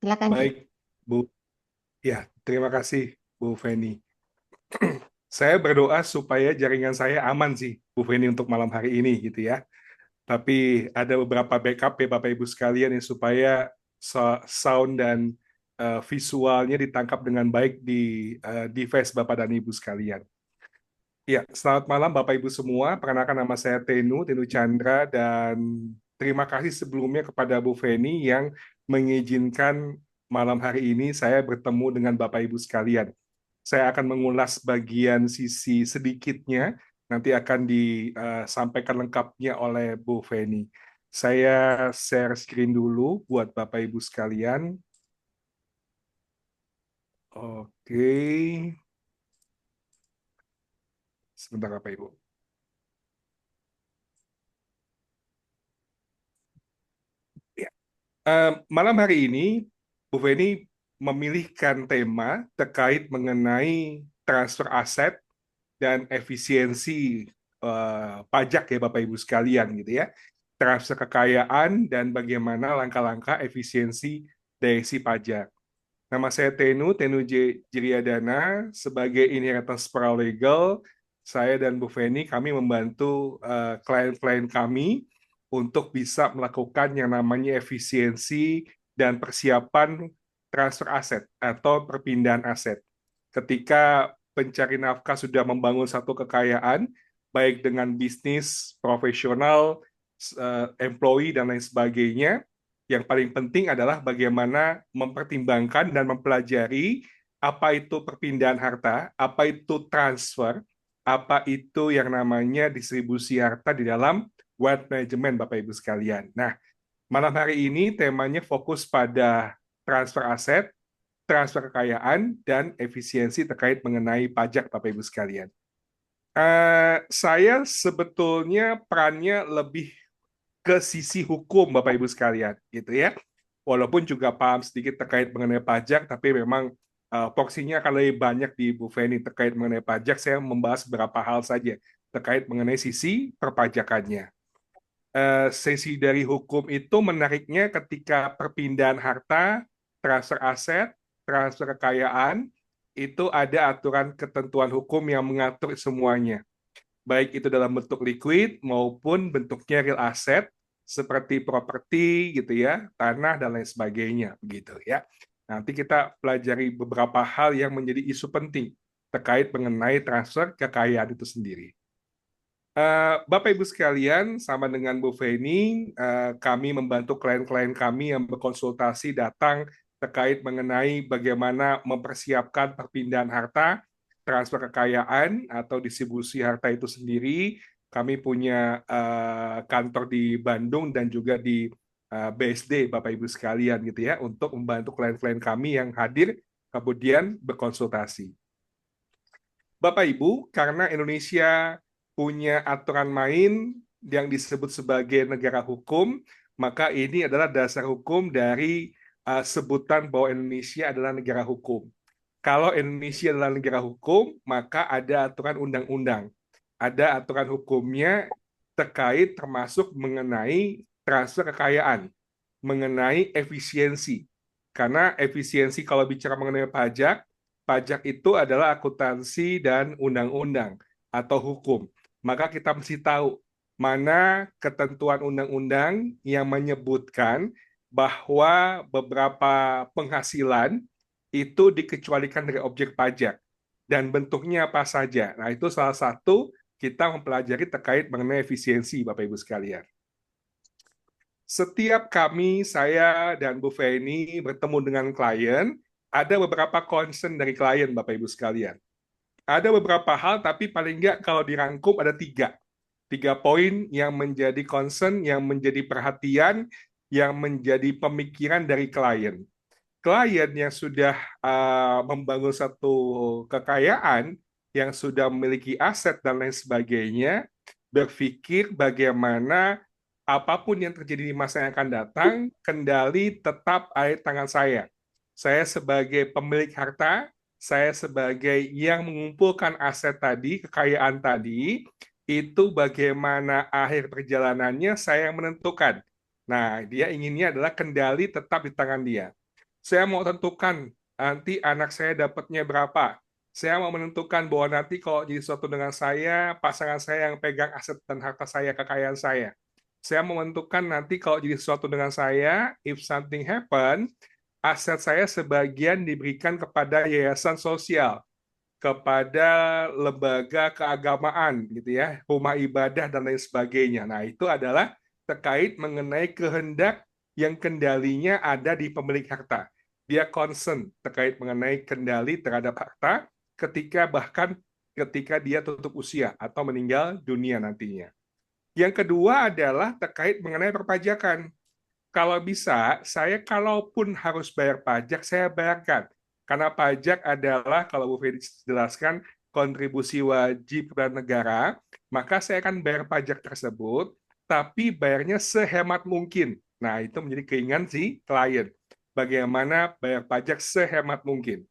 Silakan, Ki. Baik, Bu. Ya, terima kasih, Bu Feni. Saya berdoa supaya jaringan saya aman sih, Bu Feni, untuk malam hari ini gitu ya. Tapi ada beberapa backup ya, Bapak Ibu sekalian, ya, supaya sound dan visualnya ditangkap dengan baik di device Bapak dan Ibu sekalian. Ya, selamat malam Bapak Ibu semua. Perkenalkan nama saya Tenu Chandra, dan terima kasih sebelumnya kepada Bu Feni yang mengizinkan malam hari ini saya bertemu dengan Bapak Ibu sekalian. Saya akan mengulas bagian sisi sedikitnya, nanti akan disampaikan lengkapnya oleh Bu Feni. Saya share screen dulu buat Bapak Ibu sekalian. Oke, sebentar Bapak Ibu. Ya. Malam hari ini, Bu Feni memilihkan tema terkait mengenai transfer aset dan efisiensi pajak ya Bapak Ibu sekalian gitu ya. Transfer kekayaan dan bagaimana langkah-langkah efisiensi dari si pajak. Nama saya Jiriadana, sebagai inheritance paralegal. Saya dan Bu Feni, kami membantu klien-klien kami untuk bisa melakukan yang namanya efisiensi dan persiapan transfer aset atau perpindahan aset. Ketika pencari nafkah sudah membangun satu kekayaan, baik dengan bisnis, profesional, employee, dan lain sebagainya, yang paling penting adalah bagaimana mempertimbangkan dan mempelajari apa itu perpindahan harta, apa itu transfer, apa itu yang namanya distribusi harta di dalam wealth management, Bapak Ibu sekalian. Nah, malam hari ini temanya fokus pada transfer aset, transfer kekayaan, dan efisiensi terkait mengenai pajak, Bapak Ibu sekalian. Saya sebetulnya perannya lebih ke sisi hukum, Bapak Ibu sekalian, gitu ya. Walaupun juga paham sedikit terkait mengenai pajak, tapi memang porsinya akan lebih banyak di Bu Feni terkait mengenai pajak. Saya membahas beberapa hal saja terkait mengenai sisi perpajakannya. Sesi dari hukum itu menariknya ketika perpindahan harta, transfer aset, transfer kekayaan, itu ada aturan ketentuan hukum yang mengatur semuanya, baik itu dalam bentuk liquid maupun bentuknya real asset seperti properti gitu ya, tanah dan lain sebagainya begitu ya. Nanti kita pelajari beberapa hal yang menjadi isu penting terkait mengenai transfer kekayaan itu sendiri. Bapak Ibu sekalian, sama dengan Bu Feni, kami membantu klien-klien kami yang berkonsultasi datang terkait mengenai bagaimana mempersiapkan perpindahan harta, transfer kekayaan atau distribusi harta itu sendiri. Kami punya kantor di Bandung dan juga di BSD, Bapak Ibu sekalian gitu ya, untuk membantu klien-klien kami yang hadir kemudian berkonsultasi. Bapak Ibu, karena Indonesia punya aturan main yang disebut sebagai negara hukum, maka ini adalah dasar hukum dari sebutan bahwa Indonesia adalah negara hukum. Kalau Indonesia adalah negara hukum, maka ada aturan undang-undang. Ada aturan hukumnya terkait termasuk mengenai transfer kekayaan, mengenai efisiensi. Karena efisiensi kalau bicara mengenai pajak, pajak itu adalah akuntansi dan undang-undang atau hukum. Maka kita mesti tahu mana ketentuan undang-undang yang menyebutkan bahwa beberapa penghasilan itu dikecualikan dari objek pajak dan bentuknya apa saja. Nah, itu salah satu kita mempelajari terkait mengenai efisiensi, Bapak Ibu sekalian. Setiap kami, saya dan Bu Feni bertemu dengan klien, ada beberapa concern dari klien, Bapak Ibu sekalian. Ada beberapa hal, tapi paling nggak kalau dirangkum ada tiga. Tiga poin yang menjadi concern, yang menjadi perhatian, yang menjadi pemikiran dari klien. Klien yang sudah membangun satu kekayaan, yang sudah memiliki aset dan lain sebagainya, berpikir bagaimana apapun yang terjadi di masa yang akan datang, kendali tetap ada di tangan saya. Saya sebagai pemilik harta, saya sebagai yang mengumpulkan aset tadi, kekayaan tadi, itu bagaimana akhir perjalanannya saya yang menentukan. Nah, dia inginnya adalah kendali tetap di tangan dia. Saya mau tentukan nanti anak saya dapatnya berapa. Saya mau menentukan bahwa nanti kalau jadi sesuatu dengan saya, pasangan saya yang pegang aset dan harta saya, kekayaan saya. Saya mau menentukan nanti kalau jadi sesuatu dengan saya, if something happen, aset saya sebagian diberikan kepada yayasan sosial, kepada lembaga keagamaan gitu ya, rumah ibadah dan lain sebagainya. Nah, itu adalah terkait mengenai kehendak yang kendalinya ada di pemilik harta. Dia concern terkait mengenai kendali terhadap harta bahkan ketika dia tutup usia atau meninggal dunia nantinya. Yang kedua adalah terkait mengenai perpajakan. Kalau bisa, saya kalaupun harus bayar pajak, saya bayarkan. Karena pajak adalah, kalau Bu Fedi jelaskan, kontribusi wajib kepada negara, maka saya akan bayar pajak tersebut, tapi bayarnya sehemat mungkin. Nah, itu menjadi keinginan si klien. Bagaimana bayar pajak sehemat mungkin.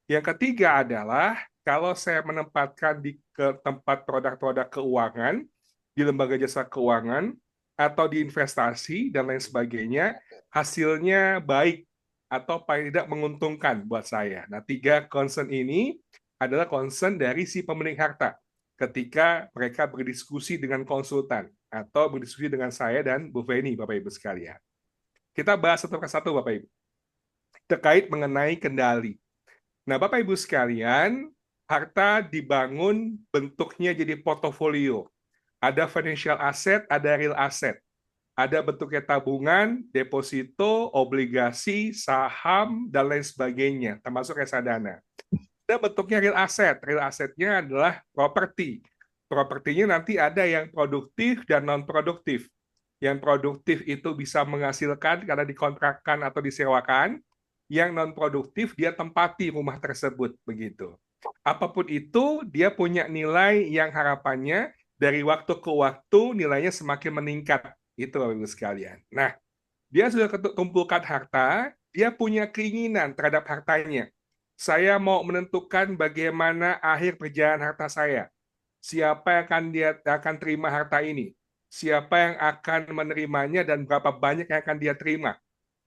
Yang ketiga adalah, kalau saya menempatkan di ke tempat produk-produk keuangan, di lembaga jasa keuangan, atau di investasi, dan lain sebagainya, hasilnya baik atau paling tidak menguntungkan buat saya. Nah, tiga concern ini adalah concern dari si pemilik harta ketika mereka berdiskusi dengan konsultan atau berdiskusi dengan saya dan Bu Feni, Bapak Ibu sekalian. Kita bahas satu persatu, Bapak Ibu, terkait mengenai kendali. Nah, Bapak Ibu sekalian, harta dibangun bentuknya jadi portofolio. Ada financial asset, ada real asset. Ada bentuknya tabungan, deposito, obligasi, saham, dan lain sebagainya, termasuk reksadana. Ada bentuknya real asset. Real assetnya adalah properti. Propertinya nanti ada yang produktif dan non-produktif. Yang produktif itu bisa menghasilkan karena dikontrakkan atau disewakan. Yang non-produktif dia tempati rumah tersebut, begitu. Apapun itu, dia punya nilai yang harapannya dari waktu ke waktu nilainya semakin meningkat. Itu Bapak Ibu sekalian. Nah, dia sudah kumpulkan harta, dia punya keinginan terhadap hartanya. Saya mau menentukan bagaimana akhir perjalanan harta saya. Siapa yang akan terima harta ini? Siapa yang akan menerimanya dan berapa banyak yang akan dia terima?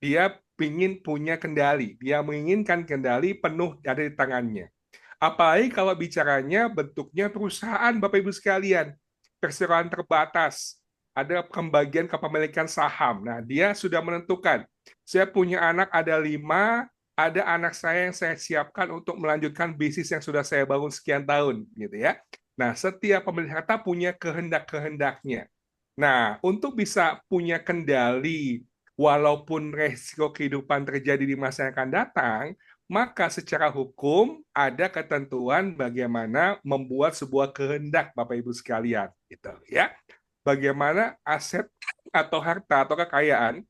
Dia ingin punya kendali. Dia menginginkan kendali penuh ada di tangannya. Apalagi kalau bicaranya bentuknya perusahaan, Bapak Ibu sekalian. Perseroan terbatas. Ada pembagian kepemilikan saham. Nah, dia sudah menentukan. Saya punya anak ada 5, ada anak saya yang saya siapkan untuk melanjutkan bisnis yang sudah saya bangun sekian tahun, gitu ya. Nah, setiap pemilik harta punya kehendak-kehendaknya. Nah, untuk bisa punya kendali, walaupun resiko kehidupan terjadi di masa yang akan datang, maka secara hukum ada ketentuan bagaimana membuat sebuah kehendak, Bapak Ibu sekalian, gitu ya. Bagaimana aset atau harta atau kekayaan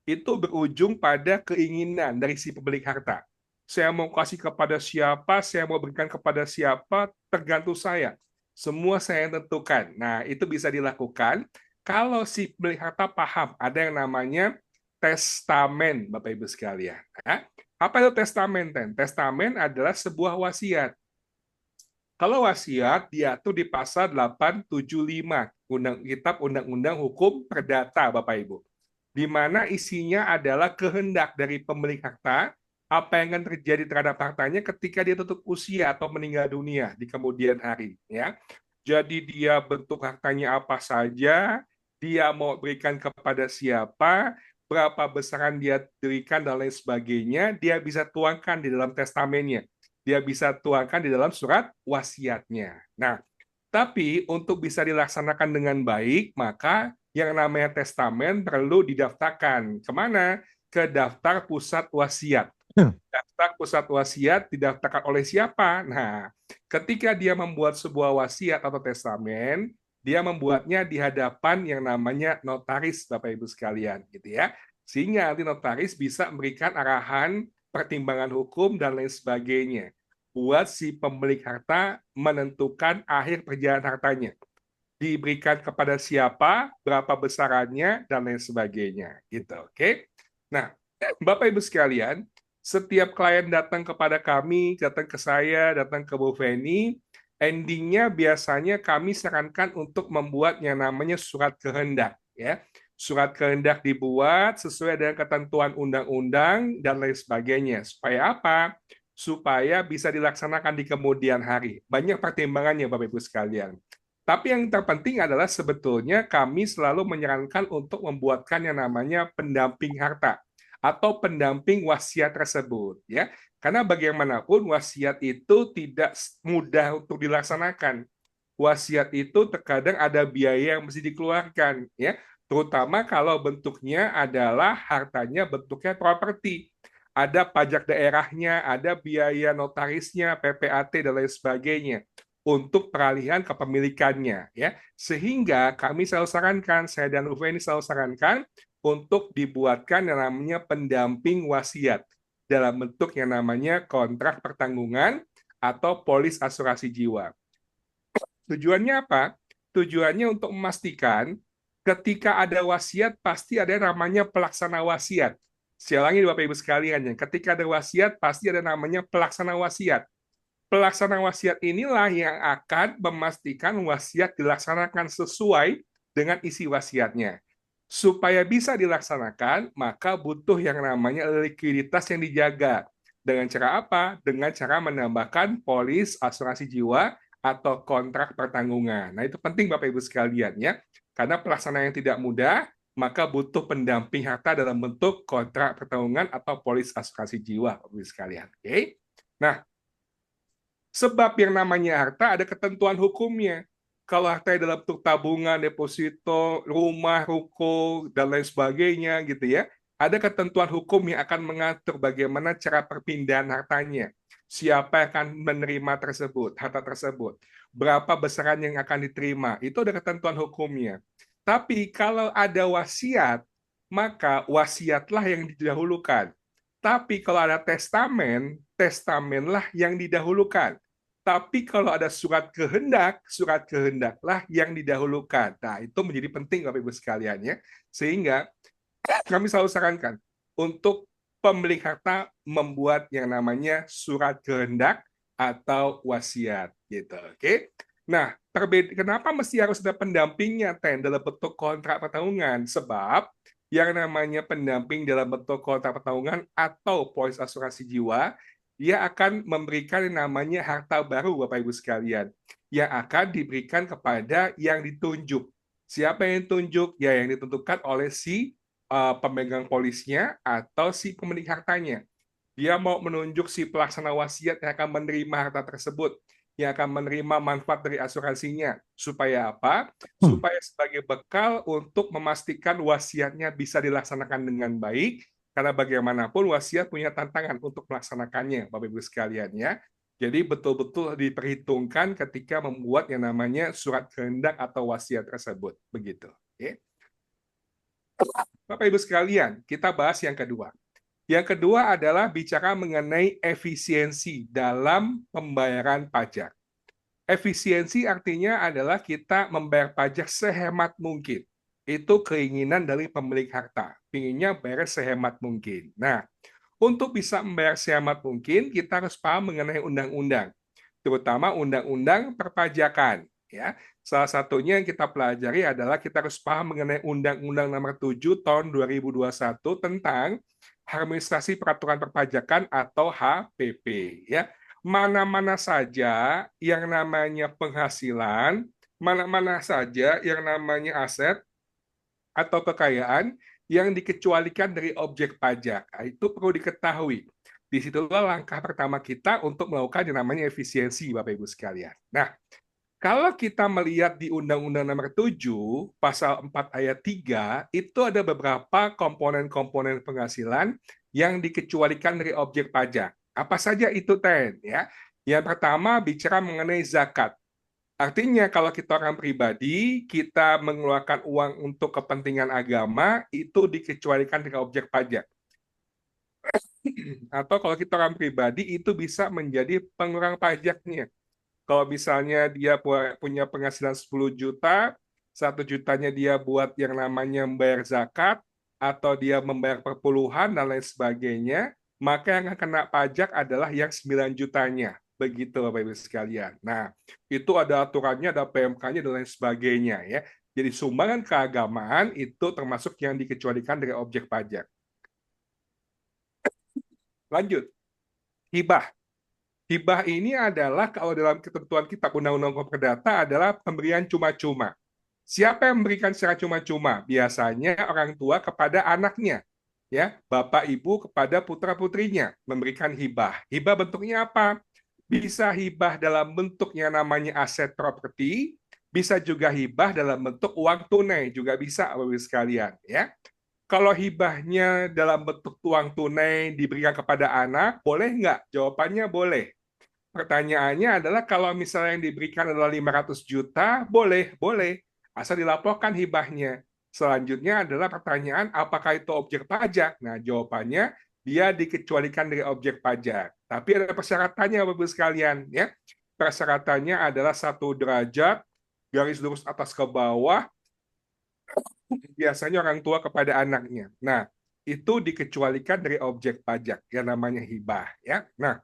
itu berujung pada keinginan dari si pemilik harta. Saya mau kasih kepada siapa, saya mau berikan kepada siapa, tergantung saya. Semua saya yang tentukan. Nah, itu bisa dilakukan kalau si pemilik harta paham ada yang namanya testamen, Bapak Ibu sekalian. Nah, apa itu testamen? Testamen adalah sebuah wasiat. Kalau wasiat diatur di pasal 875 Kitab Undang-Undang Hukum Perdata, Bapak Ibu, di mana isinya adalah kehendak dari pemilik harta, apa yang akan terjadi terhadap hartanya ketika dia tutup usia atau meninggal dunia di kemudian hari, ya. Jadi dia bentuk hartanya apa saja, dia mau berikan kepada siapa, berapa besaran dia berikan dan lain sebagainya, dia bisa tuangkan di dalam testamennya. Dia bisa tuangkan di dalam surat wasiatnya. Nah, tapi untuk bisa dilaksanakan dengan baik, maka yang namanya testamen perlu didaftarkan. Kemana? Ke daftar pusat wasiat. Daftar pusat wasiat didaftarkan oleh siapa? Nah, ketika dia membuat sebuah wasiat atau testamen, dia membuatnya di hadapan yang namanya notaris, Bapak Ibu sekalian, gitu ya. Sehingga nanti notaris bisa memberikan arahan, pertimbangan hukum, dan lain sebagainya. Buat si pemilik harta menentukan akhir perjalanan hartanya. Diberikan kepada siapa, berapa besarannya, dan lain sebagainya. Gitu, oke? Nah, Bapak Ibu sekalian, setiap klien datang kepada kami, datang ke saya, datang ke Bu Feni, endingnya biasanya kami sarankan untuk membuat yang namanya surat kehendak. Ya, Surat kehendak dibuat sesuai dengan ketentuan undang-undang dan lain sebagainya. Supaya apa? Supaya bisa dilaksanakan di kemudian hari. Banyak pertimbangannya, Bapak Ibu sekalian. Tapi yang terpenting adalah sebetulnya kami selalu menyarankan untuk membuatkan yang namanya pendamping harta atau pendamping wasiat tersebut, ya. Karena bagaimanapun wasiat itu tidak mudah untuk dilaksanakan. Wasiat itu terkadang ada biaya yang mesti dikeluarkan, ya. Terutama kalau bentuknya adalah hartanya bentuknya properti. Ada pajak daerahnya, ada biaya notarisnya, PPAT dan lain sebagainya untuk peralihan kepemilikannya, ya. Sehingga kami selalu sarankan, saya dan Uwe ini selalu sarankan untuk dibuatkan yang namanya pendamping wasiat dalam bentuk yang namanya kontrak pertanggungan atau polis asuransi jiwa. Tujuannya apa? Tujuannya untuk memastikan ketika ada wasiat pasti ada yang namanya pelaksana wasiat. Saya ulangi Bapak Ibu sekalian, ya. Ketika ada wasiat pasti ada namanya pelaksana wasiat. Pelaksana wasiat inilah yang akan memastikan wasiat dilaksanakan sesuai dengan isi wasiatnya. Supaya bisa dilaksanakan, maka butuh yang namanya likuiditas yang dijaga. Dengan cara apa? Dengan cara menambahkan polis asuransi jiwa atau kontrak pertanggungan. Nah, itu penting Bapak Ibu sekalian, ya. Karena pelaksanaan yang tidak mudah, maka butuh pendamping harta dalam bentuk kontrak pertanggungan atau polis asuransi jiwa, Bapak Ibu sekalian. Oke? Nah, sebab yang namanya harta ada ketentuan hukumnya. Kalau harta dalam bentuk tabungan, deposito, rumah, ruko, dan lain sebagainya gitu ya, ada ketentuan hukum yang akan mengatur bagaimana cara perpindahan hartanya. Siapa yang akan menerima tersebut, harta tersebut. Berapa besaran yang akan diterima. Itu ada ketentuan hukumnya. Tapi kalau ada wasiat, maka wasiatlah yang didahulukan. Tapi kalau ada testamen, testamenlah yang didahulukan. Tapi kalau ada surat kehendaklah yang didahulukan. Nah, itu menjadi penting Bapak Ibu sekalian, ya. Sehingga kami selalu sarankan untuk pemilik harta membuat yang namanya surat kehendak atau wasiat gitu. Oke. Nah, kenapa mesti harus ada pendampingnya dalam bentuk kontrak pertanggungan? Sebab yang namanya pendamping dalam bentuk kontrak pertanggungan atau polis asuransi jiwa, dia akan memberikan yang namanya harta baru Bapak Ibu sekalian yang akan diberikan kepada yang ditunjuk. Siapa yang ditunjuk? Ya, yang ditentukan oleh si pemegang polisnya atau si pemilik hartanya. Dia mau menunjuk si pelaksana wasiat yang akan menerima harta tersebut, yang akan menerima manfaat dari asuransinya. Supaya apa? Supaya sebagai bekal untuk memastikan wasiatnya bisa dilaksanakan dengan baik, karena bagaimanapun wasiat punya tantangan untuk melaksanakannya, Bapak Ibu sekalian, ya. Jadi betul-betul diperhitungkan ketika membuat yang namanya surat kehendak atau wasiat tersebut. Begitu. Oke. Bapak Ibu sekalian, kita bahas yang kedua. Yang kedua adalah bicara mengenai efisiensi dalam pembayaran pajak. Efisiensi artinya adalah kita membayar pajak sehemat mungkin. Itu keinginan dari pemilik harta. Inginnya bayar sehemat mungkin. Nah, untuk bisa membayar sehemat mungkin, kita harus paham mengenai undang-undang, terutama undang-undang perpajakan. Ya, salah satunya yang kita pelajari adalah kita harus paham mengenai Undang-Undang Nomor 7 Tahun 2021 tentang Harmonisasi Peraturan Perpajakan atau HPP. Ya, mana-mana saja yang namanya penghasilan, mana-mana saja yang namanya aset atau kekayaan yang dikecualikan dari objek pajak. Nah, itu perlu diketahui. Disitulah langkah pertama kita untuk melakukan yang namanya efisiensi, Bapak Ibu sekalian. Nah, kalau kita melihat di Undang-Undang Nomor 7, Pasal 4 Ayat 3, itu ada beberapa komponen-komponen penghasilan yang dikecualikan dari objek pajak. Apa saja itu, Ten? Ya. Yang pertama bicara mengenai zakat. Artinya kalau kita orang pribadi, kita mengeluarkan uang untuk kepentingan agama, itu dikecualikan dari objek pajak. Atau kalau kita orang pribadi, itu bisa menjadi pengurang pajaknya. Kalau misalnya dia punya penghasilan 10 juta, 1 jutanya dia buat yang namanya membayar zakat, atau dia membayar perpuluhan, dan lain sebagainya, maka yang akan kena pajak adalah yang 9 jutanya. Begitu Bapak Ibu sekalian. Nah, itu ada aturannya, ada PMK-nya, dan lain sebagainya. Ya. Jadi sumbangan keagamaan itu termasuk yang dikecualikan dari objek pajak. Lanjut, hibah. Hibah ini adalah kalau dalam ketentuan kitab Undang-Undang Hukum Perdata adalah pemberian cuma-cuma. Siapa yang memberikan secara cuma-cuma? Biasanya orang tua kepada anaknya, ya, bapak ibu kepada putra-putrinya memberikan hibah. Hibah bentuknya apa? Bisa hibah dalam bentuk yang namanya aset properti, bisa juga hibah dalam bentuk uang tunai, juga bisa, Bapak-Ibu sekalian, ya. Kalau hibahnya dalam bentuk uang tunai diberikan kepada anak, boleh nggak? Jawabannya boleh. Pertanyaannya adalah kalau misalnya yang diberikan adalah 500 juta, boleh, boleh. Asal dilaporkan hibahnya. Selanjutnya adalah pertanyaan, apakah itu objek pajak? Nah, jawabannya, dia dikecualikan dari objek pajak. Tapi ada persyaratannya, Bapak-Ibu sekalian. Ya. Persyaratannya adalah 1 derajat, garis lurus atas ke bawah, biasanya orang tua kepada anaknya. Nah, itu dikecualikan dari objek pajak yang namanya hibah. Ya. Nah,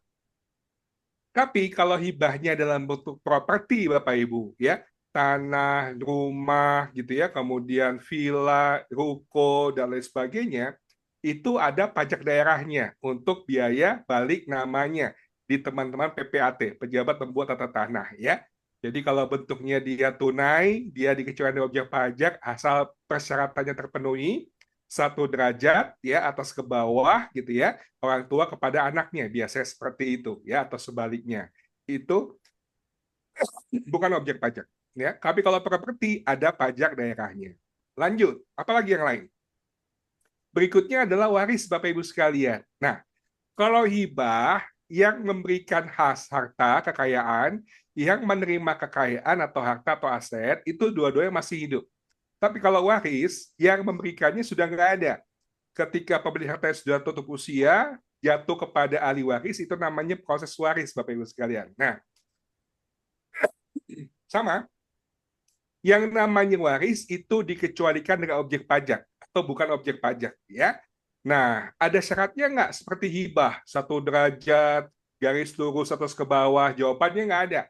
tapi kalau hibahnya dalam bentuk properti, Bapak Ibu, ya, tanah, rumah, gitu ya, kemudian villa, ruko, dan lain sebagainya, itu ada pajak daerahnya untuk biaya balik namanya di teman-teman PPAT, pejabat pembuat tata tanah, ya. Jadi kalau bentuknya dia tunai, dia dikecualikan dari objek pajak asal persyaratannya terpenuhi, 1 derajat ya atas ke bawah gitu ya, orang tua kepada anaknya biasanya seperti itu ya, atau sebaliknya itu bukan objek pajak ya. Tapi kalau properti ada pajak daerahnya. Lanjut, apalagi yang lain? Berikutnya adalah waris, Bapak Ibu sekalian. Nah, kalau hibah yang memberikan harta kekayaan, yang menerima kekayaan atau harta atau aset itu dua-duanya masih hidup. Tapi kalau waris yang memberikannya sudah nggak ada. Ketika pemilik harta sudah tutup usia, jatuh kepada ahli waris, itu namanya proses waris, Bapak Ibu sekalian. Nah, sama, yang namanya waris itu dikecualikan dengan objek pajak atau bukan objek pajak, ya. Nah, ada syaratnya nggak seperti hibah, 1 derajat, garis lurus atas ke bawah? Jawabannya nggak ada.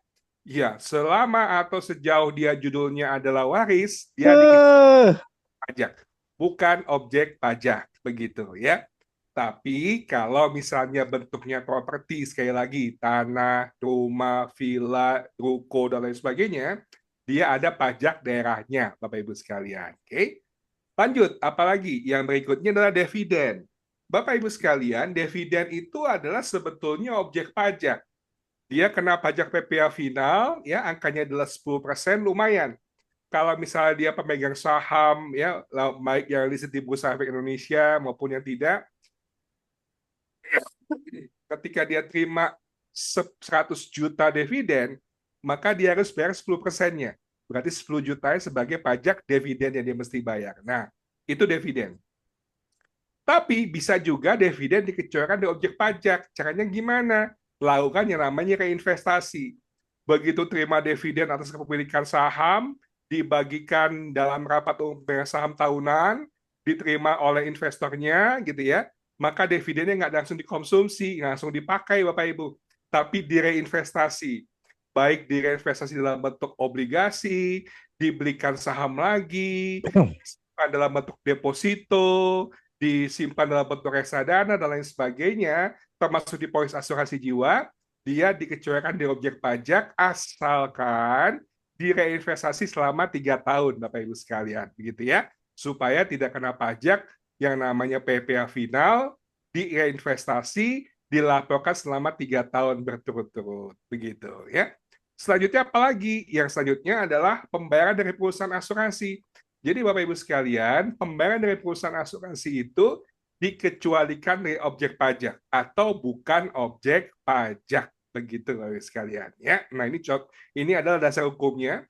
Ya, selama atau sejauh dia judulnya adalah waris, dia dikecualikan pajak, bukan objek pajak, begitu ya. Tapi kalau misalnya bentuknya properti, sekali lagi, tanah, rumah, villa, ruko, dan lain sebagainya, dia ada pajak daerahnya, Bapak Ibu sekalian. Oke? Lanjut, apalagi? Yang berikutnya adalah dividen. Bapak Ibu sekalian, dividen itu adalah sebetulnya objek pajak. Dia kena pajak PPA final, ya angkanya adalah 10%, lumayan. Kalau misalnya dia pemegang saham, ya baik yang listed di Bursa Efek Indonesia maupun yang tidak, ketika dia terima 100 juta dividen, maka dia harus bayar 10%-nya. Berarti 10 jutanya sebagai pajak dividen yang dia mesti bayar. Nah, itu dividen. Tapi bisa juga dividen dikecualikan dari objek pajak. Caranya gimana? Lakukan yang namanya reinvestasi. Begitu terima dividen atas kepemilikan saham, dibagikan dalam rapat umum saham tahunan, diterima oleh investornya, gitu ya, maka dividennya nggak langsung dikonsumsi, nggak langsung dipakai, Bapak Ibu, tapi direinvestasi. Baik direinvestasi dalam bentuk obligasi, dibelikan saham lagi, dalam bentuk deposito, disimpan dalam bentuk reksadana, dan lain sebagainya, termasuk di polis asuransi jiwa, dia dikecualikan di objek pajak asalkan direinvestasi selama 3 tahun, Bapak Ibu sekalian, begitu ya, supaya tidak kena pajak yang namanya PPA final, direinvestasi, dilaporkan selama 3 tahun berturut-turut, begitu ya. Selanjutnya apalagi? Yang selanjutnya adalah pembayaran dari perusahaan asuransi. Jadi Bapak Ibu sekalian, pembayaran dari perusahaan asuransi itu dikecualikan dari objek pajak atau bukan objek pajak, begitu Bapak Ibu sekalian ya. Nah, ini adalah dasar hukumnya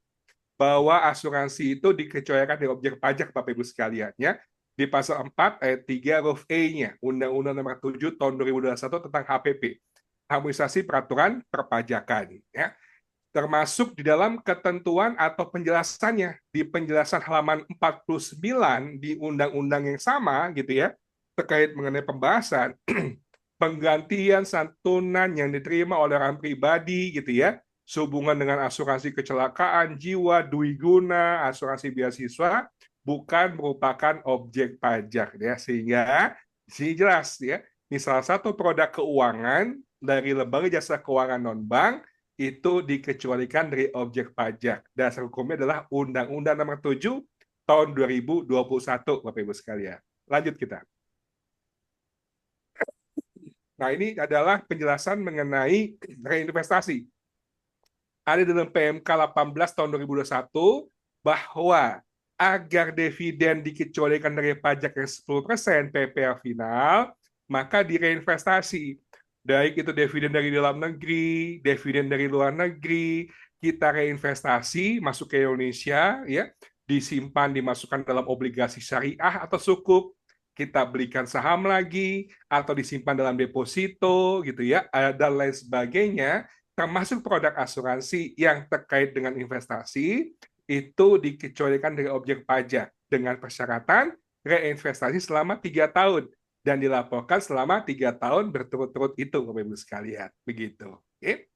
bahwa asuransi itu dikecualikan dari objek pajak, Bapak Ibu sekalian ya. Di pasal 4 ayat 3 huruf E-nya Undang-Undang Nomor 7 tahun 2021 tentang HPP, Harmonisasi Peraturan Perpajakan ya, termasuk di dalam ketentuan atau penjelasannya di penjelasan halaman 49 di undang-undang yang sama gitu ya, terkait mengenai pembahasan penggantian santunan yang diterima oleh orang pribadi gitu ya, sehubungan dengan asuransi kecelakaan jiwa, dwi guna, asuransi beasiswa, bukan merupakan objek pajak ya. Sehingga di sini jelas ya, ini salah satu produk keuangan dari lembaga jasa keuangan non-bank itu dikecualikan dari objek pajak. Dasar hukumnya adalah Undang-Undang Nomor 7 tahun 2021, Bapak Ibu sekalian. Lanjut kita. Nah, ini adalah penjelasan mengenai reinvestasi. Ada dalam PMK 18 tahun 2021 bahwa agar dividen dikecualikan dari pajak yang 10% PPh final, maka direinvestasi. Baik itu dividen dari dalam negeri, dividen dari luar negeri, kita reinvestasi masuk ke Indonesia, ya, disimpan, dimasukkan dalam obligasi syariah atau sukuk, kita belikan saham lagi, atau disimpan dalam deposito, gitu ya, dan lain sebagainya, termasuk produk asuransi yang terkait dengan investasi, itu dikecualikan dari objek pajak dengan persyaratan reinvestasi selama 3 tahun dan dilaporkan selama 3 tahun berturut-turut itu, Bapak Ibu sekalian. Begitu. Oke?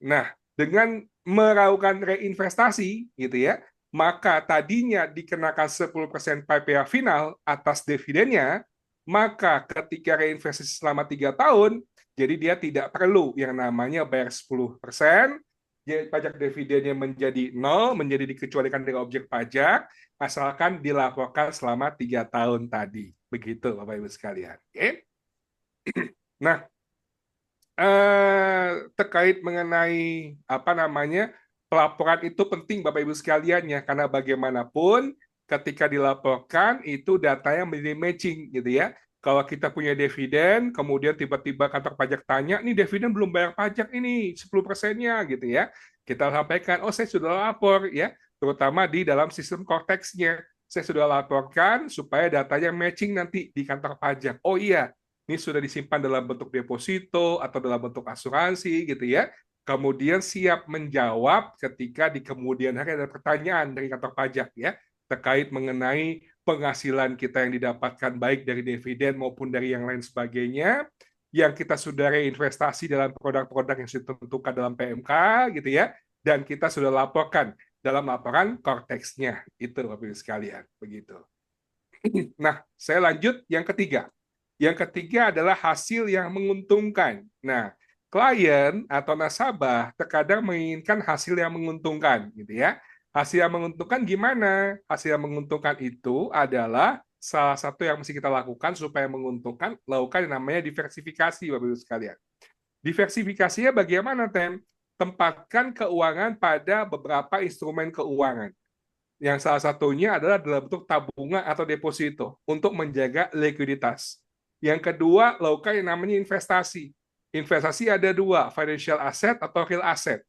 Nah, dengan melakukan reinvestasi, gitu ya, maka tadinya dikenakan 10% PPh final atas dividennya, maka ketika reinvestasi selama 3 tahun, jadi dia tidak perlu yang namanya bayar 10%, jadi pajak dividennya menjadi 0, menjadi dikecualikan dari objek pajak, asalkan dilaporkan selama 3 tahun tadi. Begitu, Bapak Ibu sekalian. Oke? Nah, terkait mengenai apa namanya pelaporan itu penting Bapak Ibu sekalian ya, karena bagaimanapun ketika dilaporkan itu datanya menjadi matching gitu ya. Kalau kita punya dividen, kemudian tiba-tiba kantor pajak tanya, nih dividen belum bayar pajak ini 10%-nya gitu ya. Kita sampaikan, oh saya sudah lapor ya, terutama di dalam sistem Cortex-nya. Saya sudah laporkan supaya datanya matching nanti di kantor pajak. Oh iya, ini sudah disimpan dalam bentuk deposito atau dalam bentuk asuransi gitu ya. Kemudian siap menjawab ketika di kemudian hari ada pertanyaan dari kantor pajak ya terkait mengenai penghasilan kita yang didapatkan baik dari dividen maupun dari yang lain sebagainya yang kita sudah reinvestasi dalam produk-produk yang sudah ditentukan dalam PMK gitu ya dan kita sudah laporkan dalam laporan Cortex-nya itu Bapak Ibu sekalian begitu. Nah, saya lanjut yang ketiga. Yang ketiga adalah hasil yang menguntungkan. Nah, klien atau nasabah terkadang menginginkan hasil yang menguntungkan, gitu ya. Hasil yang menguntungkan gimana? Hasil yang menguntungkan itu adalah salah satu yang mesti kita lakukan supaya menguntungkan, lakukan yang namanya diversifikasi, Bapak Ibu sekalian. Diversifikasinya bagaimana, Tem? Tempatkan keuangan pada beberapa instrumen keuangan. Yang salah satunya adalah dalam bentuk tabungan atau deposito untuk menjaga likuiditas. Yang kedua, lakukan yang namanya investasi. Investasi ada dua, financial asset atau real asset.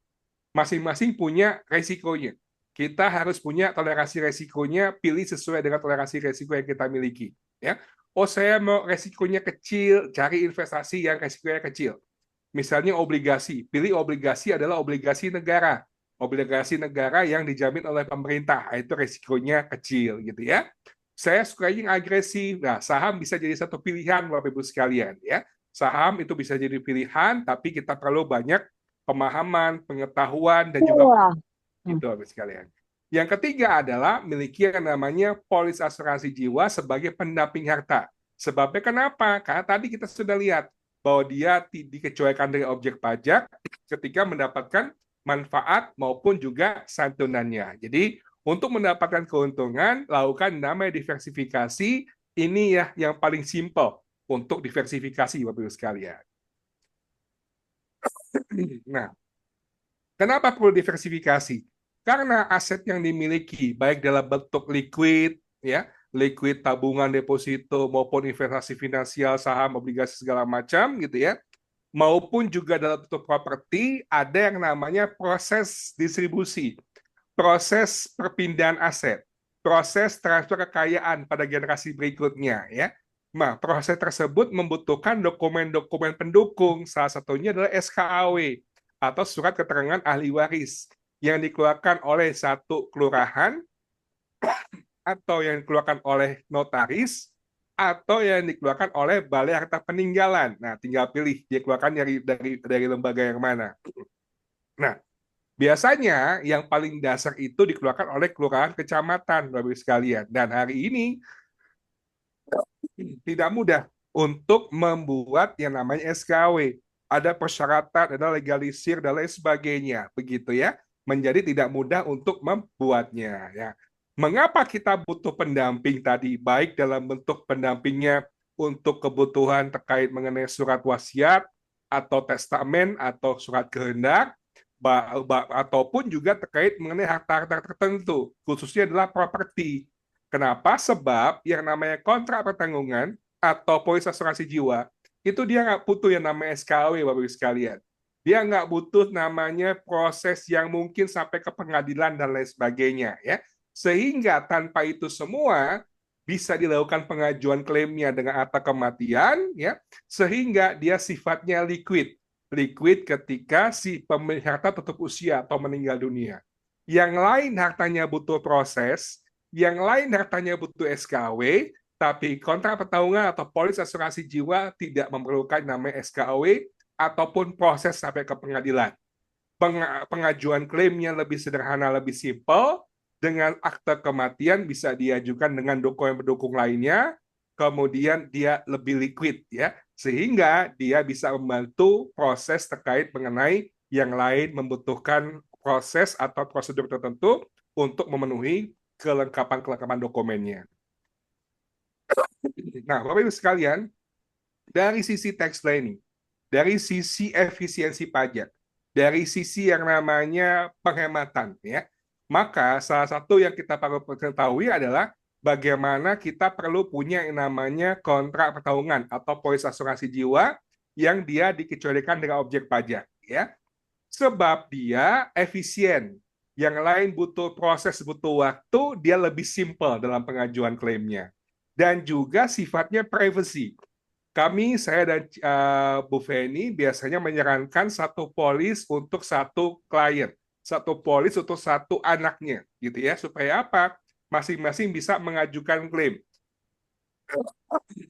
Masing-masing punya resikonya. Kita harus punya toleransi resikonya, pilih sesuai dengan toleransi resiko yang kita miliki. Ya, oh saya mau resikonya kecil, cari investasi yang resikonya kecil. Misalnya obligasi, pilih obligasi adalah obligasi negara. Obligasi negara yang dijamin oleh pemerintah, itu resikonya kecil gitu ya. Saya suka yang agresif. Nah, saham bisa jadi satu pilihan Bapak Ibu sekalian ya. Saham itu bisa jadi pilihan, tapi kita perlu banyak pemahaman, pengetahuan dan juga itu Bapak Ibu sekalian. Yang ketiga adalah miliki yang namanya polis asuransi jiwa sebagai pendamping harta. Sebabnya kenapa? Karena tadi kita sudah lihat bahwa dia dikecualikan dari objek pajak ketika mendapatkan manfaat maupun juga santunannya. Jadi untuk mendapatkan keuntungan, lakukan namanya diversifikasi. Ini ya yang paling simpel untuk diversifikasi, Bapak Ibu sekalian. Nah, kenapa perlu diversifikasi? Karena aset yang dimiliki, baik dalam bentuk liquid, ya, liquid tabungan deposito maupun investasi finansial, saham, obligasi segala macam, gitu ya, maupun juga dalam bentuk properti, ada yang namanya proses distribusi, proses perpindahan aset, proses transfer kekayaan pada generasi berikutnya, ya. Nah, proses tersebut membutuhkan dokumen-dokumen pendukung, salah satunya adalah SKAW atau surat keterangan ahli waris yang dikeluarkan oleh satu kelurahan atau yang dikeluarkan oleh notaris atau yang dikeluarkan oleh balai harta peninggalan. Nah, tinggal pilih dia keluarkan dari lembaga yang mana. Nah, biasanya yang paling dasar itu dikeluarkan oleh kelurahan kecamatan, Bapak Ibu sekalian. Dan hari ini tidak mudah untuk membuat yang namanya SKW. Ada persyaratan, ada legalisir, dan lain sebagainya. Begitu ya. Menjadi tidak mudah untuk membuatnya. Ya. Mengapa kita butuh pendamping tadi? Baik dalam bentuk pendampingnya untuk kebutuhan terkait mengenai surat wasiat, atau testamen, atau surat kehendak, ataupun juga terkait mengenai harta-harta tertentu, khususnya adalah properti. Kenapa? Sebab yang namanya kontrak pertanggungan atau polis asuransi jiwa, itu dia nggak butuh yang namanya SKW, Bapak Ibu sekalian. Dia nggak butuh namanya proses yang mungkin sampai ke pengadilan dan lain sebagainya, ya. Sehingga tanpa itu semua bisa dilakukan pengajuan klaimnya dengan akta kematian, ya, sehingga dia sifatnya liquid. Liquid ketika si pemilik harta tutup usia atau meninggal dunia. Yang lain hartanya butuh proses, yang lain hartanya butuh SKW, tapi kontrak pertanggungan atau polis asuransi jiwa tidak memerlukan namanya SKW ataupun proses sampai ke pengadilan. Pengajuan klaimnya lebih sederhana, lebih simpel, dengan akte kematian bisa diajukan dengan dokumen pendukung lainnya, kemudian dia lebih liquid ya, sehingga dia bisa membantu proses terkait mengenai yang lain membutuhkan proses atau prosedur tertentu untuk memenuhi kelengkapan dokumennya. Nah, Bapak Ibu sekalian, dari sisi tax planning, dari sisi efisiensi pajak, dari sisi yang namanya penghematan, ya, maka salah satu yang kita perlu ketahui adalah bagaimana kita perlu punya yang namanya kontrak pertanggungan atau polis asuransi jiwa yang dia dikecualikan dengan objek pajak, ya. Sebab dia efisien. Yang lain butuh proses, butuh waktu, dia lebih simpel dalam pengajuan klaimnya. Dan juga sifatnya privacy. Saya dan Bu Feni biasanya menyarankan satu polis untuk satu klien, satu polis untuk satu anaknya, gitu ya, supaya apa? Masing-masing bisa mengajukan klaim,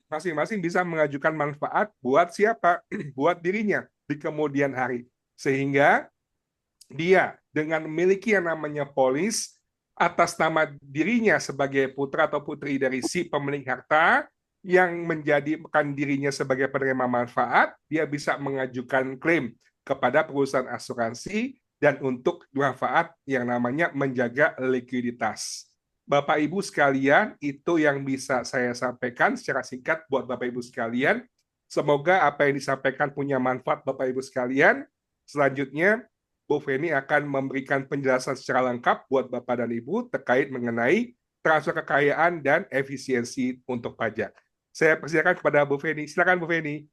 masing-masing bisa mengajukan manfaat buat siapa? Buat dirinya di kemudian hari, sehingga dia dengan memiliki yang namanya polis atas nama dirinya sebagai putra atau putri dari si pemilik harta yang menjadikan dirinya sebagai penerima manfaat, dia bisa mengajukan klaim kepada perusahaan asuransi dan untuk manfaat yang namanya menjaga likuiditas. Bapak Ibu sekalian, itu yang bisa saya sampaikan secara singkat buat Bapak Ibu sekalian. Semoga apa yang disampaikan punya manfaat Bapak Ibu sekalian. Selanjutnya, Bu Feni akan memberikan penjelasan secara lengkap buat Bapak dan Ibu terkait mengenai transfer kekayaan dan efisiensi untuk pajak. Saya persilakan kepada Bu Feni. Silakan Bu Feni.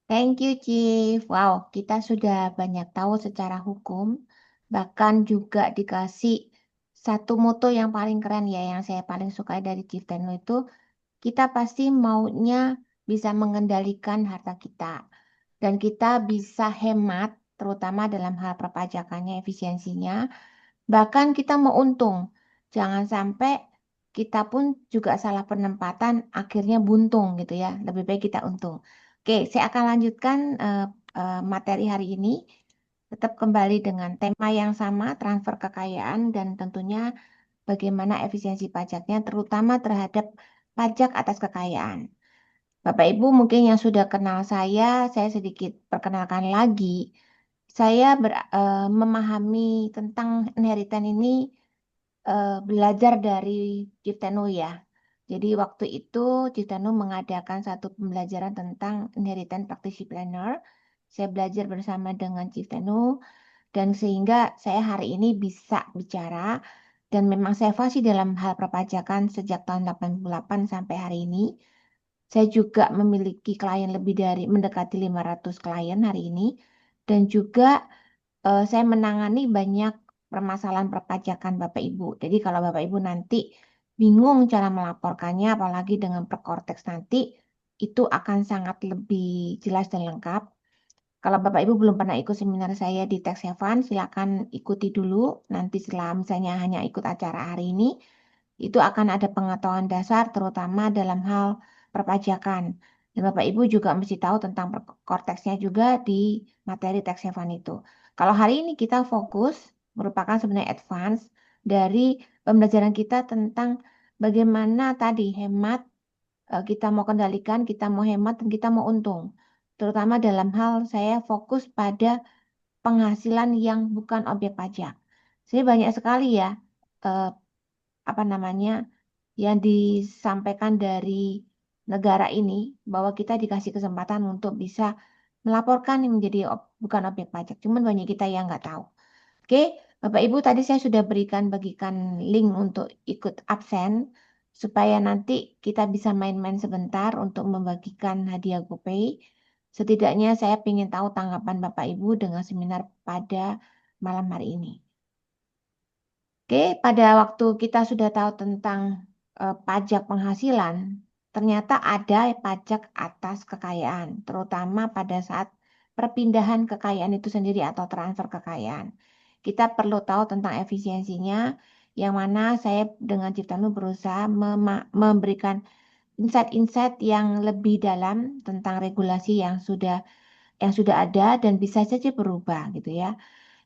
Thank you, Chief. Wow, kita sudah banyak tahu secara hukum, bahkan juga dikasih satu moto yang paling keren ya, yang saya paling suka dari Chief Tenu itu, kita pasti maunya bisa mengendalikan harta kita. Dan kita bisa hemat, terutama dalam hal perpajakannya, efisiensinya, bahkan kita mau untung. Jangan sampai kita pun juga salah penempatan, akhirnya buntung gitu ya. Lebih baik kita untung. Oke, saya akan lanjutkan materi hari ini. Tetap kembali dengan tema yang sama, transfer kekayaan, dan tentunya bagaimana efisiensi pajaknya, terutama terhadap pajak atas kekayaan. Bapak Ibu mungkin yang sudah kenal saya sedikit perkenalkan lagi. Saya memahami tentang inheritan ini belajar dari Ciptenu ya. Jadi waktu itu Ciptenu mengadakan satu pembelajaran tentang inheritance practice planner. Saya belajar bersama dengan Ciptenu dan sehingga saya hari ini bisa bicara dan memang saya fasih dalam hal perpajakan sejak tahun 88 sampai hari ini. Saya juga memiliki klien lebih dari mendekati 500 klien hari ini dan juga saya menangani banyak permasalahan perpajakan Bapak Ibu. Jadi kalau Bapak Ibu nanti bingung cara melaporkannya, apalagi dengan Perkortex nanti, itu akan sangat lebih jelas dan lengkap. Kalau Bapak Ibu belum pernah ikut seminar saya di Tax Haven, silakan ikuti dulu. Nanti setelah misalnya hanya ikut acara hari ini, itu akan ada pengetahuan dasar terutama dalam hal perpajakan. Dan Bapak Ibu juga mesti tahu tentang korteksnya juga di materi tax haven itu. Kalau hari ini kita fokus merupakan sebenarnya advance dari pembelajaran kita tentang bagaimana tadi hemat, kita mau kendalikan, kita mau hemat, dan kita mau untung. Terutama dalam hal saya fokus pada penghasilan yang bukan objek pajak. Jadi banyak sekali ya, eh, apa namanya, yang disampaikan dari negara ini bahwa kita dikasih kesempatan untuk bisa melaporkan yang menjadi bukan objek pajak. Cuman banyak kita yang nggak tahu. Oke, Bapak Ibu tadi saya sudah bagikan link untuk ikut absen supaya nanti kita bisa main-main sebentar untuk membagikan hadiah GoPay. Setidaknya saya ingin tahu tanggapan Bapak Ibu dengan seminar pada malam hari ini. Oke, pada waktu kita sudah tahu tentang pajak penghasilan, ternyata ada pajak atas kekayaan, terutama pada saat perpindahan kekayaan itu sendiri atau transfer kekayaan. Kita perlu tahu tentang efisiensinya, yang mana saya dengan Ciptanu berusaha memberikan insight-insight yang lebih dalam tentang regulasi yang sudah ada dan bisa saja berubah gitu ya.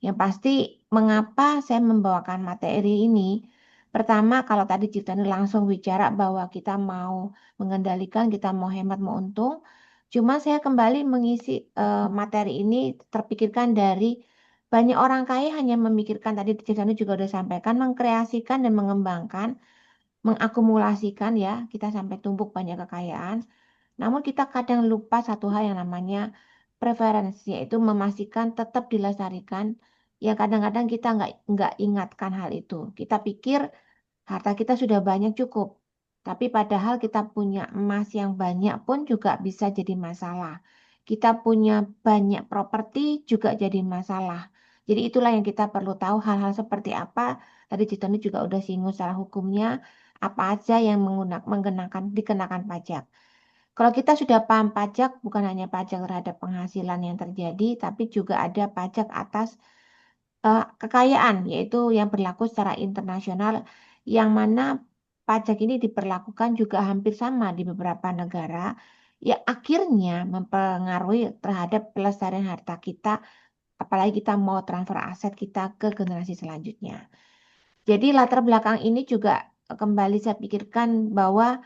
Yang pasti mengapa saya membawakan materi ini? Pertama, kalau tadi Ciptani langsung bicara bahwa kita mau mengendalikan, kita mau hemat, mau untung. Cuma saya kembali mengisi materi ini terpikirkan dari banyak orang kaya hanya memikirkan tadi Ciptani juga sudah sampaikan mengkreasikan dan mengembangkan, mengakumulasikan ya, kita sampai tumpuk banyak kekayaan. Namun kita kadang lupa satu hal yang namanya preferensi, yaitu memastikan tetap dilestarikan. Ya kadang-kadang kita nggak ingatkan hal itu. Kita pikir harta kita sudah banyak cukup. Tapi padahal kita punya emas yang banyak pun juga bisa jadi masalah. Kita punya banyak properti juga jadi masalah. Jadi itulah yang kita perlu tahu hal-hal seperti apa. Tadi Citoni juga udah singgung secara hukumnya. Apa aja yang dikenakan pajak. Kalau kita sudah paham pajak, bukan hanya pajak terhadap penghasilan yang terjadi, tapi juga ada pajak atas kekayaan, yaitu yang berlaku secara internasional, yang mana pajak ini diperlakukan juga hampir sama di beberapa negara, yang akhirnya mempengaruhi terhadap pelestarian harta kita, apalagi kita mau transfer aset kita ke generasi selanjutnya. Jadi latar belakang ini juga kembali saya pikirkan bahwa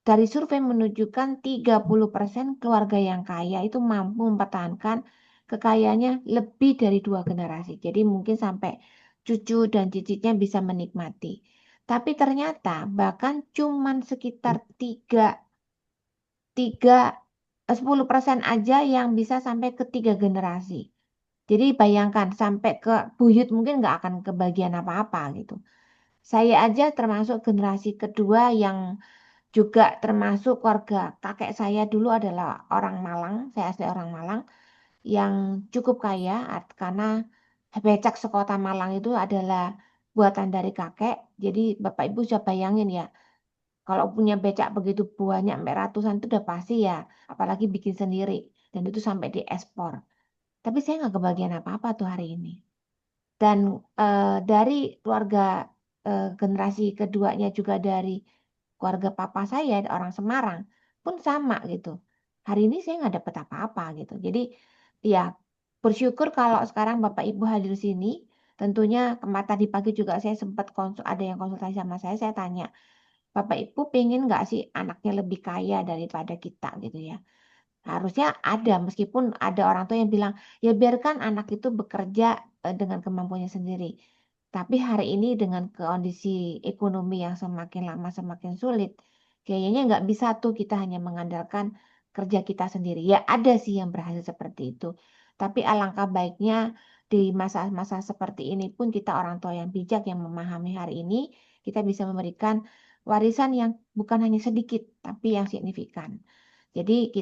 dari survei menunjukkan 30% keluarga yang kaya itu mampu mempertahankan kekayaannya lebih dari 2 generasi. Jadi mungkin sampai cucu dan cicitnya bisa menikmati. Tapi ternyata bahkan cuman sekitar 10% aja yang bisa sampai ke 3 generasi. Jadi bayangkan sampai ke buyut mungkin nggak akan kebagian apa-apa gitu. Saya aja termasuk generasi kedua yang juga termasuk keluarga kakek saya dulu adalah orang Malang, saya asli orang Malang, yang cukup kaya karena becak sekota Malang itu adalah buatan dari kakek. Jadi Bapak Ibu bisa bayangin ya, kalau punya becak begitu banyak, sampai ratusan itu udah pasti ya, apalagi bikin sendiri. Dan itu sampai diekspor. Tapi saya nggak kebagian apa-apa tuh hari ini. Dan dari keluarga generasi keduanya juga dari keluarga papa saya orang Semarang pun sama gitu. Hari ini saya nggak dapet apa-apa gitu. Jadi ya bersyukur kalau sekarang Bapak Ibu hadir sini. Tentunya kemarin tadi pagi juga saya sempat ada yang konsultasi sama saya tanya, Bapak Ibu pengen nggak sih anaknya lebih kaya daripada kita gitu ya. Harusnya ada, meskipun ada orang tua yang bilang, ya biarkan anak itu bekerja dengan kemampuannya sendiri. Tapi hari ini dengan kondisi ekonomi yang semakin lama semakin sulit, kayaknya nggak bisa tuh kita hanya mengandalkan kerja kita sendiri. Ya ada sih yang berhasil seperti itu. Tapi alangkah baiknya di masa-masa seperti ini pun kita orang tua yang bijak yang memahami hari ini, kita bisa memberikan warisan yang bukan hanya sedikit, tapi yang signifikan. Jadi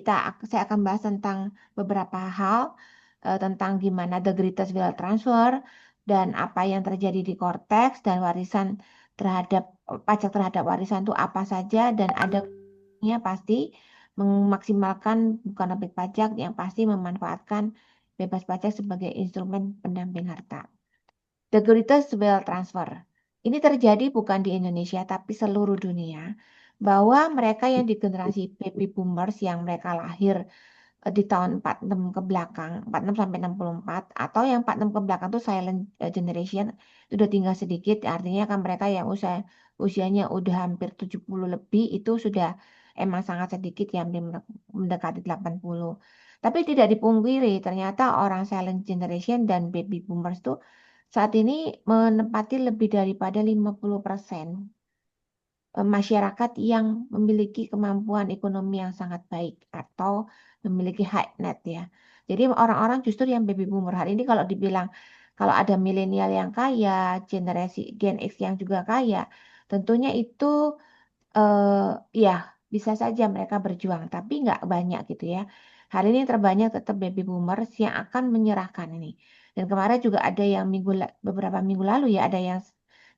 saya akan bahas tentang beberapa hal tentang gimana the greatest wealth transfer dan apa yang terjadi di Cortex dan warisan terhadap pajak terhadap warisan itu apa saja dan adanya pasti memaksimalkan bukan objek pajak yang pasti memanfaatkan bebas pajak sebagai instrumen pendamping harta. The greatest wealth transfer. Ini terjadi bukan di Indonesia tapi seluruh dunia bahwa mereka yang di generasi baby boomers yang mereka lahir di tahun 46 ke belakang, 46 sampai 64, atau yang 46 ke belakang tuh silent generation, itu udah tinggal sedikit, artinya kan mereka yang usianya udah hampir 70 lebih itu sudah emang sangat sedikit yang mendekati 80. Tapi tidak dipungkiri, ternyata orang silent generation dan baby boomers tuh saat ini menempati lebih daripada 50% masyarakat yang memiliki kemampuan ekonomi yang sangat baik atau memiliki high net ya. Jadi orang-orang justru yang baby boomer hari ini kalau dibilang kalau ada milenial yang kaya, generasi Gen X yang juga kaya, tentunya itu ya bisa saja mereka berjuang, tapi nggak banyak gitu ya. Hari ini yang terbanyak tetap baby boomers yang akan menyerahkan ini. Dan kemarin juga ada yang beberapa minggu lalu ya ada yang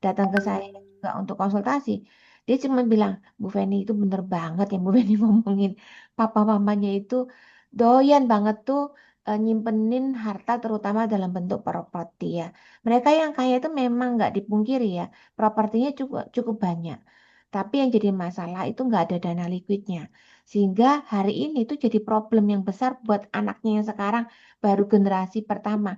datang ke saya juga untuk konsultasi. Dia cuma bilang, Bu Feni itu bener banget yang Bu Feni ngomongin. Papa mamanya itu doyan banget tuh nyimpenin harta terutama dalam bentuk properti ya. Mereka yang kaya itu memang nggak dipungkiri ya, propertinya cukup cukup banyak. Tapi yang jadi masalah itu nggak ada dana likuidnya. Sehingga hari ini itu jadi problem yang besar buat anaknya yang sekarang baru generasi pertama.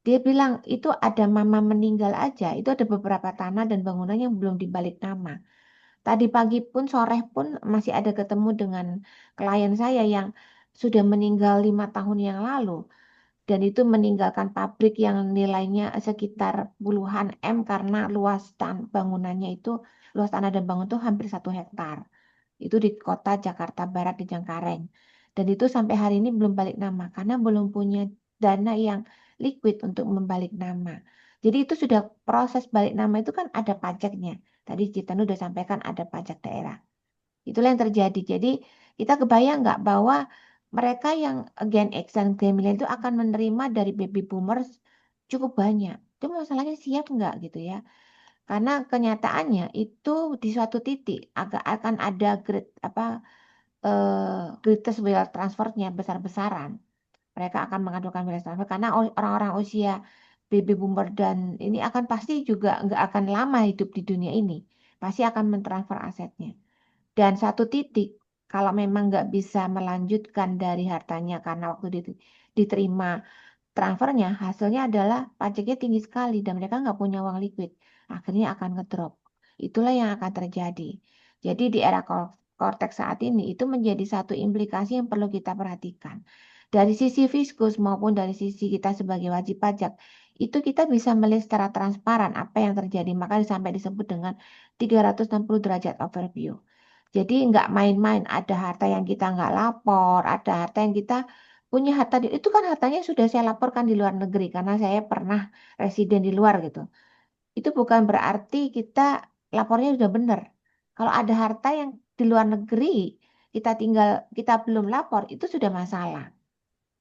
Dia bilang itu ada mama meninggal aja, itu ada beberapa tanah dan bangunan yang belum dibalik nama. Tadi pagi pun, sore pun masih ada ketemu dengan klien saya yang sudah meninggal 5 tahun yang lalu dan itu meninggalkan pabrik yang nilainya sekitar puluhan M karena bangunannya itu luas tanah dan bangun itu hampir 1 hektar. Itu di kota Jakarta Barat di Cengkareng. Dan itu sampai hari ini belum balik nama karena belum punya dana yang liquid untuk membalik nama. Jadi itu sudah proses balik nama itu kan ada pajaknya. Tadi Citanu udah sampaikan ada pajak daerah. Itulah yang terjadi. Jadi kita kebayang nggak bahwa mereka yang Gen X dan Gen Millennial itu akan menerima dari baby boomers cukup banyak. Itu masalahnya siap nggak gitu ya? Karena kenyataannya itu di suatu titik agak akan ada greatest wealth transfernya besar-besaran. Mereka akan mengadukan wealth transfer karena orang-orang usia baby boomer dan ini akan pasti juga nggak akan lama hidup di dunia ini. Pasti akan mentransfer asetnya. Dan satu titik, kalau memang nggak bisa melanjutkan dari hartanya karena waktu diterima transfernya, hasilnya adalah pajaknya tinggi sekali dan mereka nggak punya uang liquid. Akhirnya akan ngedrop. Itulah yang akan terjadi. Jadi di era Cortex saat ini itu menjadi satu implikasi yang perlu kita perhatikan. Dari sisi fiskus maupun dari sisi kita sebagai wajib pajak, itu kita bisa melihat secara transparan apa yang terjadi. Maka sampai disebut dengan 360 derajat overview. Jadi nggak main-main, ada harta yang kita nggak lapor, ada harta yang kita punya harta itu kan hartanya sudah saya laporkan di luar negeri karena saya pernah residen di luar gitu. Itu bukan berarti kita lapornya sudah benar. Kalau ada harta yang di luar negeri kita belum lapor itu sudah masalah.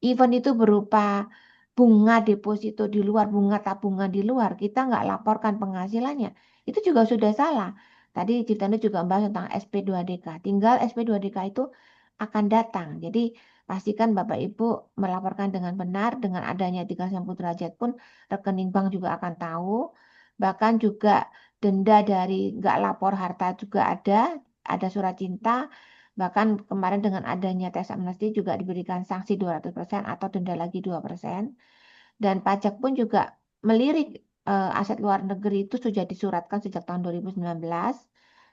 Even itu berupa bunga deposito di luar, bunga tabungan di luar, kita nggak laporkan penghasilannya. Itu juga sudah salah. Tadi ceritanya juga membahas tentang SP2DK. Tinggal SP2DK itu akan datang. Jadi pastikan Bapak Ibu melaporkan dengan benar. Dengan adanya 360 derajat pun rekening bank juga akan tahu. Bahkan juga denda dari nggak lapor harta juga ada surat cinta. Bahkan kemarin dengan adanya tax amnesty juga diberikan sanksi 200% atau denda lagi 2%. Dan pajak pun juga melirik aset luar negeri itu sudah disuratkan sejak tahun 2019.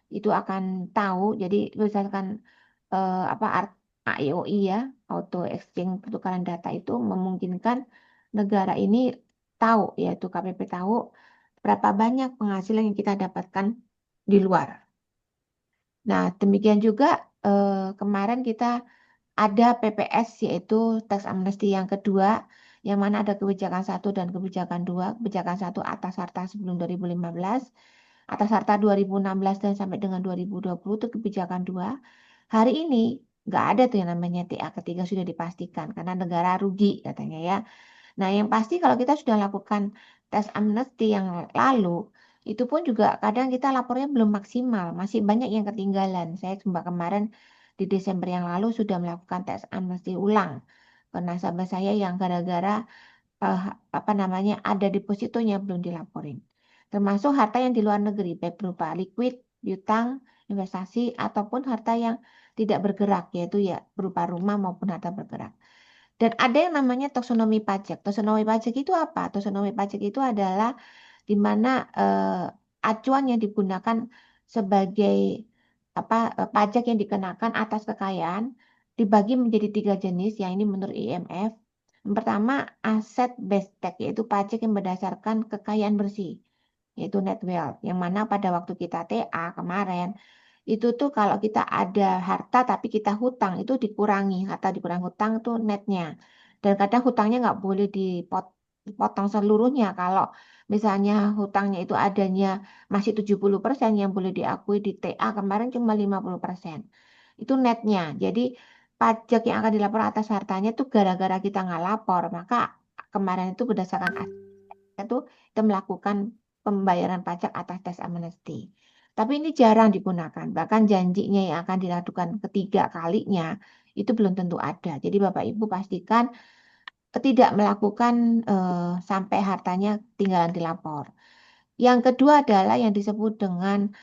Itu akan tahu. Jadi misalkan apa AEOI ya, Auto Exchange Pertukaran Data itu memungkinkan negara ini tahu, yaitu KPP tahu berapa banyak penghasilan yang kita dapatkan di luar. Nah, demikian juga kemarin kita ada PPS yaitu tax amnesty yang kedua, yang mana ada kebijakan satu dan kebijakan dua. Kebijakan satu atas harta sebelum 2015, atas harta 2016 dan sampai dengan 2020 itu kebijakan dua. Hari ini nggak ada tuh yang namanya TA ketiga sudah dipastikan karena negara rugi katanya ya. Nah, yang pasti kalau kita sudah lakukan tes amnesti yang lalu, itu pun juga kadang kita lapornya belum maksimal, masih banyak yang ketinggalan. Saya kemarin di Desember yang lalu sudah melakukan tes amnesti ulang ke nasabah saya yang gara-gara eh, apa namanya ada depositonya belum dilaporin. Termasuk harta yang di luar negeri, baik berupa liquid, piutang, investasi, ataupun harta yang tidak bergerak, yaitu ya berupa rumah maupun harta bergerak. Dan ada yang namanya taksonomi pajak. Taksonomi pajak itu apa? Taksonomi pajak itu adalah di mana acuan yang digunakan sebagai pajak yang dikenakan atas kekayaan dibagi menjadi tiga jenis, yang ini menurut IMF. Yang pertama, aset based tax, yaitu pajak yang berdasarkan kekayaan bersih, yaitu net wealth, yang mana pada waktu kita TA kemarin itu tuh kalau kita ada harta tapi kita hutang itu dikurangi, harta dikurangi hutang itu netnya. Dan kadang hutangnya nggak boleh dipotong seluruhnya. Kalau misalnya hutangnya itu adanya masih 70%, yang boleh diakui di TA kemarin cuma 50%. Itu netnya. Jadi pajak yang akan dilapor atas hartanya itu gara-gara kita nggak lapor. Maka kemarin itu berdasarkan itu kita melakukan pembayaran pajak atas tax amnesty. Tapi ini jarang digunakan. Bahkan janjinya yang akan dilakukan ketiga kalinya itu belum tentu ada. Jadi Bapak Ibu pastikan tidak melakukan sampai hartanya tinggalan dilapor. Yang kedua adalah yang disebut dengan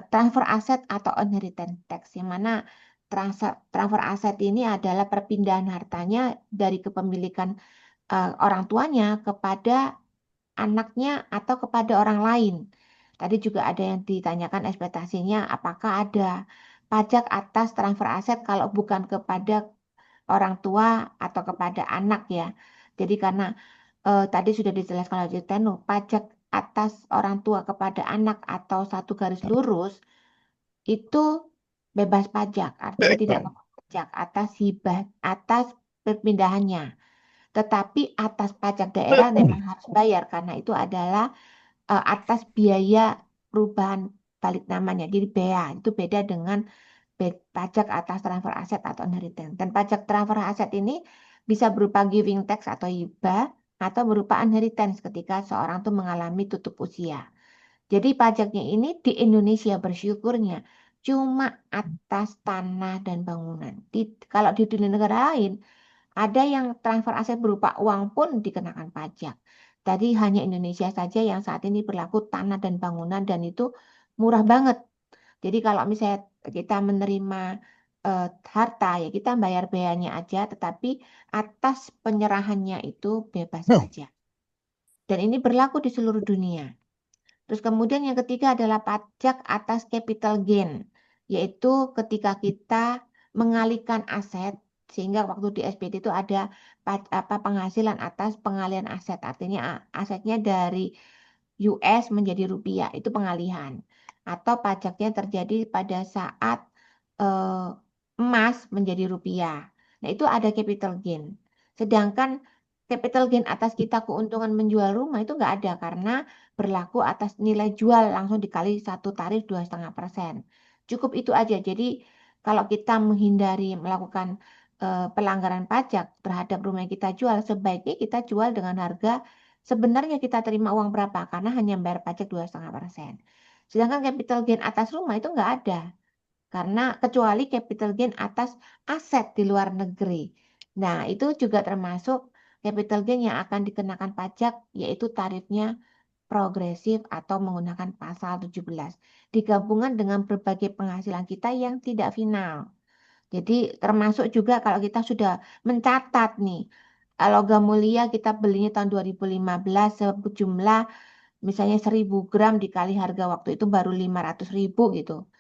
transfer aset atau inheritance tax, yang mana transfer aset ini adalah perpindahan hartanya dari kepemilikan orang tuanya kepada anaknya atau kepada orang lain. Tadi juga ada yang ditanyakan ekspektasinya, apakah ada pajak atas transfer aset kalau bukan kepada orang tua atau kepada anak ya. Jadi karena tadi sudah dijelaskan oleh Tenu, pajak atas orang tua kepada anak atau satu garis lurus itu bebas pajak, artinya tidak kena pajak atas hibah, atas perpindahannya. Tetapi atas pajak daerah memang harus bayar karena itu adalah atas biaya perubahan balik namanya. Jadi bea itu beda dengan pajak atas transfer aset atau inheritance. Dan pajak transfer aset ini bisa berupa giving tax atau hibah atau berupa inheritance ketika seorang tuh mengalami tutup usia. Jadi pajaknya ini di Indonesia bersyukurnya cuma atas tanah dan bangunan. Kalau di dunia negara lain ada yang transfer aset berupa uang pun dikenakan pajak. Tadi hanya Indonesia saja yang saat ini berlaku tanah dan bangunan dan itu murah banget. Jadi kalau misalnya kita menerima eh, harta ya kita bayar beanya aja, tetapi atas penyerahannya itu bebas pajak. Dan ini berlaku di seluruh dunia. Terus kemudian yang ketiga adalah pajak atas capital gain, yaitu ketika kita mengalihkan aset sehingga waktu di SPT itu ada penghasilan atas pengalihan aset, artinya asetnya dari US menjadi rupiah itu pengalihan, atau pajaknya terjadi pada saat eh, emas menjadi rupiah. Nah, itu ada capital gain. Sedangkan capital gain atas kita keuntungan menjual rumah itu nggak ada karena berlaku atas nilai jual langsung dikali satu tarif 2,5%. Cukup itu aja. Jadi kalau kita menghindari melakukan pelanggaran pajak terhadap rumah yang kita jual, sebaiknya kita jual dengan harga sebenarnya kita terima uang berapa karena hanya bayar pajak 2,5%. Sedangkan capital gain atas rumah itu nggak ada karena kecuali capital gain atas aset di luar negeri. Nah, itu juga termasuk capital gain yang akan dikenakan pajak yaitu tarifnya progresif atau menggunakan pasal 17 digabungkan dengan berbagai penghasilan kita yang tidak final. Jadi termasuk juga kalau kita sudah mencatat nih, logam mulia kita belinya tahun 2015 sejumlah misalnya 1.000 gram dikali harga waktu itu baru 500.000 gitu.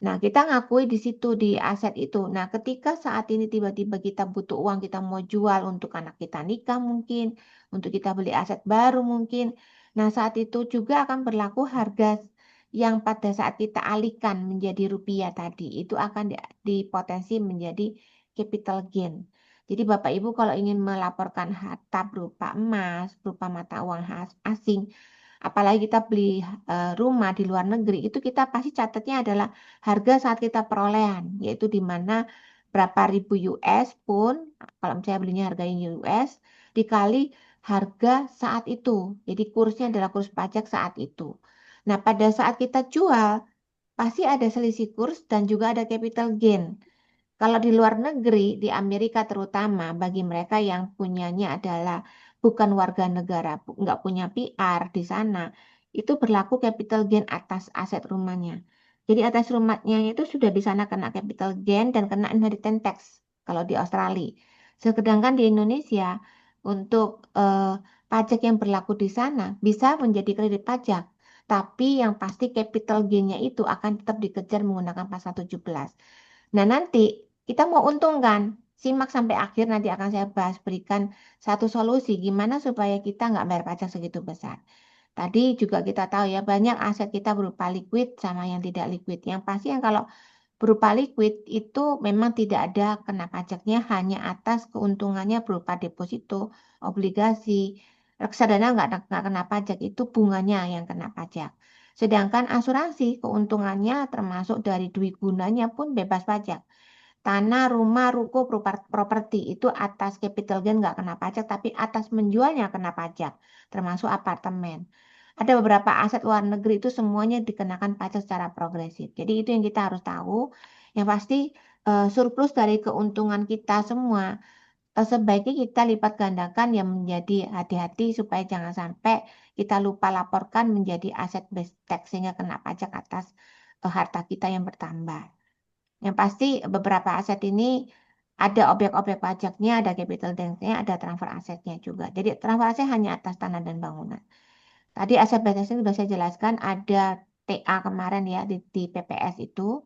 Nah, kita ngakui di situ di aset itu. Nah, ketika saat ini tiba-tiba kita butuh uang, kita mau jual untuk anak kita nikah mungkin, untuk kita beli aset baru mungkin. Nah, saat itu juga akan berlaku harga yang pada saat kita alihkan menjadi rupiah tadi, itu akan dipotensi menjadi capital gain. Jadi Bapak Ibu kalau ingin melaporkan harta berupa emas, berupa mata uang asing, apalagi kita beli rumah di luar negeri, itu kita pasti catatnya adalah harga saat kita perolehan, yaitu di mana berapa ribu US pun, kalau misalnya belinya harga US, dikali harga saat itu. Jadi kursnya adalah kurs pajak saat itu. Nah, pada saat kita jual, pasti ada selisih kurs dan juga ada capital gain. Kalau di luar negeri, di Amerika terutama, bagi mereka yang punyanya adalah bukan warga negara, nggak punya PR di sana, itu berlaku capital gain atas aset rumahnya. Jadi atas rumahnya itu sudah di sana kena capital gain dan kena inheritance tax kalau di Australia. Sedangkan di Indonesia untuk pajak yang berlaku di sana bisa menjadi kredit pajak. Tapi yang pasti capital gain-nya itu akan tetap dikejar menggunakan pasal 17. Nah, nanti kita mau untung kan? Simak sampai akhir nanti akan saya bahas berikan satu solusi gimana supaya kita nggak bayar pajak segitu besar. Tadi juga kita tahu ya banyak aset kita berupa liquid sama yang tidak liquid. Yang pasti yang kalau berupa liquid itu memang tidak ada kena pajaknya hanya atas keuntungannya berupa deposito, obligasi, reksadana nggak kena pajak itu bunganya yang kena pajak. Sedangkan asuransi keuntungannya termasuk dari duit gunanya pun bebas pajak. Tanah, rumah, ruko, properti itu atas capital gain nggak kena pajak, tapi atas menjualnya kena pajak, termasuk apartemen. Ada beberapa aset luar negeri itu semuanya dikenakan pajak secara progresif. Jadi itu yang kita harus tahu. Yang pasti surplus dari keuntungan kita semua sebaiknya kita lipat gandakan yang menjadi hati-hati supaya jangan sampai kita lupa laporkan menjadi aset based tax sehingga kena pajak atas harta kita yang bertambah. Yang pasti beberapa aset ini ada objek-objek pajaknya, ada capital gains-nya, ada transfer asetnya juga. Jadi transfer aset hanya atas tanah dan bangunan. Tadi aset base sudah saya jelaskan ada TA kemarin ya di PPS itu.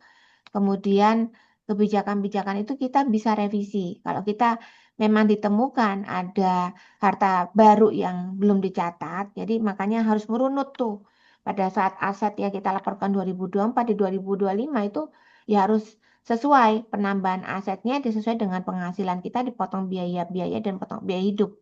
Kemudian kebijakan-kebijakan itu kita bisa revisi. Kalau kita memang ditemukan ada harta baru yang belum dicatat, jadi makanya harus merunut tuh. Pada saat aset yang kita laporkan 2024 di 2025 itu ya harus sesuai penambahan asetnya disesuai dengan penghasilan kita dipotong biaya-biaya dan potong biaya hidup.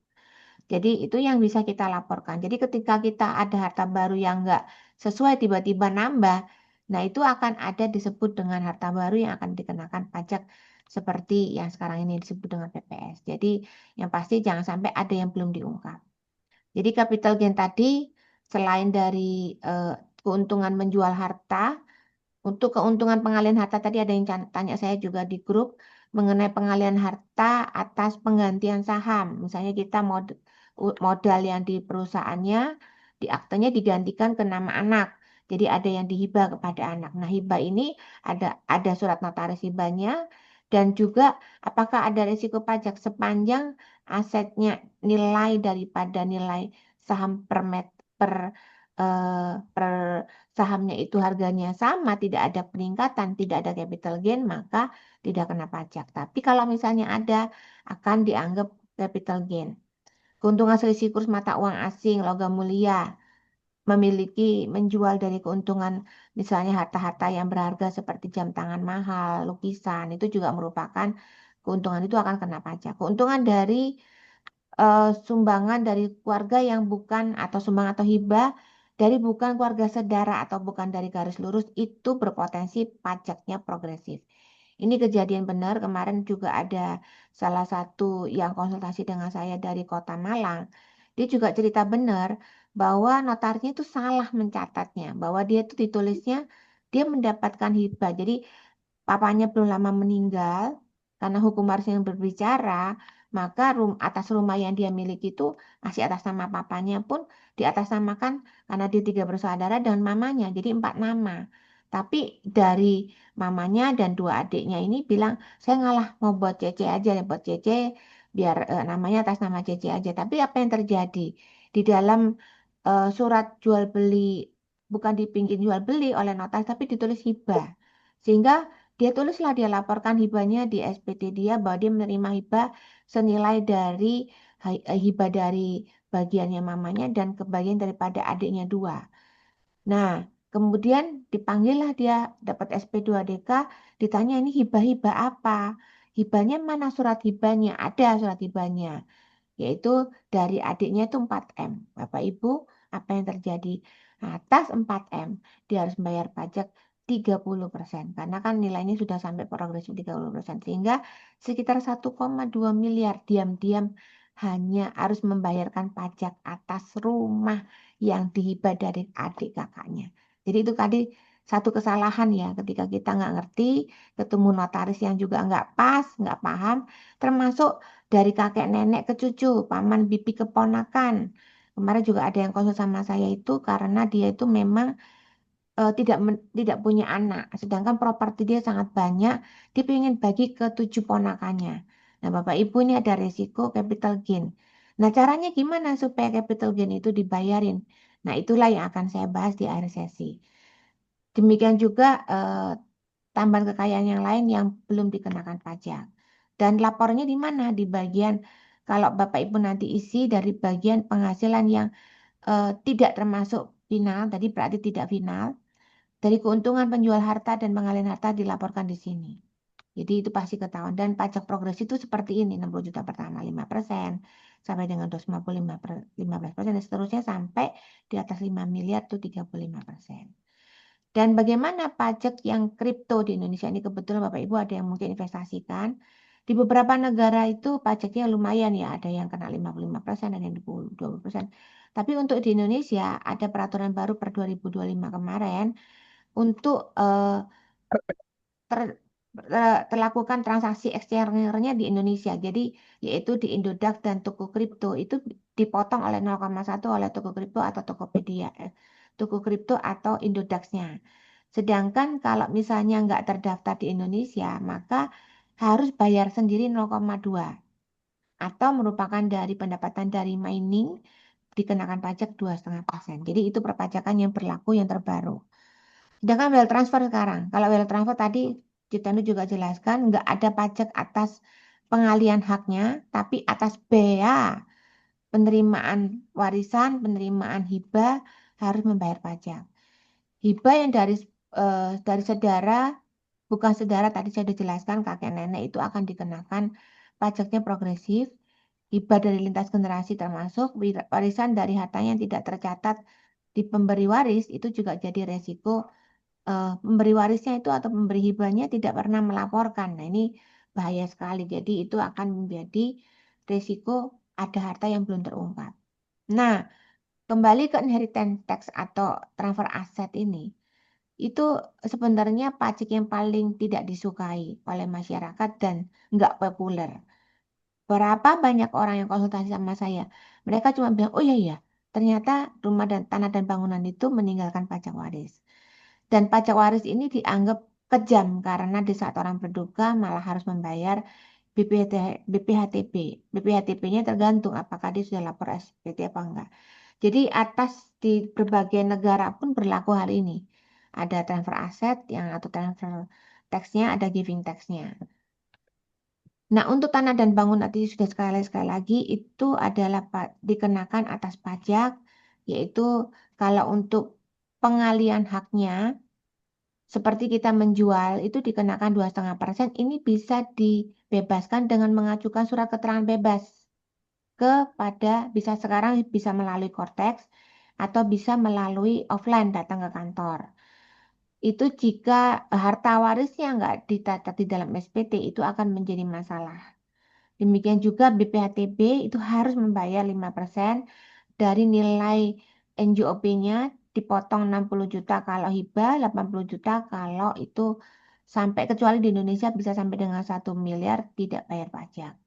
Jadi itu yang bisa kita laporkan. Jadi ketika kita ada harta baru yang enggak sesuai tiba-tiba nambah, nah itu akan ada disebut dengan harta baru yang akan dikenakan pajak seperti yang sekarang ini disebut dengan PPS. Jadi yang pasti jangan sampai ada yang belum diungkap. Jadi capital gain tadi selain dari eh, keuntungan menjual harta, untuk keuntungan pengalihan harta tadi ada yang tanya saya juga di grup mengenai pengalihan harta atas penggantian saham. Misalnya kita modal yang di perusahaannya di aktenya digantikan ke nama anak. Jadi ada yang dihibah kepada anak. Nah, hibah ini ada surat notaris hibahnya dan juga apakah ada risiko pajak sepanjang asetnya nilai daripada nilai saham per per sahamnya itu harganya sama, tidak ada peningkatan, tidak ada capital gain, maka tidak kena pajak. Tapi kalau misalnya ada, akan dianggap capital gain. Keuntungan selisih kurs mata uang asing, logam mulia, memiliki menjual dari keuntungan misalnya harta-harta yang berharga seperti jam tangan mahal, lukisan, itu juga merupakan keuntungan itu akan kena pajak. Keuntungan dari sumbangan dari keluarga yang bukan atau sumbang atau hibah dari bukan keluarga saudara atau bukan dari garis lurus itu berpotensi pajaknya progresif. Ini kejadian benar kemarin juga ada salah satu yang konsultasi dengan saya dari Kota Malang. Dia juga cerita benar bahwa notarnya itu salah mencatatnya, bahwa dia itu ditulisnya dia mendapatkan hibah. Jadi papanya belum lama meninggal, karena hukum waris yang berbicara, maka atas rumah yang dia miliki itu masih atas nama papanya pun diatasnamakan karena dia tiga bersaudara dan mamanya, jadi empat nama. Tapi dari mamanya dan dua adiknya ini bilang, saya ngalah mau buat Cece aja, buat Cece biar namanya atas nama Cece aja. Tapi apa yang terjadi? Di dalam surat jual beli, bukan di pinggir jual beli oleh notaris, tapi ditulis hibah. Sehingga dia tulislah dia laporkan hibahnya di SPT dia bahwa dia menerima hibah senilai dari hibah dari bagiannya mamanya dan kebagian daripada adiknya dua. Nah, kemudian dipanggillah dia dapat SP2DK, ditanya ini hibah-hibah apa? Hibahnya mana surat hibahnya? Ada surat hibahnya yaitu dari adiknya itu 4M. Bapak Ibu, apa yang terjadi? Atas 4M, dia harus membayar pajak 30% karena kan nilainya sudah sampai progresif 30%, sehingga sekitar 1,2 miliar diam-diam hanya harus membayarkan pajak atas rumah yang dihibah dari adik kakaknya. Jadi itu tadi satu kesalahan ya ketika kita nggak ngerti, ketemu notaris yang juga nggak pas, nggak paham, termasuk dari kakek nenek ke cucu, paman bibi keponakan. Kemarin juga ada yang konsul sama saya itu karena dia itu memang tidak punya anak, sedangkan properti dia sangat banyak, dia ingin bagi ke 7 ponakannya. Nah, Bapak Ibu ini ada resiko capital gain. Nah, caranya gimana supaya capital gain itu dibayarin? Nah, itulah yang akan saya bahas di akhir sesi. Demikian juga tambahan kekayaan yang lain yang belum dikenakan pajak. Dan lapornya di mana? Di bagian kalau Bapak Ibu nanti isi dari bagian penghasilan yang tidak termasuk final, tadi berarti tidak final. Dari keuntungan penjual harta dan pengalihan harta dilaporkan di sini. Jadi itu pasti ketahuan. Dan pajak progresif itu seperti ini, 60 juta pertama 5%, sampai dengan 255 15% dan seterusnya sampai di atas 5 miliar itu 35%. Dan bagaimana pajak yang kripto di Indonesia ini kebetulan Bapak Ibu ada yang mungkin investasikan. Di beberapa negara itu pajaknya lumayan ya, ada yang kena 55%, ada yang 20%. Tapi untuk di Indonesia ada peraturan baru per 2025 kemarin untuk terlakukan transaksi exchange-nya di Indonesia. Jadi yaitu di Indodax dan toko kripto itu dipotong oleh 0,1 oleh toko kripto atau Tokopedia, toko kripto atau Indodax-nya. Sedangkan kalau misalnya nggak terdaftar di Indonesia, maka harus bayar sendiri 0,2 atau merupakan dari pendapatan dari mining dikenakan pajak 2,5%. Jadi itu perpajakan yang berlaku yang terbaru. Sedangkan wire transfer sekarang, kalau wire transfer tadi Ciptanu juga jelaskan nggak ada pajak atas pengalian haknya, tapi atas bea penerimaan warisan, penerimaan hibah harus membayar pajak. Hibah yang dari saudara, bukan saudara tadi saya sudah jelaskan kakek nenek itu akan dikenakan pajaknya progresif. Hibah dari lintas generasi termasuk warisan dari hartanya yang tidak tercatat di pemberi waris itu juga jadi resiko pemberi warisnya itu atau pemberi hibahnya tidak pernah melaporkan. Nah, ini bahaya sekali. Jadi itu akan menjadi risiko ada harta yang belum terungkap. Nah, kembali ke inheritance tax atau transfer aset ini, itu sebenarnya pajak yang paling tidak disukai oleh masyarakat dan nggak populer. Berapa banyak orang yang konsultasi sama saya, mereka cuma bilang, oh iya iya, ternyata rumah dan tanah dan bangunan itu meninggalkan pajak waris. Dan pajak waris ini dianggap kejam karena di saat orang berduka malah harus membayar BPHT, BPHTB. BPHTB-nya tergantung apakah dia sudah lapor SPT apa enggak. Jadi atas di berbagai negara pun berlaku hal ini. Ada transfer aset yang atau transfer tax-nya, ada giving tax-nya. Nah, untuk tanah dan bangun tadi sudah sekali lagi itu adalah dikenakan atas pajak, yaitu kalau untuk pengalian haknya seperti kita menjual itu dikenakan 2,5%, ini bisa dibebaskan dengan mengajukan surat keterangan bebas kepada bisa sekarang bisa melalui Cortex atau bisa melalui offline datang ke kantor. Itu jika harta warisnya nggak dicatat di dalam SPT itu akan menjadi masalah. Demikian juga BPHTB itu harus membayar 5% dari nilai NJOP-nya dipotong 60 juta kalau hibah, 80 juta kalau itu sampai kecuali di Indonesia bisa sampai dengan 1 miliar tidak bayar pajak.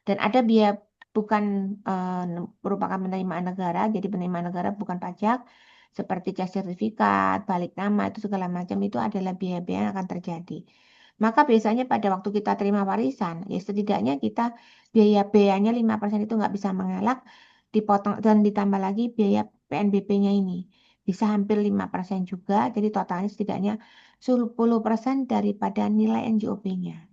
Dan ada biaya bukan merupakan penerimaan negara, jadi penerimaan negara bukan pajak seperti cas sertifikat, balik nama itu segala macam itu adalah biaya-biaya yang akan terjadi. Maka biasanya pada waktu kita terima warisan, ya setidaknya kita biaya-biayanya 5% itu nggak bisa mengelak, dipotong dan ditambah lagi biaya PNBP-nya ini. Bisa hampir 5% juga, jadi totalnya setidaknya 10% daripada nilai NJOP-nya.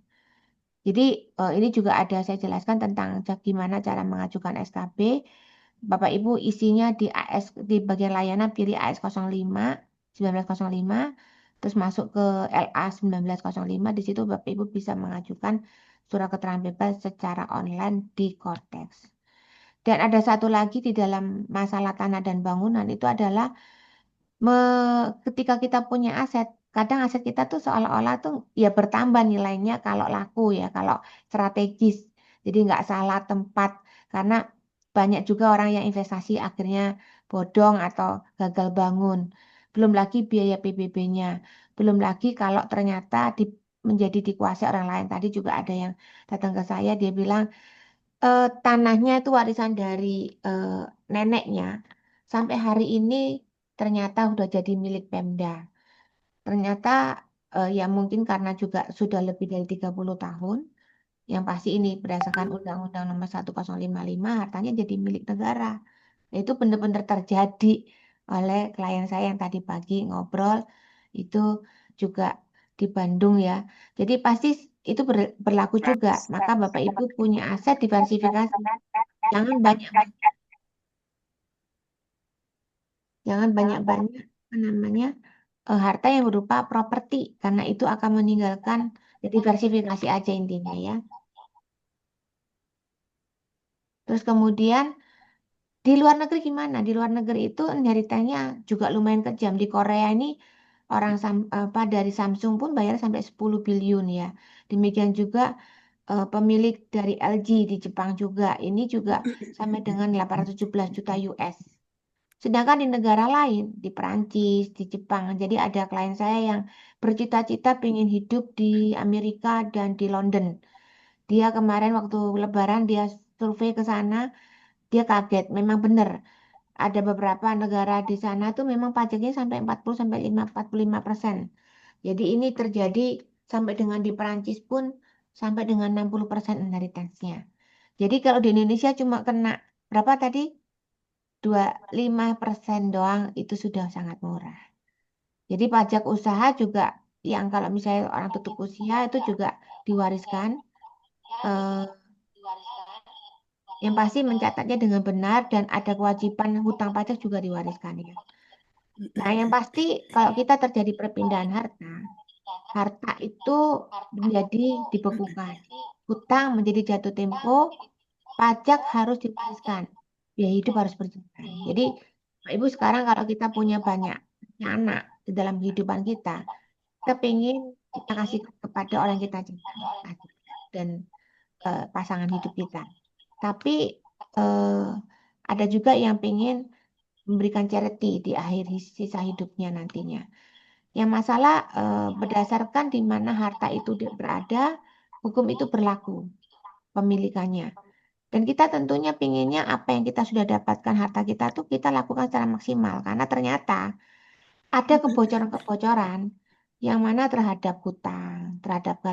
Jadi ini juga ada saya jelaskan tentang gimana cara mengajukan SKB. Bapak Ibu isinya di AS di bagian layanan pilih AS 05 1905 terus masuk ke LA 1905 di situ Bapak Ibu bisa mengajukan surat keterangan bebas secara online di Cortex. Dan ada satu lagi di dalam masalah tanah dan bangunan itu adalah ketika kita punya aset, kadang aset kita tuh seolah-olah tuh ya bertambah nilainya kalau laku ya, kalau strategis. Jadi nggak salah tempat karena banyak juga orang yang investasi akhirnya bodong atau gagal bangun. Belum lagi biaya PBB-nya. Belum lagi kalau ternyata menjadi dikuasai orang lain. Tadi juga ada yang datang ke saya, dia bilang tanahnya itu warisan dari eh, neneknya. Sampai hari ini ternyata udah jadi milik Pemda. Ternyata ya mungkin karena juga sudah lebih dari 30 tahun, yang pasti ini berdasarkan Undang-Undang Nomor 1055 hartanya jadi milik negara. Itu benar-benar terjadi oleh klien saya yang tadi pagi ngobrol itu juga di Bandung ya. Jadi pasti itu berlaku juga. Maka Bapak Ibu punya aset diversifikasi. Jangan banyak jangan banyak-banyak apa namanya harta yang berupa properti karena itu akan meninggalkan ya, diversifikasi aja intinya ya. Terus kemudian di luar negeri gimana? Di luar negeri itu nyeritannya juga lumayan kejam. Di Korea ini apa dari Samsung pun bayar sampai 10 billion ya. Demikian juga pemilik dari LG di Jepang juga. Ini juga sampai dengan 817 juta US. Sedangkan di negara lain, di Perancis, di Jepang, jadi ada klien saya yang bercita-cita pengen hidup di Amerika dan di London. Dia kemarin waktu Lebaran dia survei ke sana, dia kaget. Memang benar ada beberapa negara di sana tuh memang pajaknya sampai 40 sampai 45%. Jadi ini terjadi sampai dengan di Perancis pun sampai dengan 60% dari taxnya. Jadi kalau di Indonesia cuma kena berapa tadi? 25% doang itu sudah sangat murah. Jadi pajak usaha juga yang kalau misalnya orang tutup usia itu juga diwariskan. eh, yang pasti mencatatnya dengan benar dan ada kewajiban hutang pajak juga diwariskan ya. Nah, yang pasti kalau kita terjadi perpindahan harta, harta itu menjadi dibekukan. Hutang menjadi jatuh tempo, pajak harus diwariskan. Biaya hidup harus berjalan. Jadi, Pak Ibu sekarang kalau kita punya banyak anak di dalam kehidupan kita pengen kita kasih kepada orang yang kita cintai dan pasangan hidup kita. Tapi eh, ada juga yang pengen memberikan charity di akhir sisa hidupnya nantinya. Yang masalah berdasarkan di mana harta itu berada, hukum itu berlaku pemilikannya. Dan kita tentunya pinginnya apa yang kita sudah dapatkan harta kita tuh kita lakukan secara maksimal karena ternyata ada kebocoran-kebocoran yang mana terhadap hutang, terhadap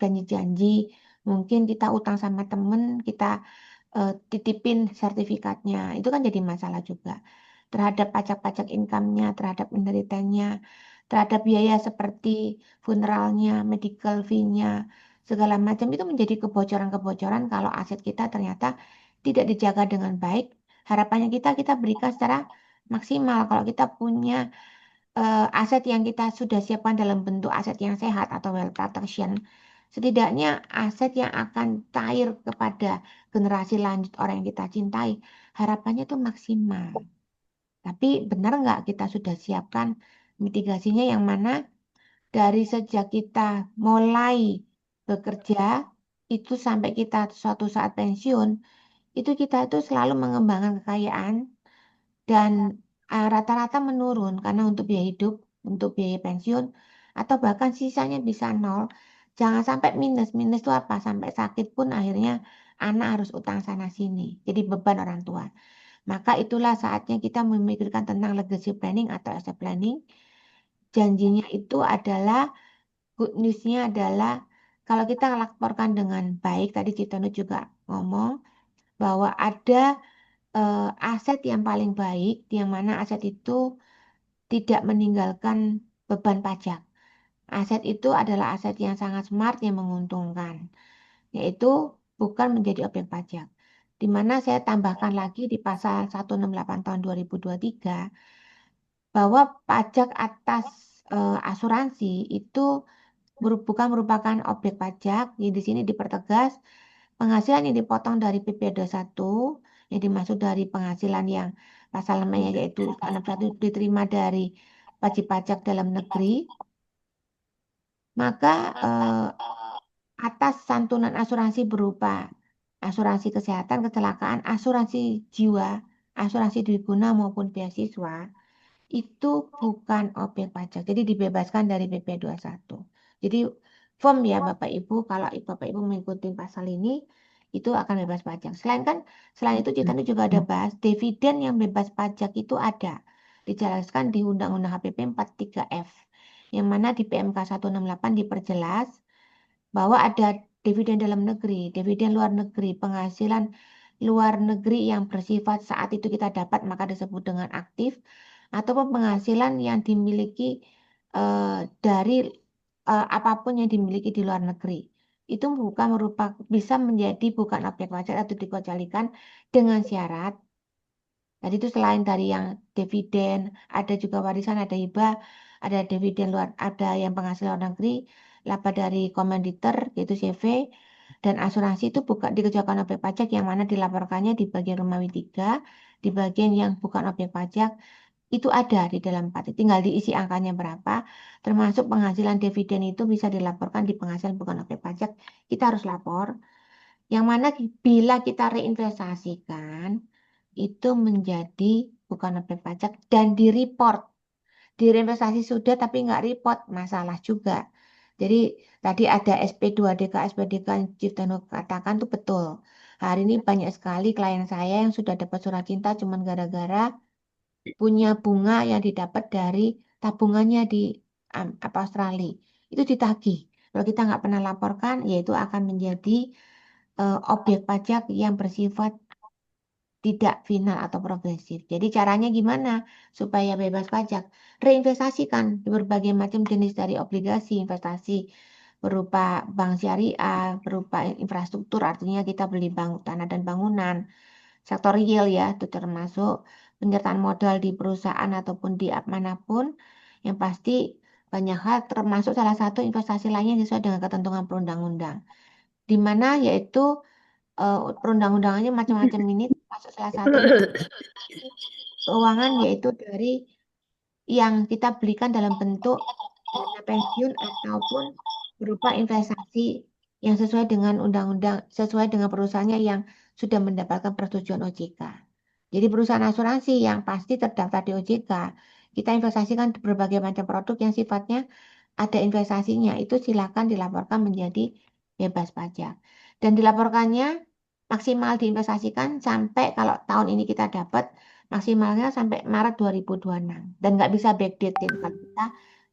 janji-janji, mungkin kita utang sama temen, kita titipin sertifikatnya, itu kan jadi masalah juga. Terhadap pajak-pajak income-nya, terhadap inheritance-nya, terhadap biaya seperti funeralnya, medical fee-nya, segala macam itu menjadi kebocoran-kebocoran kalau aset kita ternyata tidak dijaga dengan baik. Harapannya kita berikan secara maksimal. Kalau kita punya aset yang kita sudah siapkan dalam bentuk aset yang sehat atau well protection, setidaknya aset yang akan cair kepada generasi lanjut orang yang kita cintai, harapannya itu maksimal. Tapi benar nggak kita sudah siapkan mitigasinya yang mana dari sejak kita mulai bekerja itu sampai kita suatu saat pensiun, itu kita itu selalu mengembangkan kekayaan dan rata-rata menurun karena untuk biaya hidup, untuk biaya pensiun, atau bahkan sisanya bisa nol. Jangan sampai minus. Minus itu apa? Sampai sakit pun akhirnya anak harus utang sana sini. Jadi beban orang tua. Maka itulah saatnya kita memikirkan tentang legacy planning atau asset planning. Janjinya itu adalah, good news-nya adalah kalau kita melaporkan dengan baik, tadi Citono juga ngomong, bahwa ada aset yang paling baik, yang mana aset itu tidak meninggalkan beban pajak. Aset itu adalah aset yang sangat smart yang menguntungkan, yaitu bukan menjadi objek pajak. Di mana saya tambahkan lagi di pasal 168 tahun 2023 bahwa pajak atas asuransi itu bukan merupakan objek pajak. Jadi di sini dipertegas penghasilan yang dipotong dari PP 21 yang dimaksud dari penghasilan yang pasal namanya yaitu 61 diterima dari wajib pajak dalam negeri, maka atas santunan asuransi berupa asuransi kesehatan, kecelakaan, asuransi jiwa, asuransi dwi guna maupun beasiswa itu bukan objek pajak. Jadi dibebaskan dari PP 21. Jadi firm ya Bapak Ibu, kalau Bapak Ibu mengikuti pasal ini itu akan bebas pajak. Selain itu kita juga ada bahas dividen yang bebas pajak itu ada. dijelaskan di Undang-Undang HPP 43F, yang mana di PMK 168 diperjelas bahwa ada dividen dalam negeri, dividen luar negeri, penghasilan luar negeri yang bersifat saat itu kita dapat maka disebut dengan aktif, ataupun penghasilan yang dimiliki dari apapun yang dimiliki di luar negeri. Itu bukan merupakan bisa menjadi bukan objek pajak atau dikecualikan dengan syarat. Jadi itu selain dari yang dividen, ada juga warisan, ada hibah, ada dividen luar, ada yang penghasil luar negeri, laba dari komanditer, yaitu CV, dan asuransi itu bukan dikecualikan objek pajak yang mana dilaporkannya di bagian Romawi 3, di bagian yang bukan objek pajak, itu ada di dalam 4. Tinggal diisi angkanya berapa, termasuk penghasilan dividen itu bisa dilaporkan di penghasilan bukan objek pajak, kita harus lapor. Yang mana bila kita reinvestasikan, itu menjadi bukan objek pajak dan di-report. Direinvestasi sudah tapi nggak report, masalah juga. Jadi tadi ada SP2DK, SP2DK yang Chief Tanu katakan tuh betul. Hari ini banyak sekali klien saya yang sudah dapat surat cinta cuman gara-gara punya bunga yang didapat dari tabungannya di apa Australia. Itu ditagih. Kalau kita nggak pernah laporkan, yaitu akan menjadi objek pajak yang bersifat tidak final atau progresif. Jadi caranya gimana supaya bebas pajak? Reinvestasikan di berbagai macam jenis dari obligasi investasi berupa bank syariah, berupa infrastruktur, artinya kita beli tanah dan bangunan, sektor real ya, itu termasuk penyertaan modal di perusahaan ataupun di manapun, yang pasti banyak hal termasuk salah satu investasi lainnya yang sesuai dengan ketentuan perundang-undang, di mana yaitu perundang-undangannya macam-macam ini termasuk salah satu keuangan yaitu dari yang kita belikan dalam bentuk dana pensiun ataupun berupa investasi yang sesuai dengan undang-undang, sesuai dengan perusahaannya yang sudah mendapatkan persetujuan OJK. Jadi perusahaan asuransi yang pasti terdaftar di OJK, kita investasikan di berbagai macam produk yang sifatnya ada investasinya, itu silakan dilaporkan menjadi bebas pajak. Dan dilaporkannya maksimal diinvestasikan sampai kalau tahun ini kita dapat maksimalnya sampai Maret 2026 dan nggak bisa backdate kalau kita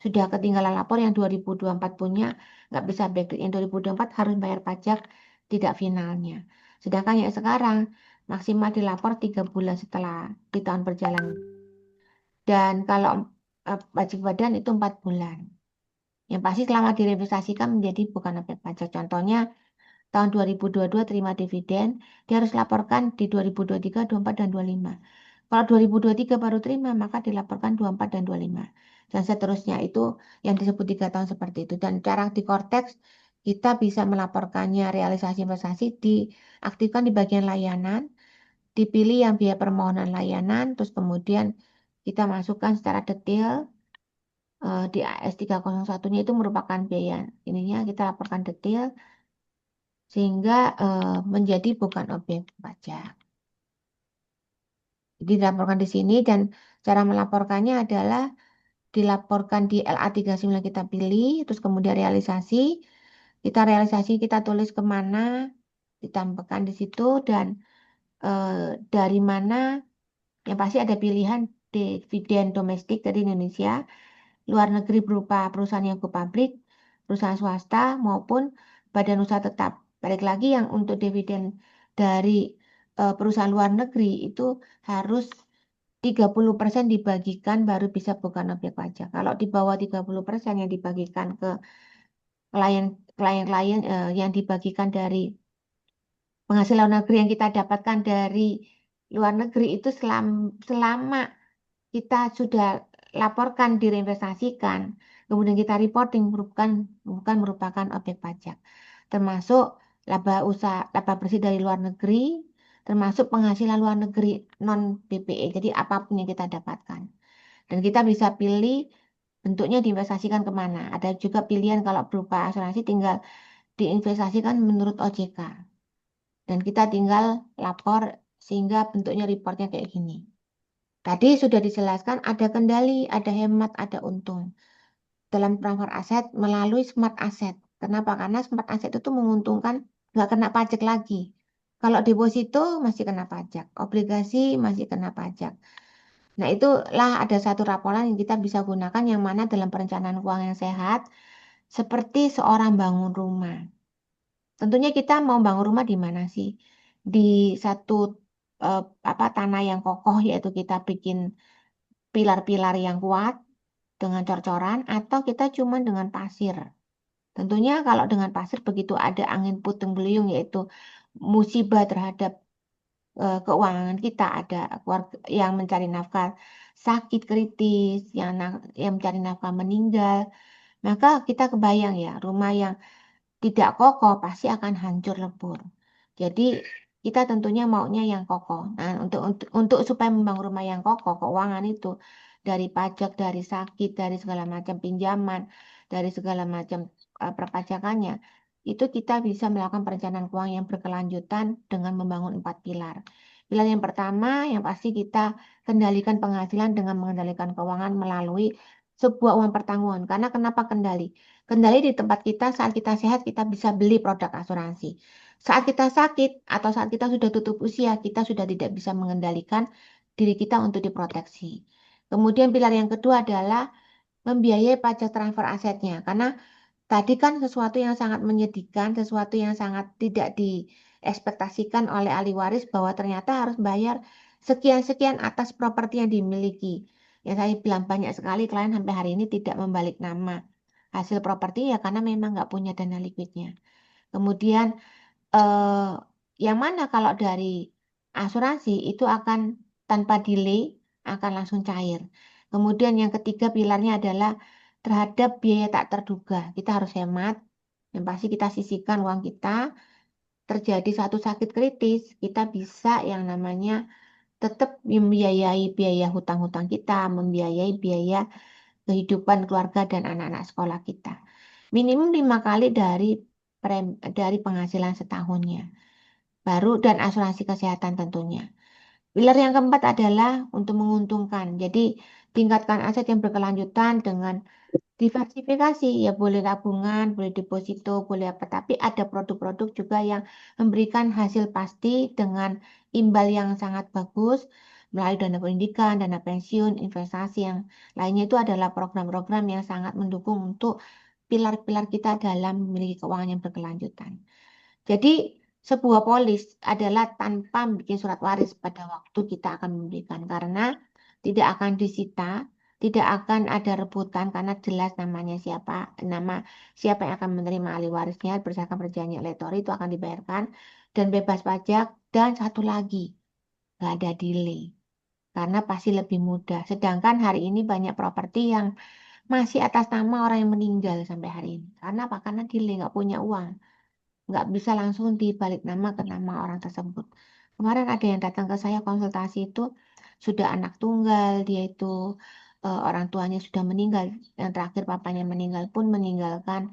sudah ketinggalan lapor yang 2024 punya nggak bisa backdate yang 2024 harus bayar pajak tidak finalnya. Sedangkan yang sekarang maksimal dilapor 3 bulan setelah di tahun perjalanan dan kalau wajib badan itu 4 bulan. Yang pasti selama direinvestasikan menjadi bukan objek pajak. Contohnya tahun 2022 terima dividen, dia harus laporkan di 2023, 24, dan 25. Kalau 2023 baru terima, maka dilaporkan 24 dan 25. Dan seterusnya itu yang disebut 3 tahun seperti itu. Dan cara di Cortex, kita bisa melaporkannya realisasi investasi, diaktifkan di bagian layanan, dipilih yang biaya permohonan layanan, terus kemudian kita masukkan secara detail di AS301-nya itu merupakan biaya ininya kita laporkan detail sehingga menjadi bukan objek pajak. Jadi dilaporkan di sini dan cara melaporkannya adalah dilaporkan di LA39 kita pilih, terus kemudian realisasi kita tulis kemana, ditambahkan di situ dan eh, dari mana, yang pasti ada pilihan dividen domestik dari Indonesia, luar negeri berupa perusahaan yang go publik, perusahaan swasta maupun badan usaha tetap. Balik lagi yang untuk dividen dari perusahaan luar negeri itu harus 30% dibagikan baru bisa bukan objek pajak. Kalau di bawah 30% yang dibagikan ke klien-klien yang dibagikan dari penghasilan luar negeri yang kita dapatkan dari luar negeri itu selama kita sudah laporkan direinvestasikan, kemudian kita reporting bukan merupakan objek pajak, termasuk laba bersih dari luar negeri, termasuk penghasilan luar negeri non BPE. Jadi apapun yang kita dapatkan, dan kita bisa pilih bentuknya diinvestasikan kemana. Ada juga pilihan kalau berupa asuransi tinggal diinvestasikan menurut OJK, dan kita tinggal lapor sehingga bentuknya reportnya kayak gini. Tadi sudah dijelaskan ada kendali, ada hemat, ada untung dalam transfer aset melalui smart asset. Kenapa? Karena smart asset itu menguntungkan, nggak kena pajak lagi. Kalau deposito masih kena pajak, obligasi masih kena pajak. Nah, itulah ada satu raporan yang kita bisa gunakan yang mana dalam perencanaan keuangan yang sehat seperti seorang bangun rumah. Tentunya kita mau bangun rumah di mana sih? Di satu eh, tanah yang kokoh, yaitu kita bikin pilar-pilar yang kuat dengan cor-coran, atau kita cuma dengan pasir. Tentunya kalau dengan pasir begitu ada angin puting beliung, yaitu musibah terhadap keuangan kita, ada keluarga yang mencari nafkah sakit kritis, yang mencari nafkah meninggal, maka kita kebayang ya rumah yang tidak kokoh pasti akan hancur lebur. Jadi kita tentunya maunya yang kokoh. Nah, untuk supaya membangun rumah yang kokoh, keuangan itu dari pajak, dari sakit, dari segala macam pinjaman, dari segala macam perpajakannya, itu kita bisa melakukan perencanaan keuangan yang berkelanjutan dengan membangun 4 pilar. Pilar yang pertama yang pasti kita kendalikan penghasilan dengan mengendalikan keuangan melalui sebuah uang pertanggungan. Karena kenapa kendali? Kendali di tempat kita saat kita sehat kita bisa beli produk asuransi. Saat kita sakit atau saat kita sudah tutup usia, kita sudah tidak bisa mengendalikan diri kita untuk diproteksi. Kemudian pilar yang kedua adalah membiayai pajak transfer asetnya. Karena tadi kan sesuatu yang sangat menyedihkan, sesuatu yang sangat tidak diekspektasikan oleh ahli waris bahwa ternyata harus bayar sekian-sekian atas properti yang dimiliki. Yang saya bilang banyak sekali klien sampai hari ini tidak membalik nama hasil properti ya karena memang nggak punya dana liquidnya. Kemudian eh, yang mana kalau dari asuransi itu akan tanpa delay akan langsung cair. Kemudian yang ketiga pilarnya adalah terhadap biaya tak terduga. Kita harus hemat. Yang pasti kita sisihkan uang kita. Terjadi satu sakit kritis, kita bisa yang namanya tetap membiayai biaya hutang-hutang kita, membiayai biaya kehidupan keluarga dan anak-anak sekolah kita. Minimum 5 kali dari penghasilan setahunnya. Baru dan asuransi kesehatan tentunya. Pilar yang keempat adalah untuk menguntungkan. Jadi tingkatkan aset yang berkelanjutan dengan diversifikasi. Ya boleh tabungan, boleh deposito, boleh apa. Tapi ada produk-produk juga yang memberikan hasil pasti dengan imbal yang sangat bagus melalui dana pendidikan, dana pensiun, investasi yang lainnya itu adalah program-program yang sangat mendukung untuk pilar-pilar kita dalam memiliki keuangan yang berkelanjutan. Jadi sebuah polis adalah tanpa bikin surat waris pada waktu kita akan memberikan karena tidak akan disita, tidak akan ada rebutan karena jelas nama siapa yang akan menerima ahli warisnya berdasarkan perjanjian elektoral itu akan dibayarkan dan bebas pajak dan satu lagi nggak ada delay karena pasti lebih mudah. Sedangkan hari ini banyak properti yang masih atas nama orang yang meninggal sampai hari ini. Karena apa? Karena delay nggak punya uang nggak bisa langsung dibalik nama ke nama orang tersebut. Kemarin ada yang datang ke saya konsultasi itu sudah anak tunggal, dia itu orang tuanya sudah meninggal, yang terakhir papanya meninggal pun meninggalkan.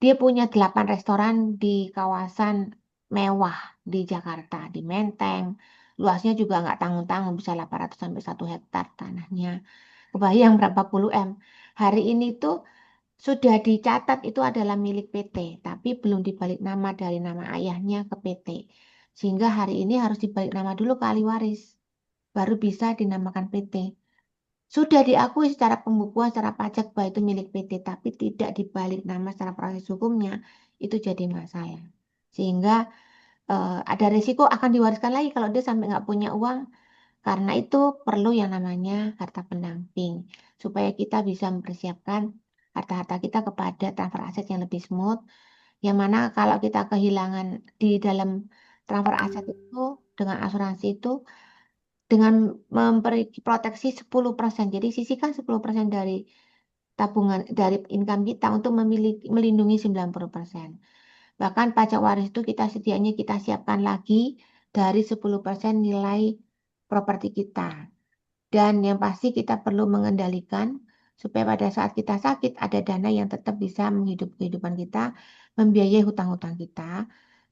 Dia punya 8 restoran di kawasan mewah di Jakarta, di Menteng. Luasnya juga nggak tanggung-tanggung, bisa 800 sampai 1 hektar tanahnya. Kebayang berapa puluh M. Hari ini tuh sudah dicatat itu adalah milik PT, tapi belum dibalik nama dari nama ayahnya ke PT. Sehingga hari ini harus dibalik nama dulu ke ahli waris, baru bisa dinamakan PT. Sudah diakui secara pembukuan, secara pajak bahwa itu milik PT, tapi tidak dibalik nama secara proses hukumnya, itu jadi masalah. Sehingga ada risiko akan diwariskan lagi kalau dia sampai nggak punya uang. Karena itu perlu yang namanya harta pendamping, supaya kita bisa mempersiapkan harta-harta kita kepada transfer aset yang lebih smooth, yang mana kalau kita kehilangan di dalam transfer aset itu dengan asuransi itu dengan memberi proteksi 10%. Jadi sisihkan 10% dari tabungan dari income kita untuk melindungi 90%. Bahkan pajak waris itu kita sedianya kita siapkan lagi dari 10% nilai properti kita. Dan yang pasti kita perlu mengendalikan supaya pada saat kita sakit ada dana yang tetap bisa menghidupi kehidupan kita, membiayai hutang-hutang kita.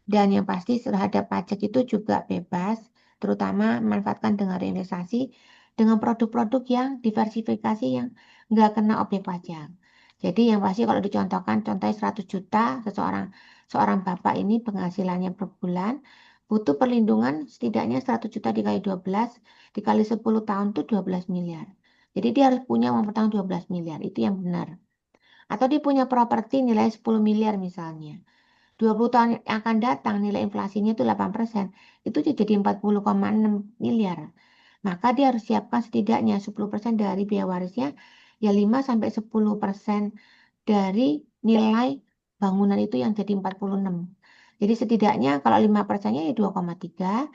Dan yang pasti terhadap pajak itu juga bebas, terutama manfaatkan dengan reinvestasi dengan produk-produk yang diversifikasi yang nggak kena objek pajak. Jadi yang pasti kalau dicontohkan, contohnya 100 juta seorang seorang bapak ini penghasilannya per bulan butuh perlindungan setidaknya 100 juta dikali 12, dikali 10 tahun itu 12 miliar. Jadi dia harus punya uang pertanggung 12 miliar, itu yang benar. Atau dia punya properti nilai 10 miliar misalnya. 20 tahun yang akan datang nilai inflasinya itu 8%, itu jadi 40,6 miliar. Maka dia harus siapkan setidaknya 10% dari biaya warisnya, ya 5 sampai 10% dari nilai bangunan itu yang jadi 46. Jadi setidaknya kalau 5%-nya ya 2,3,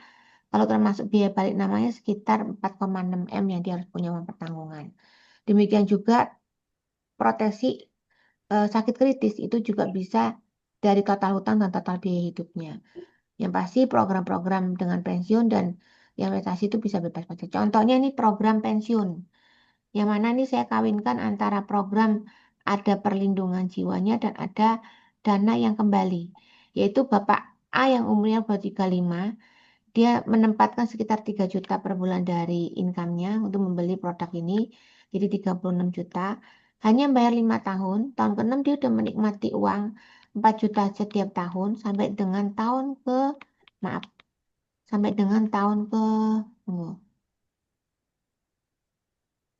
kalau termasuk biaya balik namanya sekitar 4,6 M yang dia harus punya uang pertanggungan. Demikian juga proteksi sakit kritis itu juga bisa dari total hutang dan total biaya hidupnya. Yang pasti program-program dengan pensiun dan yang investasi itu bisa bebas pajak. Contohnya ini program pensiun. Yang mana nih saya kawinkan antara program ada perlindungan jiwanya dan ada dana yang kembali. Yaitu Bapak A yang umurnya baru 35, dia menempatkan sekitar 3 juta per bulan dari income-nya untuk membeli produk ini. Jadi 36 juta. Hanya bayar 5 tahun. Tahun ke-6 dia udah menikmati uang 4 juta setiap tahun sampai dengan tahun ke, maaf, sampai dengan tahun ke, tunggu,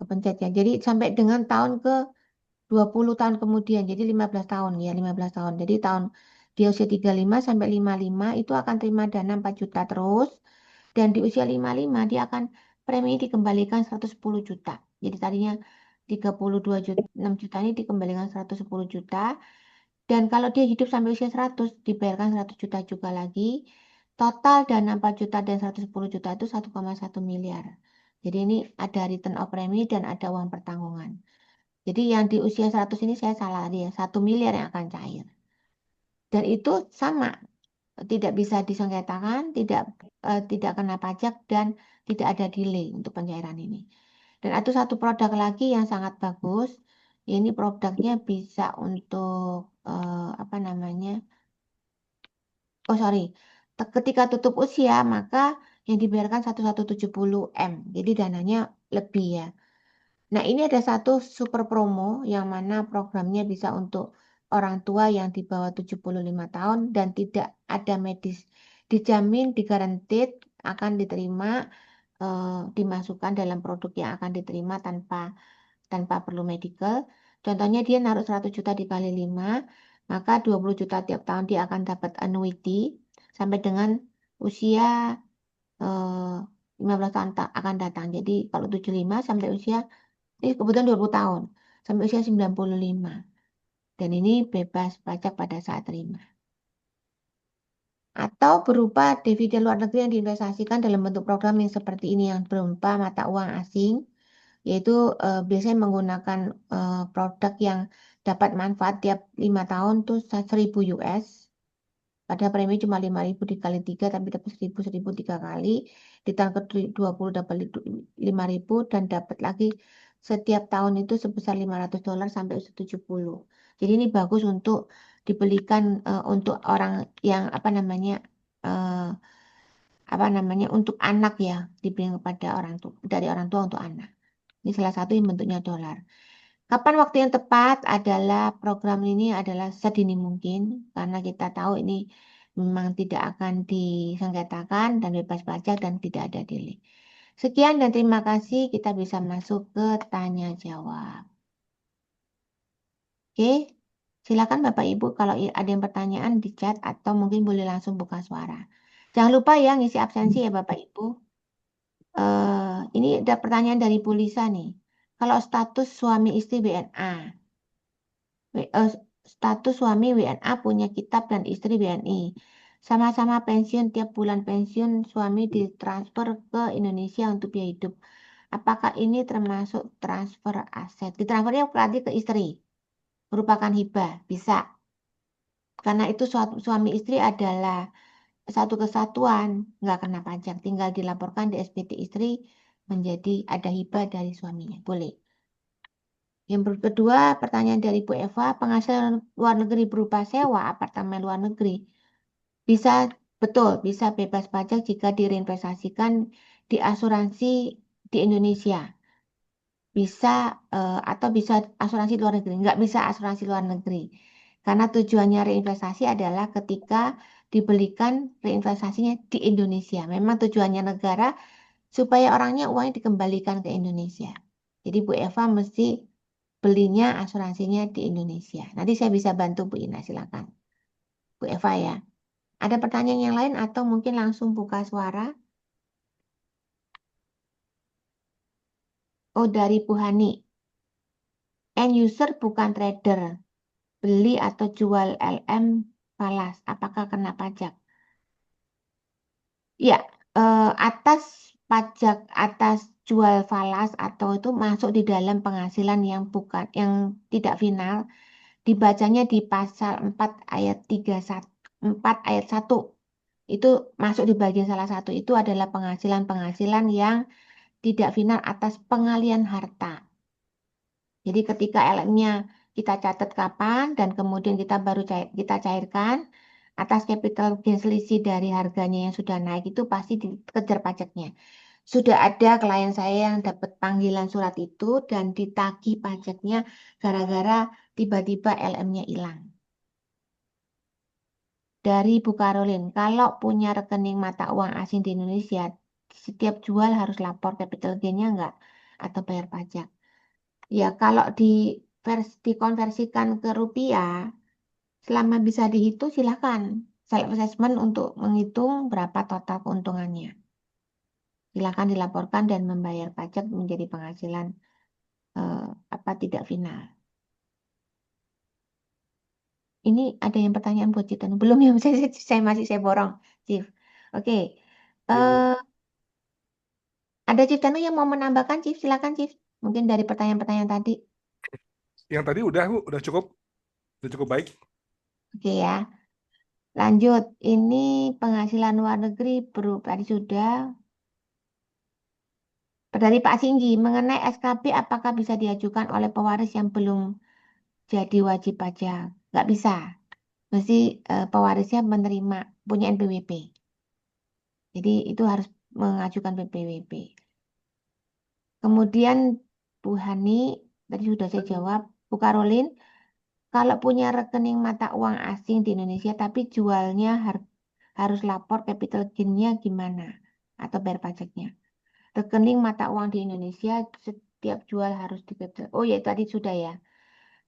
kepencet ya. Jadi sampai dengan tahun ke 20 tahun kemudian, jadi 15 tahun ya, 15 tahun. Jadi tahun dia usia 35 sampai 55 itu akan terima dana 4 juta terus. Dan di usia 55 dia akan premi dikembalikan 110 juta. Jadi tadinya 32 juta, 6 juta ini dikembalikan 110 juta. Dan kalau dia hidup sampai usia 100, dibayarkan 100 juta juga lagi. Total dana 4 juta dan 110 juta itu 1,1 miliar. Jadi ini ada return of premi dan ada uang pertanggungan. Jadi yang di usia 100 ini saya salah dia, 1 miliar yang akan cair. Dan itu sama, tidak bisa disengketakan, tidak kena pajak dan tidak ada delay untuk pencairan ini. Dan ada satu produk lagi yang sangat bagus. Ini produknya bisa untuk apa namanya? Oh sorry, ketika tutup usia maka yang dibayarkan 1170 M. Jadi dananya lebih ya. Nah, ini ada satu super promo yang mana programnya bisa untuk orang tua yang di bawah 75 tahun dan tidak ada medis. Dijamin, digarantit akan diterima, dimasukkan dalam produk yang akan diterima tanpa tanpa perlu medical. Contohnya dia naruh 100 juta dikali 5, maka 20 juta tiap tahun dia akan dapat annuity sampai dengan usia 15 tahun akan datang. Jadi kalau 75 sampai usia ini kebetulan 20 tahun sampai usia 95. Dan ini bebas pajak pada saat terima. Atau berupa dividen luar negeri yang diinvestasikan dalam bentuk program yang seperti ini yang berupa mata uang asing, yaitu biasanya menggunakan produk yang dapat manfaat tiap 5 tahun tuh 1000 US. Pada premi cuma 5.000 dikali 3 tapi dapat 1.000 3 kali. Di tahun ke-20 dapat 5.000 dan dapat lagi setiap tahun itu sebesar $500 sampai 70. Jadi ini bagus untuk dibelikan untuk orang yang eh, apa namanya untuk anak ya, diberikan kepada orang tua dari orang tua untuk anak. Ini salah satu yang bentuknya dolar. Kapan waktu yang tepat adalah program ini adalah sedini mungkin karena kita tahu ini memang tidak akan disengketakan dan bebas pajak dan tidak ada delay. Sekian dan terima kasih. Kita bisa masuk ke tanya jawab. Oke, silakan Bapak Ibu kalau ada yang pertanyaan di chat atau mungkin boleh langsung buka suara. Jangan lupa ya ngisi absensi ya Bapak Ibu. Ini ada pertanyaan dari Bu Lisa nih. Kalau status suami istri BNA, status suami WNA punya kitab dan istri WNI. Sama-sama pensiun tiap bulan pensiun suami ditransfer ke Indonesia untuk biaya hidup. Apakah ini termasuk transfer aset? Ditransfernya berarti ke istri, merupakan hibah, bisa. Karena itu suami istri adalah satu kesatuan, nggak kena pajak. Tinggal dilaporkan di SPT istri menjadi ada hibah dari suaminya. Boleh. Yang kedua, pertanyaan dari Bu Eva, penghasilan luar negeri berupa sewa apartemen luar negeri bisa betul bisa bebas pajak jika direinvestasikan di asuransi di Indonesia. Bisa atau bisa asuransi luar negeri, nggak bisa asuransi luar negeri. Karena tujuannya reinvestasi adalah ketika dibelikan reinvestasinya di Indonesia. Memang tujuannya negara supaya orangnya uangnya dikembalikan ke Indonesia. Jadi Bu Eva mesti belinya asuransinya di Indonesia. Nanti saya bisa bantu Bu Ina, silakan. Bu Eva ya. Ada pertanyaan yang lain atau mungkin langsung buka suara? Oh, dari Bu Hani. End user bukan trader. Beli atau jual LM falas. Apakah kena pajak? Ya, atas pajak atas jual falas atau itu masuk di dalam penghasilan yang bukan yang tidak final, dibacanya di pasal 4 ayat 31 4 ayat 1. Itu masuk di bagian salah satu itu adalah penghasilan-penghasilan yang tidak final atas pengalian harta. Jadi ketika LM-nya kita catat kapan dan kemudian kita baru kita cairkan atas capital gain selisih dari harganya yang sudah naik itu pasti dikejar pajaknya. Sudah ada klien saya yang dapat panggilan surat itu dan ditagih pajaknya gara-gara tiba-tiba LM-nya hilang. Dari Bu Karolin, kalau punya rekening mata uang asing di Indonesia, setiap jual harus lapor capital gain-nya enggak? Atau bayar pajak? Ya, kalau dikonversikan ke rupiah, selama bisa dihitung, silakan self assessment untuk menghitung berapa total keuntungannya. Silakan dilaporkan dan membayar pajak menjadi penghasilan eh, apa tidak final. Ini ada yang pertanyaan buat Cita. Belum ya, saya borong, Chief. Oke. Iya, Bu. Eh, ada Chief Tanu yang mau menambahkan, Chief? Silakan, Chief. Mungkin dari pertanyaan-pertanyaan tadi. Yang tadi udah, Bu, udah cukup baik. Oke ya. Lanjut. Ini penghasilan luar negeri tadi sudah. Dari Pak Singgi, mengenai SKP apakah bisa diajukan oleh pewaris yang belum jadi wajib pajak? Nggak bisa. Mesti pewarisnya menerima punya NPWP. Jadi itu harus mengajukan PPWP. Kemudian Bu Hani, tadi sudah saya jawab. Bu Karolin, kalau punya rekening mata uang asing di Indonesia tapi jualnya harus lapor capital gain-nya gimana? Atau bayar pajaknya? Rekening mata uang di Indonesia setiap jual harus di capital. Oh ya tadi sudah ya.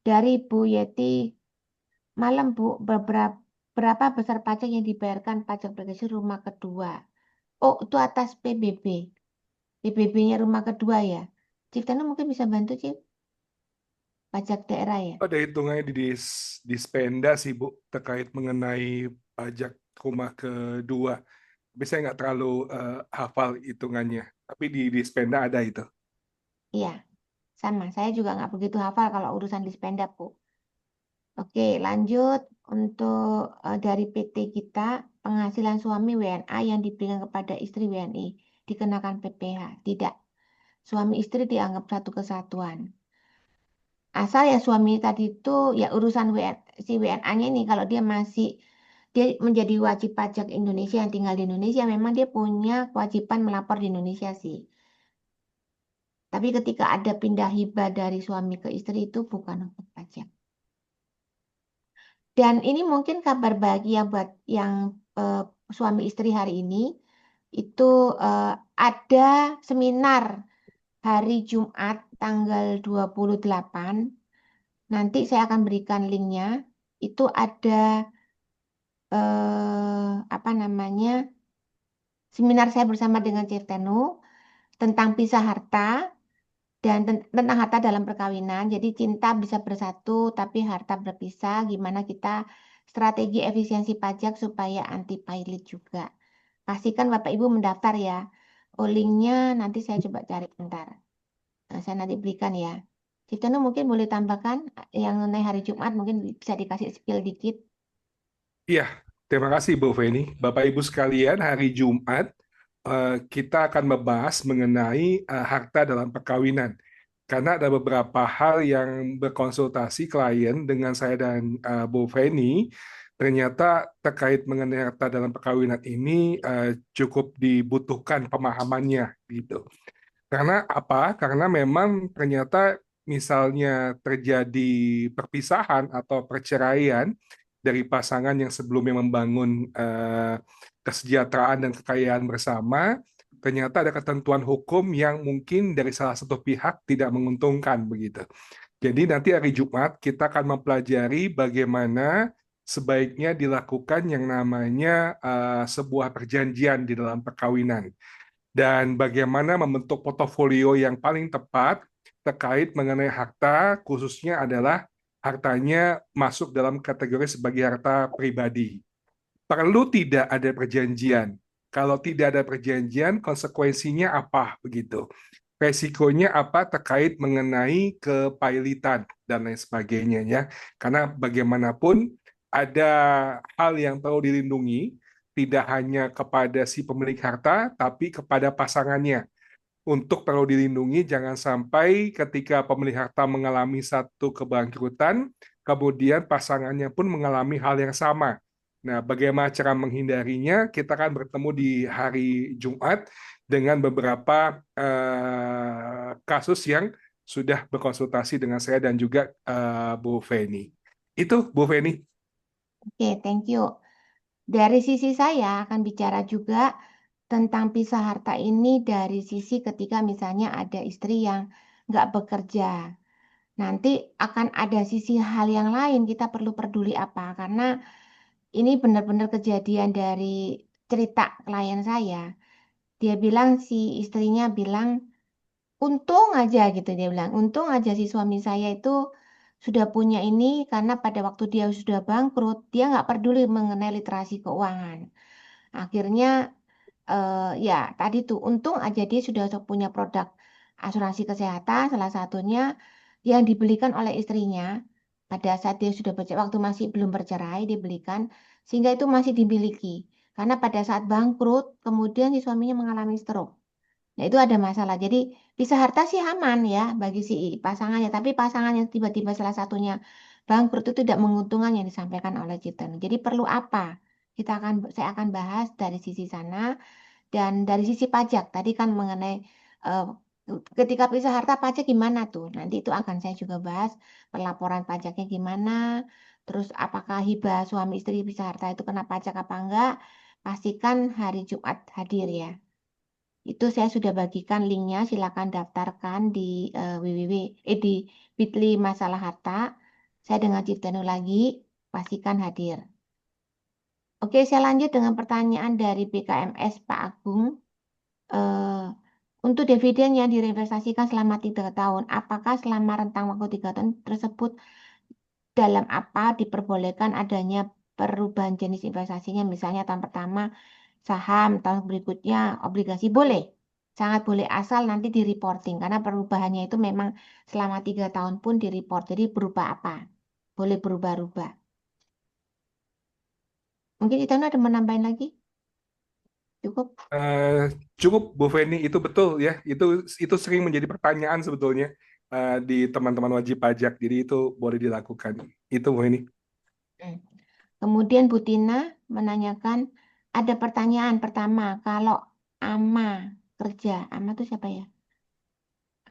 Dari Bu Yeti, malam Bu, berapa besar pajak yang dibayarkan pajak progresi rumah kedua? Oh, itu atas PBB. PBB-nya rumah kedua ya. Cip Tanu mungkin bisa bantu, Cip. Pajak daerah ya. Ada hitungannya di Spenda sih, Bu, terkait mengenai pajak rumah kedua. Tapi saya nggak terlalu hafal hitungannya. Tapi di Spenda ada itu. Iya, sama. Saya juga nggak begitu hafal kalau urusan dispendap, Bu. Oke, lanjut. Untuk dari PT kita, penghasilan suami WNA yang diberikan kepada istri WNI dikenakan PPh. Tidak. Suami istri dianggap satu kesatuan. Asal ya suami tadi itu ya urusan si WNA-nya ini kalau dia menjadi wajib pajak Indonesia yang tinggal di Indonesia memang dia punya kewajiban melapor di Indonesia sih. Tapi ketika ada pindah hibah dari suami ke istri itu bukan untuk pajak. Dan ini mungkin kabar bahagia buat yang eh, suami istri hari ini itu eh, ada seminar hari Jumat tanggal 28. Nanti saya akan berikan linknya. Itu ada apa namanya seminar saya bersama dengan Chef Tenu tentang pisah harta dan tentang harta dalam perkawinan. Jadi cinta bisa bersatu tapi harta berpisah. Gimana kita strategi efisiensi pajak supaya anti pailit juga. Pastikan Bapak Ibu mendaftar ya. Oh, linknya nanti saya coba cari bentar. Nah, saya nanti berikan ya. Chef Tenu mungkin boleh tambahkan yang mengenai hari Jumat mungkin bisa dikasih spill dikit. Iya, terima kasih Bu Feni. Bapak Ibu sekalian, hari Jumat kita akan membahas mengenai harta dalam perkawinan. Karena ada beberapa hal yang berkonsultasi klien dengan saya dan Bu Feni, ternyata terkait mengenai harta dalam perkawinan ini cukup dibutuhkan pemahamannya gitu. Karena apa? Karena memang ternyata misalnya terjadi perpisahan atau perceraian dari pasangan yang sebelumnya membangun kesejahteraan dan kekayaan bersama, ternyata ada ketentuan hukum yang mungkin dari salah satu pihak tidak menguntungkan begitu. Jadi nanti hari Jumat kita akan mempelajari bagaimana sebaiknya dilakukan yang namanya sebuah perjanjian di dalam perkawinan dan bagaimana membentuk portofolio yang paling tepat terkait mengenai harta, khususnya adalah hartanya masuk dalam kategori sebagai harta pribadi. Perlu tidak ada perjanjian. Kalau tidak ada perjanjian, konsekuensinya apa begitu? Resikonya apa terkait mengenai kepailitan dan lain sebagainya ya. Karena bagaimanapun ada hal yang perlu dilindungi, tidak hanya kepada si pemilik harta, tapi kepada pasangannya. Untuk perlu dilindungi, jangan sampai ketika pemilik harta mengalami satu kebangkrutan, kemudian pasangannya pun mengalami hal yang sama. Nah, bagaimana cara menghindarinya? Kita akan bertemu di hari Jumat dengan beberapa kasus yang sudah berkonsultasi dengan saya dan juga Bu Feni. Itu, Bu Feni. Oke, thank you. Dari sisi saya akan bicara juga tentang pisah harta ini dari sisi ketika misalnya ada istri yang nggak bekerja. Nanti akan ada sisi hal yang lain kita perlu peduli apa? Karena ini benar-benar kejadian dari cerita klien saya. Dia bilang si istrinya bilang, untung aja gitu dia bilang, untung aja si suami saya itu sudah punya ini karena pada waktu dia sudah bangkrut, dia nggak peduli mengenai literasi keuangan. Akhirnya ya tadi tuh untung aja dia sudah punya produk asuransi kesehatan salah satunya yang dibelikan oleh istrinya pada saat dia sudah waktu masih belum bercerai dibelikan sehingga itu masih dimiliki karena pada saat bangkrut kemudian si suaminya mengalami stroke. Nah, itu ada masalah. Jadi, pisah harta sih aman ya bagi si pasangannya. Tapi pasangan yang tiba-tiba salah satunya bangkrut itu tidak menguntungkan yang disampaikan oleh Citen. Jadi, perlu apa? Saya akan bahas dari sisi sana dan dari sisi pajak. Tadi kan mengenai eh, ketika pisah harta pajak gimana tuh? Nanti itu akan saya juga bahas pelaporan pajaknya gimana. Terus apakah hibah suami istri pisah harta itu kena pajak apa enggak? Pastikan hari Jumat hadir ya. Itu saya sudah bagikan linknya, silakan daftarkan di di Bitly Masalah Harta. Saya dengan Ciptenu lagi, pastikan hadir. Oke, saya lanjut dengan pertanyaan dari BKMS Pak Agung. Eh, untuk dividen yang direinvestasikan selama 3 tahun, apakah selama rentang waktu 3 tahun tersebut dalam apa diperbolehkan adanya perubahan jenis investasinya? Misalnya tahun pertama saham, tahun berikutnya obligasi boleh. Sangat boleh asal nanti di reporting karena perubahannya itu memang selama 3 tahun pun di report. Jadi berubah apa? Boleh berubah-ubah. Mungkin kita ada menambahin lagi? Cukup? Eh, Cukup, Bu Feni, itu betul ya. Itu sering menjadi pertanyaan sebetulnya di teman-teman wajib pajak. Jadi itu boleh dilakukan. Itu, Bu Feni. Hmm. Kemudian Bu Tina menanyakan, ada pertanyaan pertama, kalau ama kerja, ama itu siapa ya?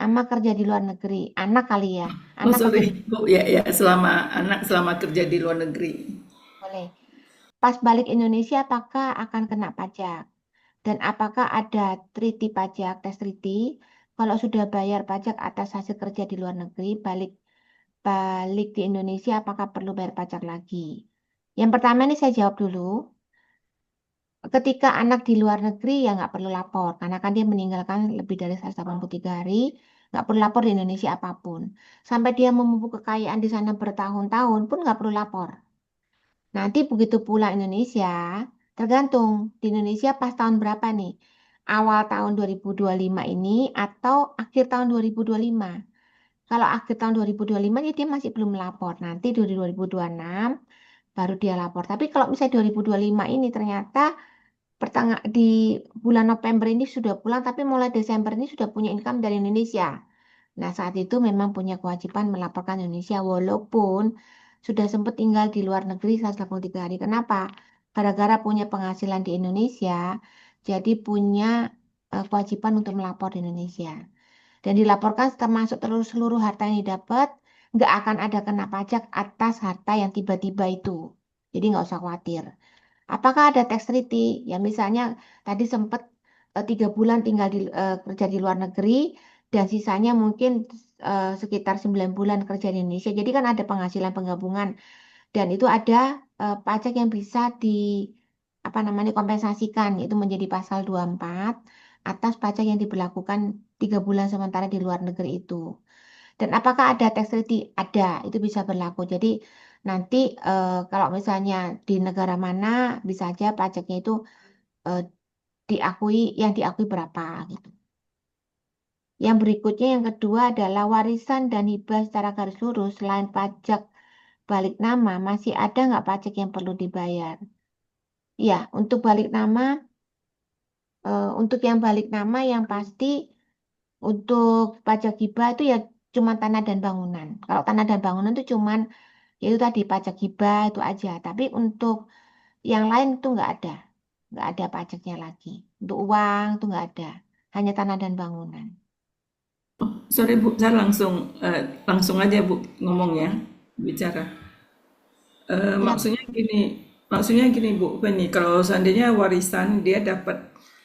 Ama kerja di luar negeri, anak kali ya, Oh anak kerja di sorry, Bu, ya ya, selama kerja di luar negeri. boleh. Pas balik Indonesia apakah akan kena pajak? Dan apakah ada treaty pajak, tes treaty? Kalau sudah bayar pajak atas hasil kerja di luar negeri, balik balik di Indonesia, apakah perlu bayar pajak lagi? Yang pertama ini saya jawab dulu. Ketika anak di luar negeri ya nggak perlu lapor, karena kan dia meninggalkan lebih dari 183 hari, nggak perlu lapor di Indonesia apapun. Sampai dia memupuk kekayaan di sana bertahun-tahun pun nggak perlu lapor. Nanti begitu pulang Indonesia, tergantung di Indonesia pas tahun berapa nih? Awal tahun 2025 ini atau akhir tahun 2025. Kalau akhir tahun 2025 ya dia masih belum lapor. Nanti di 2026 baru dia lapor. Tapi kalau misalnya 2025 ini ternyata di bulan November ini sudah pulang, tapi mulai Desember ini sudah punya income dari Indonesia. Nah, saat itu memang punya kewajiban melaporkan Indonesia walaupun sudah sempat tinggal di luar negeri 183 hari. Kenapa? Gara-gara punya penghasilan di Indonesia, jadi punya kewajiban untuk melapor di Indonesia. Dan dilaporkan termasuk terus seluruh harta yang didapat, nggak akan ada kena pajak atas harta yang tiba-tiba itu. Jadi nggak usah khawatir. Apakah ada tax treaty? Ya misalnya tadi sempat 3 bulan tinggal kerja di luar negeri dan sisanya mungkin sekitar 9 bulan kerja di Indonesia. Jadi kan ada penghasilan penggabungan dan itu ada pajak yang bisa di apa namanya kompensasikan yaitu menjadi pasal 24 atas pajak yang diberlakukan 3 bulan sementara di luar negeri itu. Dan apakah ada tax treaty? Ada, itu bisa berlaku. Jadi nanti kalau misalnya di negara mana bisa aja pajaknya itu eh, diakui berapa gitu. Yang berikutnya yang kedua adalah warisan dan hibah secara garis lurus selain pajak balik nama masih ada nggak pajak yang perlu dibayar? Ya, untuk yang balik nama yang pasti untuk pajak hibah itu ya cuma tanah dan bangunan. Kalau tanah dan bangunan itu cuman ya itu tadi pajak hibah itu aja. Tapi untuk yang lain itu nggak ada pajaknya lagi. Untuk uang itu nggak ada, hanya tanah dan bangunan. Sorry Bu, saya langsung aja Bu ngomong ya, bicara. Ya, Maksudnya gini Bu Penny, kalau seandainya warisan dia dapat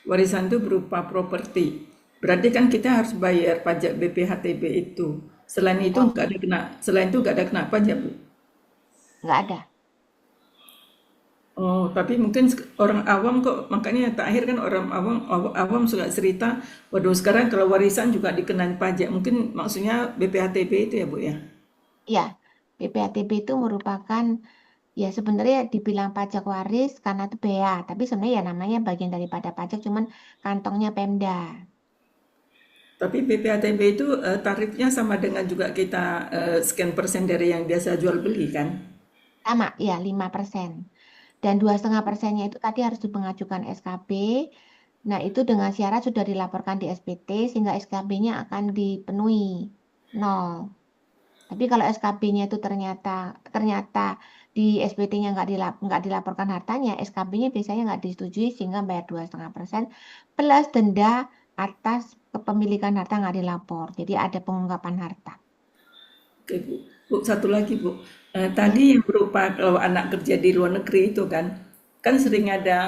warisan itu berupa properti, berarti kan kita harus bayar pajak BPHTB itu. betul, Selain itu nggak ada kena pajak Bu. nggak ada. Oh, tapi mungkin orang awam kok, makanya terakhir kan orang awam suka cerita, waduh sekarang kalau warisan juga dikenain pajak. Mungkin maksudnya BPHTB itu ya Bu ya. Ya, PPATB itu merupakan ya sebenarnya dibilang pajak waris karena itu bea, tapi sebenarnya ya namanya bagian daripada pajak, cuman kantongnya Pemda. Tapi BPHTB itu tarifnya sama dengan juga kita sekian persen dari yang biasa jual beli kan? Sama, ya 5%. Dan 2,5%-nya itu tadi harus dipengajukan SKB. Nah, itu dengan syarat sudah dilaporkan di SPT sehingga SKB-nya akan dipenuhi. Nol. Tapi kalau SKB-nya itu ternyata ternyata di SPT-nya nggak dilaporkan hartanya, SKB-nya biasanya nggak disetujui sehingga bayar 2,5% plus denda atas kepemilikan harta nggak dilapor. Jadi ada pengungkapan harta. Oke Bu. Bu, satu lagi Bu. Ya, Tadi yang berupa kalau anak kerja di luar negeri itu kan sering ada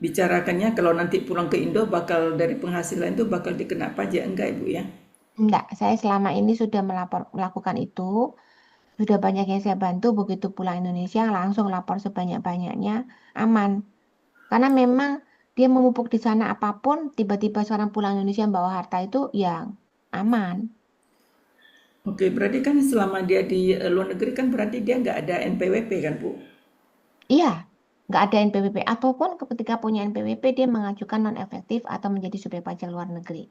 bicarakannya kalau nanti pulang ke Indo bakal dari penghasilan itu bakal dikena pajak enggak Ibu ya? enggak. Saya selama ini sudah melakukan itu. Sudah banyak yang saya bantu begitu pulang Indonesia langsung lapor sebanyak-banyaknya aman. Karena memang dia memupuk di sana apapun tiba-tiba seorang pulang Indonesia bawa harta itu ya aman. Oke, berarti kan selama dia di luar negeri kan berarti dia nggak ada NPWP kan Bu? Iya, nggak ada NPWP ataupun ketika punya NPWP dia mengajukan non efektif atau menjadi subjek pajak luar negeri.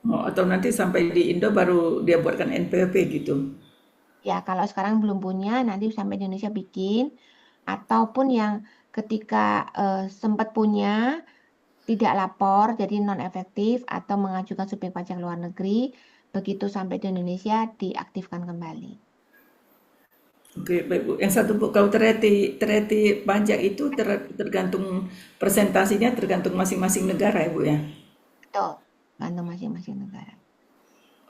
Oh, atau nanti sampai di Indo baru dia buatkan NPWP gitu. Ya, kalau sekarang belum punya, nanti sampai Indonesia bikin ataupun yang ketika sempat punya tidak lapor, jadi non efektif atau mengajukan subjek pajak luar negeri, begitu sampai di Indonesia diaktifkan kembali. Oke, baik Bu. Yang satu Bu, kalau tereti pajak itu tergantung presentasinya tergantung masing-masing negara ya Bu ya. Betul, gantung masing-masing negara.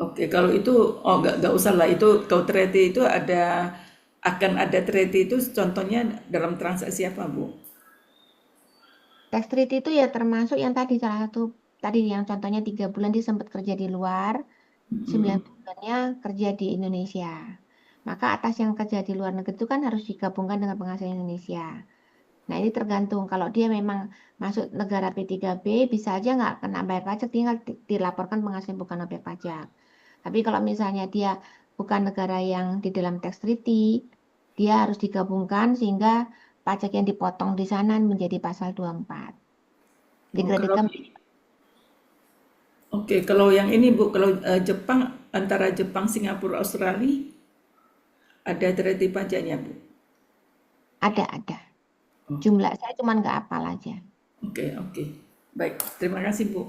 Oke, kalau itu oh nggak usah lah itu kalau tereti itu akan ada tereti itu contohnya dalam transaksi apa Bu? Tax treaty itu ya termasuk yang tadi salah satu tadi yang contohnya 3 bulan dia sempat kerja di luar, 9 bulannya kerja di Indonesia. Maka atas yang kerja di luar negeri itu kan harus digabungkan dengan penghasilan Indonesia. Nah ini tergantung kalau dia memang masuk negara P3B bisa aja nggak kena bayar pajak tinggal dilaporkan penghasilan bukan objek pajak. Tapi kalau misalnya dia bukan negara yang di dalam tax treaty, dia harus digabungkan sehingga pajak yang dipotong di sana menjadi pasal 24. Oh, kalau Dikreditkan oke, kalau yang ini Bu, kalau Jepang antara Jepang, Singapura, Australia ada tereti pajaknya Bu. ada. Oh, Jumlah saya cuma nggak hafal aja. oke, oke. Baik, terima kasih Bu.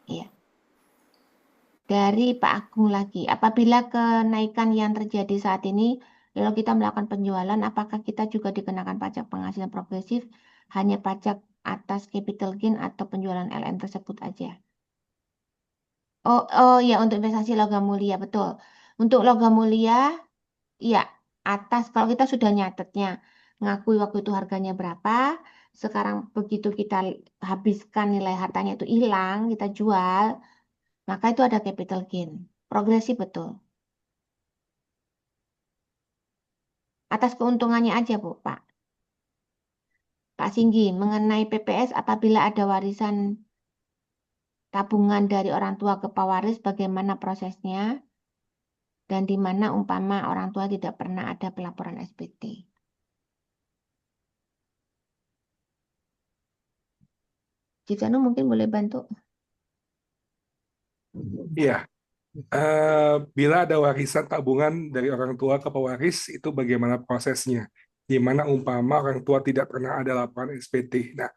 Iya. Dari Pak Agung lagi, apabila kenaikan yang terjadi saat ini, lalu kita melakukan penjualan, apakah kita juga dikenakan pajak penghasilan progresif, hanya pajak atas capital gain atau penjualan LN tersebut aja? Oh ya untuk investasi logam mulia betul. Untuk logam mulia, ya atas kalau kita sudah nyatetnya. ngakui waktu itu harganya berapa. Sekarang begitu kita habiskan nilai hartanya itu hilang, kita jual, maka itu ada capital gain. Progresif betul. Atas keuntungannya aja, Bu, Pak. Pak Singgi, mengenai PPS apabila ada warisan tabungan dari orang tua ke pewaris, bagaimana prosesnya? Dan di mana umpama orang tua tidak pernah ada pelaporan SPT. Ciptanu mungkin boleh bantu. Iya, bila ada warisan tabungan dari orang tua ke pewaris, itu bagaimana prosesnya? Di mana umpama orang tua tidak pernah ada laporan SPT. Nah,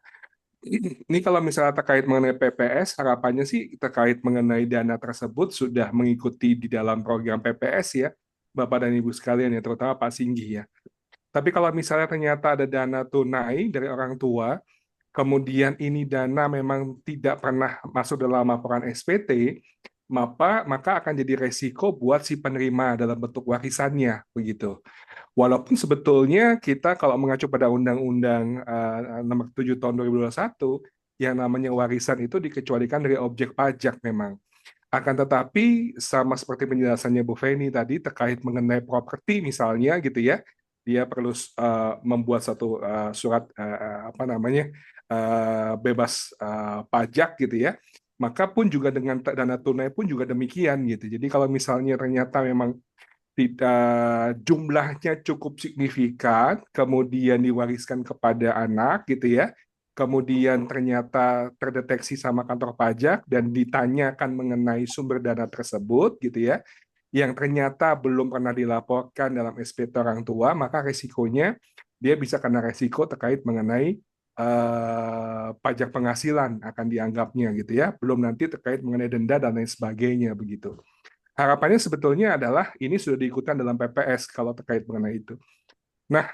ini kalau misalnya terkait mengenai PPS, harapannya sih terkait mengenai dana tersebut sudah mengikuti di dalam program PPS ya, Bapak dan Ibu sekalian ya, terutama Pak Singgi ya. Tapi kalau misalnya ternyata ada dana tunai dari orang tua, kemudian ini dana memang tidak pernah masuk dalam laporan SPT, maka akan jadi resiko buat si penerima dalam bentuk warisannya begitu. Walaupun sebetulnya kita kalau mengacu pada Undang-Undang Nomor 7 Tahun 2021, yang namanya warisan itu dikecualikan dari objek pajak memang. Akan tetapi sama seperti penjelasannya Bu Feni tadi terkait mengenai properti misalnya gitu ya, dia perlu membuat satu surat apa namanya bebas pajak gitu ya. Maka pun juga dengan dana tunai pun juga demikian gitu. Jadi kalau misalnya ternyata memang tidak jumlahnya cukup signifikan, kemudian diwariskan kepada anak gitu ya, kemudian ternyata terdeteksi sama kantor pajak dan ditanyakan mengenai sumber dana tersebut gitu ya, yang ternyata belum pernah dilaporkan dalam SPT orang tua, maka resikonya dia bisa kena resiko terkait mengenai pajak penghasilan akan dianggapnya gitu ya, belum nanti terkait mengenai denda dan lain sebagainya begitu. Harapannya sebetulnya adalah ini sudah diikutkan dalam PPS kalau terkait mengenai itu. Nah,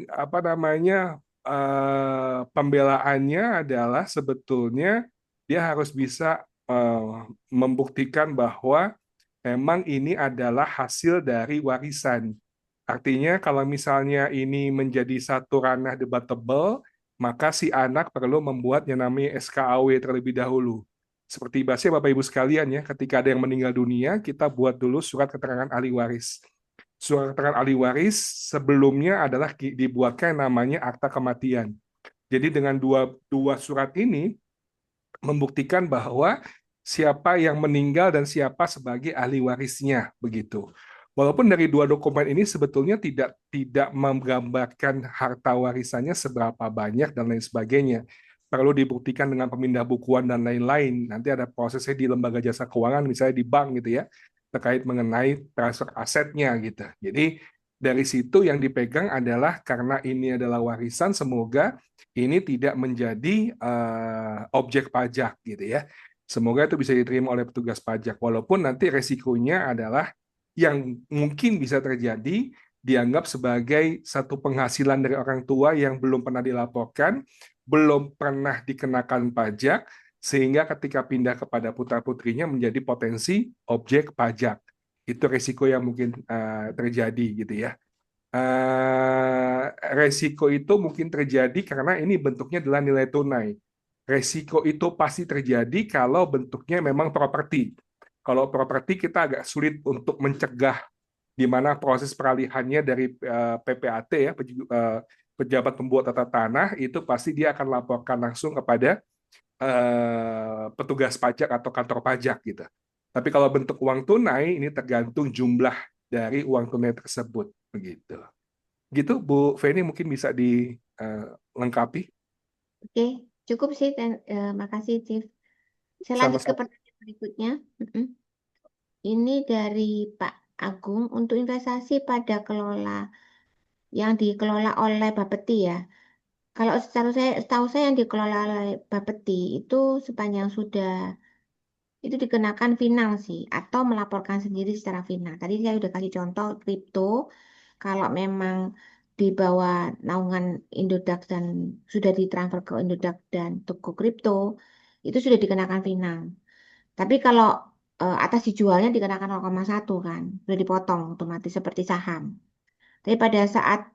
apa namanya pembelaannya adalah sebetulnya dia harus bisa membuktikan bahwa memang ini adalah hasil dari warisan. Artinya kalau misalnya ini menjadi satu ranah debatable, maka si anak perlu membuat yang namanya SKAW terlebih dahulu. Seperti bahasa Bapak Ibu sekalian ya, ketika ada yang meninggal dunia, kita buat dulu surat keterangan ahli waris. Surat keterangan ahli waris sebelumnya adalah dibuatkan yang namanya akta kematian. Jadi dengan dua surat ini membuktikan bahwa siapa yang meninggal dan siapa sebagai ahli warisnya begitu. Walaupun dari dua dokumen ini sebetulnya tidak menggambarkan harta warisannya seberapa banyak dan lain sebagainya. Perlu dibuktikan dengan pemindah bukuan dan lain-lain. Nanti ada prosesnya di lembaga jasa keuangan, misalnya di bank gitu ya, terkait mengenai transfer asetnya gitu. Jadi dari situ yang dipegang adalah karena ini adalah warisan, semoga ini tidak menjadi objek pajak gitu ya. Semoga itu bisa diterima oleh petugas pajak. Walaupun nanti resikonya adalah yang mungkin bisa terjadi dianggap sebagai satu penghasilan dari orang tua yang belum pernah dilaporkan, belum pernah dikenakan pajak, sehingga ketika pindah kepada putra-putrinya menjadi potensi objek pajak. Itu resiko yang mungkin terjadi gitu ya. Resiko itu mungkin terjadi karena ini bentuknya adalah nilai tunai. Resiko itu pasti terjadi kalau bentuknya memang properti. Kalau properti kita agak sulit untuk mencegah di mana proses peralihannya dari PPAT ya, pejabat pembuat tata tanah, itu pasti dia akan laporkan langsung kepada petugas pajak atau kantor pajak gitu. Tapi kalau bentuk uang tunai ini tergantung jumlah dari uang tunai tersebut begitu. Gitu Bu Feni mungkin bisa dilengkapi. Oke, cukup sih. Makasih, Chief. Saya lanjut ke Sama-sama. pertanyaan berikutnya. Mm-mm. Ini dari Pak Agung untuk investasi pada kelola yang dikelola oleh Bapeti ya. Kalau setahu saya yang dikelola oleh Bapeti itu sepanjang sudah itu dikenakan final sih atau melaporkan sendiri secara final. Tadi saya udah kasih contoh kripto kalau memang di bawah naungan Indodax dan sudah ditransfer ke Indodax dan toko kripto itu sudah dikenakan final. Tapi kalau atas dijualnya dikenakan 0,1 kan, sudah dipotong otomatis seperti saham. Tapi pada saat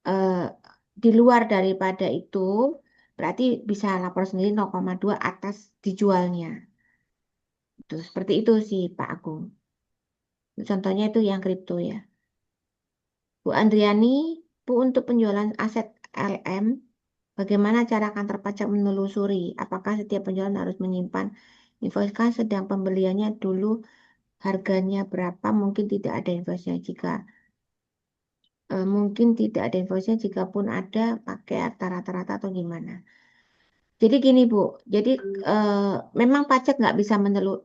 eh, di luar daripada itu, berarti bisa lapor sendiri 0,2 atas dijualnya. Itu seperti itu sih Pak Agung. Contohnya itu yang kripto ya. Bu Andriani, Bu untuk penjualan aset LM, bagaimana cara kantor pajak menelusuri? Apakah setiap penjualan harus menyimpan invoice kan sedang pembeliannya dulu harganya berapa? Mungkin tidak ada invoice-nya jika mungkin tidak ada invoice-nya jika pun ada pakai rata-rata atau gimana. Jadi gini Bu, jadi eh, memang pajak nggak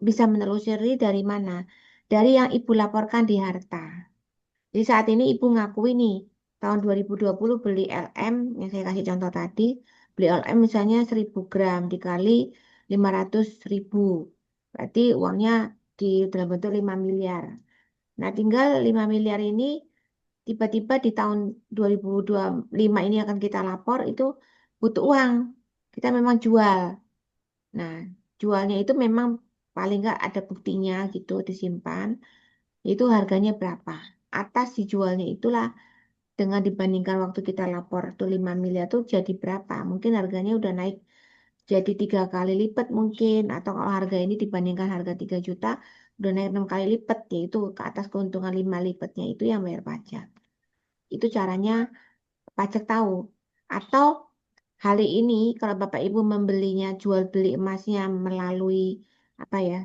bisa menelusuri dari mana? Dari yang Ibu laporkan di harta. Jadi saat ini Ibu ngakui nih, tahun 2020 beli LM, yang saya kasih contoh tadi, beli LM misalnya 1000 gram dikali 500.000. Berarti uangnya di dalam bentuk 5 miliar. Nah tinggal 5 miliar ini tiba-tiba di tahun 2025 ini akan kita lapor, itu butuh uang. Kita memang jual. Nah, jualnya itu memang paling nggak ada buktinya gitu disimpan. Itu harganya berapa? Atas dijualnya itulah dengan dibandingkan waktu kita lapor tuh 5 miliar tuh jadi berapa? Mungkin harganya udah naik jadi 3 kali lipat mungkin. Atau kalau harga ini dibandingkan harga 3 juta udah naik 6 kali lipat. Yaitu ke atas keuntungan 5 lipatnya itu yang bayar pajak. Itu caranya pajak tahu. Atau hari ini kalau Bapak Ibu membelinya jual beli emasnya melalui apa ya?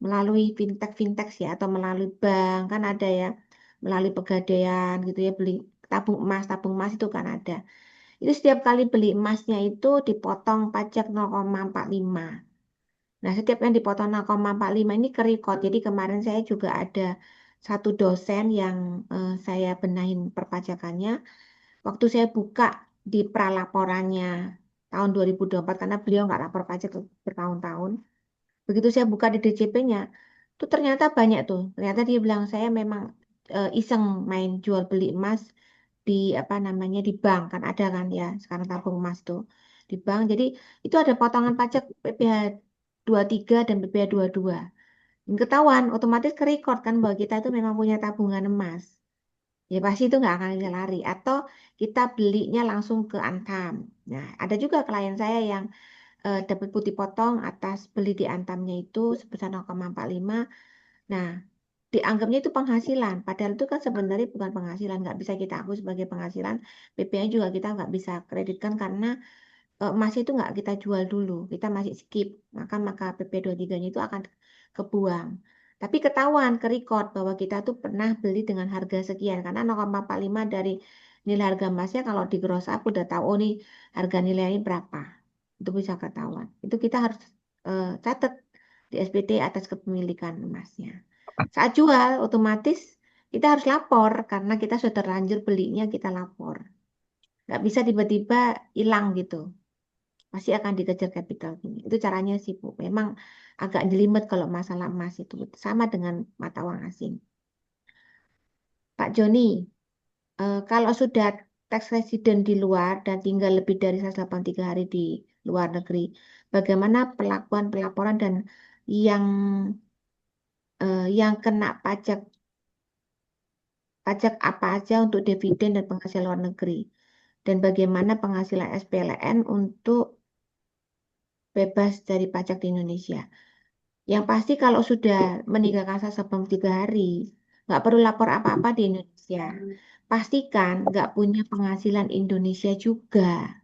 Melalui fintech ya atau melalui bank kan ada ya, melalui pegadaian gitu ya beli tabung emas itu kan ada. Itu setiap kali beli emasnya itu dipotong pajak 0,45. Nah, setiap yang dipotong 0,45 ini kerekod. Jadi kemarin saya juga ada satu dosen yang saya benahin perpajakannya. Waktu saya buka di pralaporannya tahun 2024 karena beliau nggak lapor pajak bertahun-tahun. Begitu saya buka di DJP-nya, tuh ternyata banyak tuh. Ternyata dia bilang saya memang iseng main jual beli emas di apa namanya di bank kan ada kan ya sekarang tabung emas tuh di bank. Jadi itu ada potongan pajak PPh 23 dan PPh 22. Ketahuan otomatis ke record kan bahwa kita itu memang punya tabungan emas. Ya pasti itu nggak akan kita lari. Atau kita belinya langsung ke Antam. Nah, ada juga klien saya yang dapat putih potong atas beli di Antamnya itu sebesar 0,45. Nah, dianggapnya itu penghasilan. Padahal itu kan sebenarnya bukan penghasilan. Nggak bisa kita akui sebagai penghasilan. PP-nya juga kita nggak bisa kreditkan karena emas itu nggak kita jual dulu. Kita masih skip. Maka PP 23-nya itu akan kebuang. Tapi ketahuan ke record bahwa kita tuh pernah beli dengan harga sekian. Karena 0,45 dari nilai harga emasnya kalau di gross up udah tahu oh nih harga nilainya berapa. Itu bisa ketahuan. Itu kita harus catat di SPT atas kepemilikan emasnya. Saat jual, otomatis kita harus lapor karena kita sudah terlanjur belinya kita lapor. Nggak bisa tiba-tiba hilang gitu. Pasti akan dikejar capital gini. Itu caranya sih, Bu. Memang agak jelimet kalau masalah emas itu. Sama dengan mata uang asing. Pak Joni, kalau sudah tax resident di luar dan tinggal lebih dari 183 hari di luar negeri, bagaimana perlakuan pelaporan dan yang yang kena pajak pajak apa aja untuk dividen dan penghasilan luar negeri? Dan bagaimana penghasilan SPLN untuk bebas dari pajak di Indonesia? Yang pasti kalau sudah meninggalkan saya sebelum 3 hari, nggak perlu lapor apa-apa di Indonesia. Pastikan nggak punya penghasilan Indonesia juga.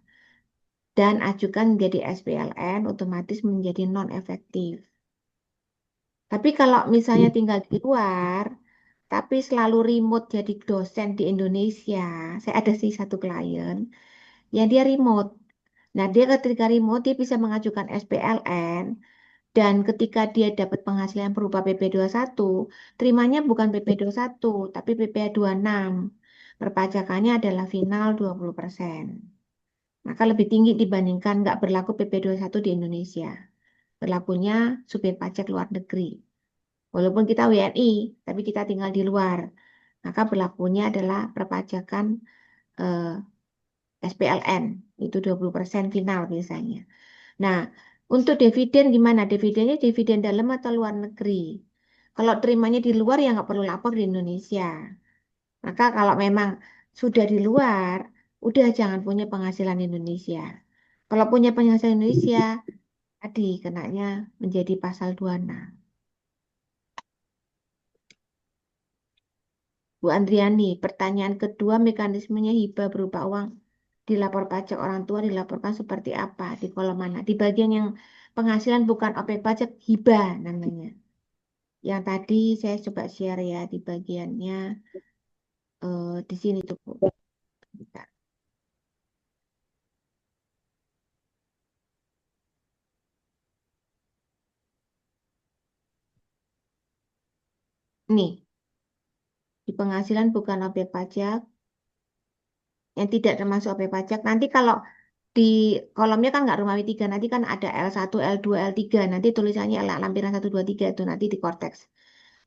Dan ajukan menjadi SPLN, otomatis menjadi non-efektif. Tapi kalau misalnya tinggal di luar, tapi selalu remote jadi dosen di Indonesia, saya ada sih satu klien yang dia remote. Nah, dia ketika remote, dia bisa mengajukan SPLN, dan ketika dia dapat penghasilan berupa PP 21, terimanya bukan PP 21, tapi PP 26. Perpajakannya adalah final 20%. Maka lebih tinggi dibandingkan nggak berlaku PP 21 di Indonesia. Berlakunya supir pajak luar negeri. Walaupun kita WNI, tapi kita tinggal di luar. Maka berlakunya adalah perpajakan eh, SPLN. Itu 20% final biasanya. Nah, untuk dividen gimana? Dividennya dividen dalam atau luar negeri? Kalau terimanya di luar ya nggak perlu lapor di Indonesia. Maka kalau memang sudah di luar, udah jangan punya penghasilan Indonesia. Kalau punya penghasilan Indonesia, tadi kenanya menjadi pasal 26. Bu Andriani, pertanyaan kedua, mekanismenya hibah berupa uang dilapor pajak orang tua dilaporkan seperti apa? Di kolom mana? Di bagian yang penghasilan bukan objek pajak, hibah namanya. Yang tadi saya coba share ya di bagiannya di sini tuh Bu. Bentar. Nih, di penghasilan bukan objek pajak, yang tidak termasuk objek pajak. Nanti kalau di kolomnya kan nggak Romawi 3, nanti kan ada L1, L2, L3, nanti tulisannya lampiran 1, 2, 3 itu nanti di korteks.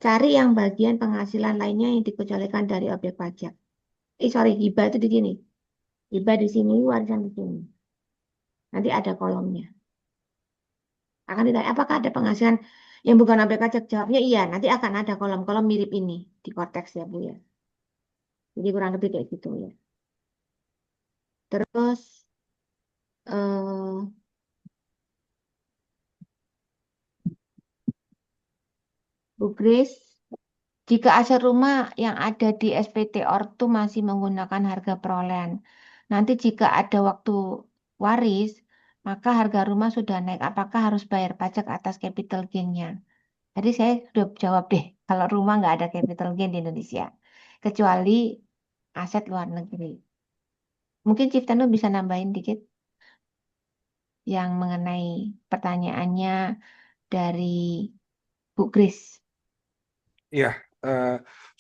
Cari yang bagian penghasilan lainnya yang dikecualikan dari objek pajak. Sorry, hibah itu di sini. Hibah di sini, warisan di sini. Nanti ada kolomnya. Akan ditanya, apakah ada penghasilan yang bukan objek pajak? Jawabnya iya, nanti akan ada kolom-kolom mirip ini di korteks ya Bu ya. Jadi kurang lebih kayak gitu ya. Terus, eh, Bu Grace, jika aset rumah yang ada di SPT Ortu masih menggunakan harga perolehan, nanti jika ada waktu waris, maka harga rumah sudah naik. Apakah harus bayar pajak atas capital gain-nya? Tadi saya sudah jawab deh, kalau rumah nggak ada capital gain di Indonesia, kecuali aset luar negeri. Mungkin Ciftanu bisa nambahin dikit yang mengenai pertanyaannya dari Bu Grace. Iya,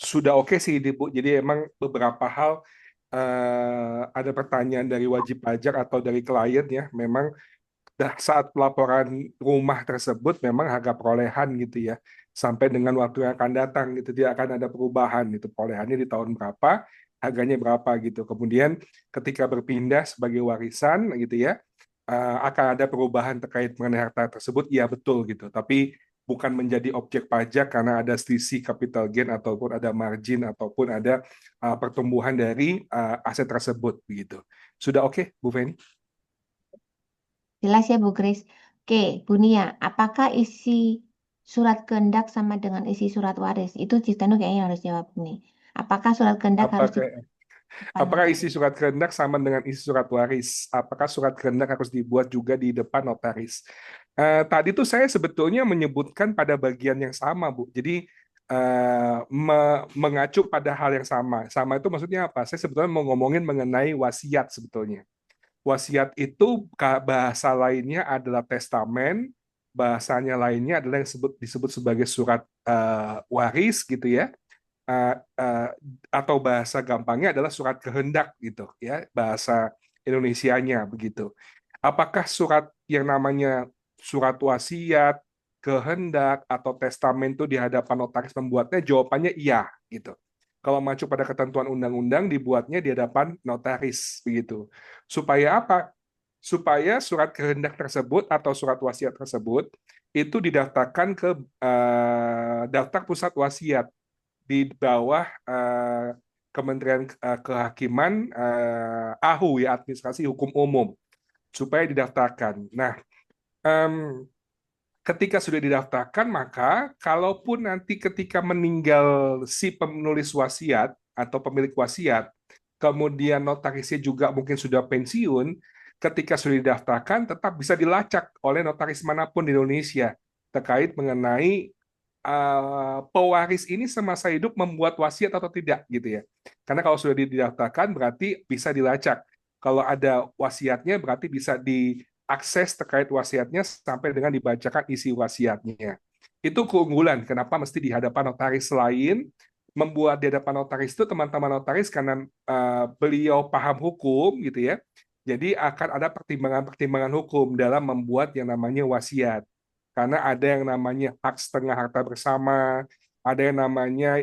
sudah oke sih, Bu. Jadi emang beberapa hal ada pertanyaan dari wajib pajak atau dari klien ya, memang saat pelaporan rumah tersebut memang harga perolehan gitu ya, sampai dengan waktu yang akan datang gitu tidak akan ada perubahan gitu, perolehannya di tahun berapa, harganya berapa gitu. Kemudian ketika berpindah sebagai warisan gitu ya, akan ada perubahan terkait mengenai harta tersebut, iya betul gitu. Tapi bukan menjadi objek pajak karena ada selisih capital gain ataupun ada margin ataupun ada pertumbuhan dari aset tersebut begitu. Sudah oke, Bu Feni? Jelas ya Bu Grace. Oke, Bu Nia, apakah isi surat kehendak sama dengan isi surat waris? Itu Ciftanu kayaknya harus jawab nih. Apakah surat kehendak harus di Apakah depan Apakah isi notaris? surat kehendak sama dengan isi surat waris? Apakah surat kehendak harus dibuat juga di depan notaris? Tadi tuh saya sebetulnya menyebutkan pada bagian yang sama, Bu. Jadi mengacu pada hal yang sama. Sama itu maksudnya apa? Saya sebetulnya mau ngomongin mengenai wasiat sebetulnya. Wasiat itu bahasa lainnya adalah testamen, bahasanya lainnya adalah yang disebut sebagai surat waris gitu ya, uh, uh, atau bahasa gampangnya adalah surat kehendak gitu ya, bahasa Indonesianya begitu. Apakah surat yang namanya surat wasiat, kehendak atau testamen itu di hadapan notaris membuatnya? Jawabannya iya gitu. Kalau mengacu pada ketentuan undang-undang dibuatnya di hadapan notaris begitu. Supaya apa? Supaya surat kehendak tersebut atau surat wasiat tersebut itu didaftarkan ke daftar pusat wasiat di bawah Kementerian Kehakiman, AHU ya, Administrasi Hukum Umum, supaya didaftarkan. Nah, em, ketika sudah didaftarkan, maka kalaupun nanti ketika meninggal si penulis wasiat atau pemilik wasiat, kemudian notarisnya juga mungkin sudah pensiun, ketika sudah didaftarkan tetap bisa dilacak oleh notaris manapun di Indonesia terkait mengenai pewaris ini semasa hidup membuat wasiat atau tidak gitu ya. Karena kalau sudah didaftarkan berarti bisa dilacak. Kalau ada wasiatnya berarti bisa diakses terkait wasiatnya sampai dengan dibacakan isi wasiatnya. Itu keunggulan kenapa mesti di hadapan notaris lain. Membuat di hadapan notaris itu teman-teman notaris karena beliau paham hukum gitu ya. Jadi akan ada pertimbangan-pertimbangan hukum dalam membuat yang namanya wasiat. Karena ada yang namanya hak setengah harta bersama, ada yang namanya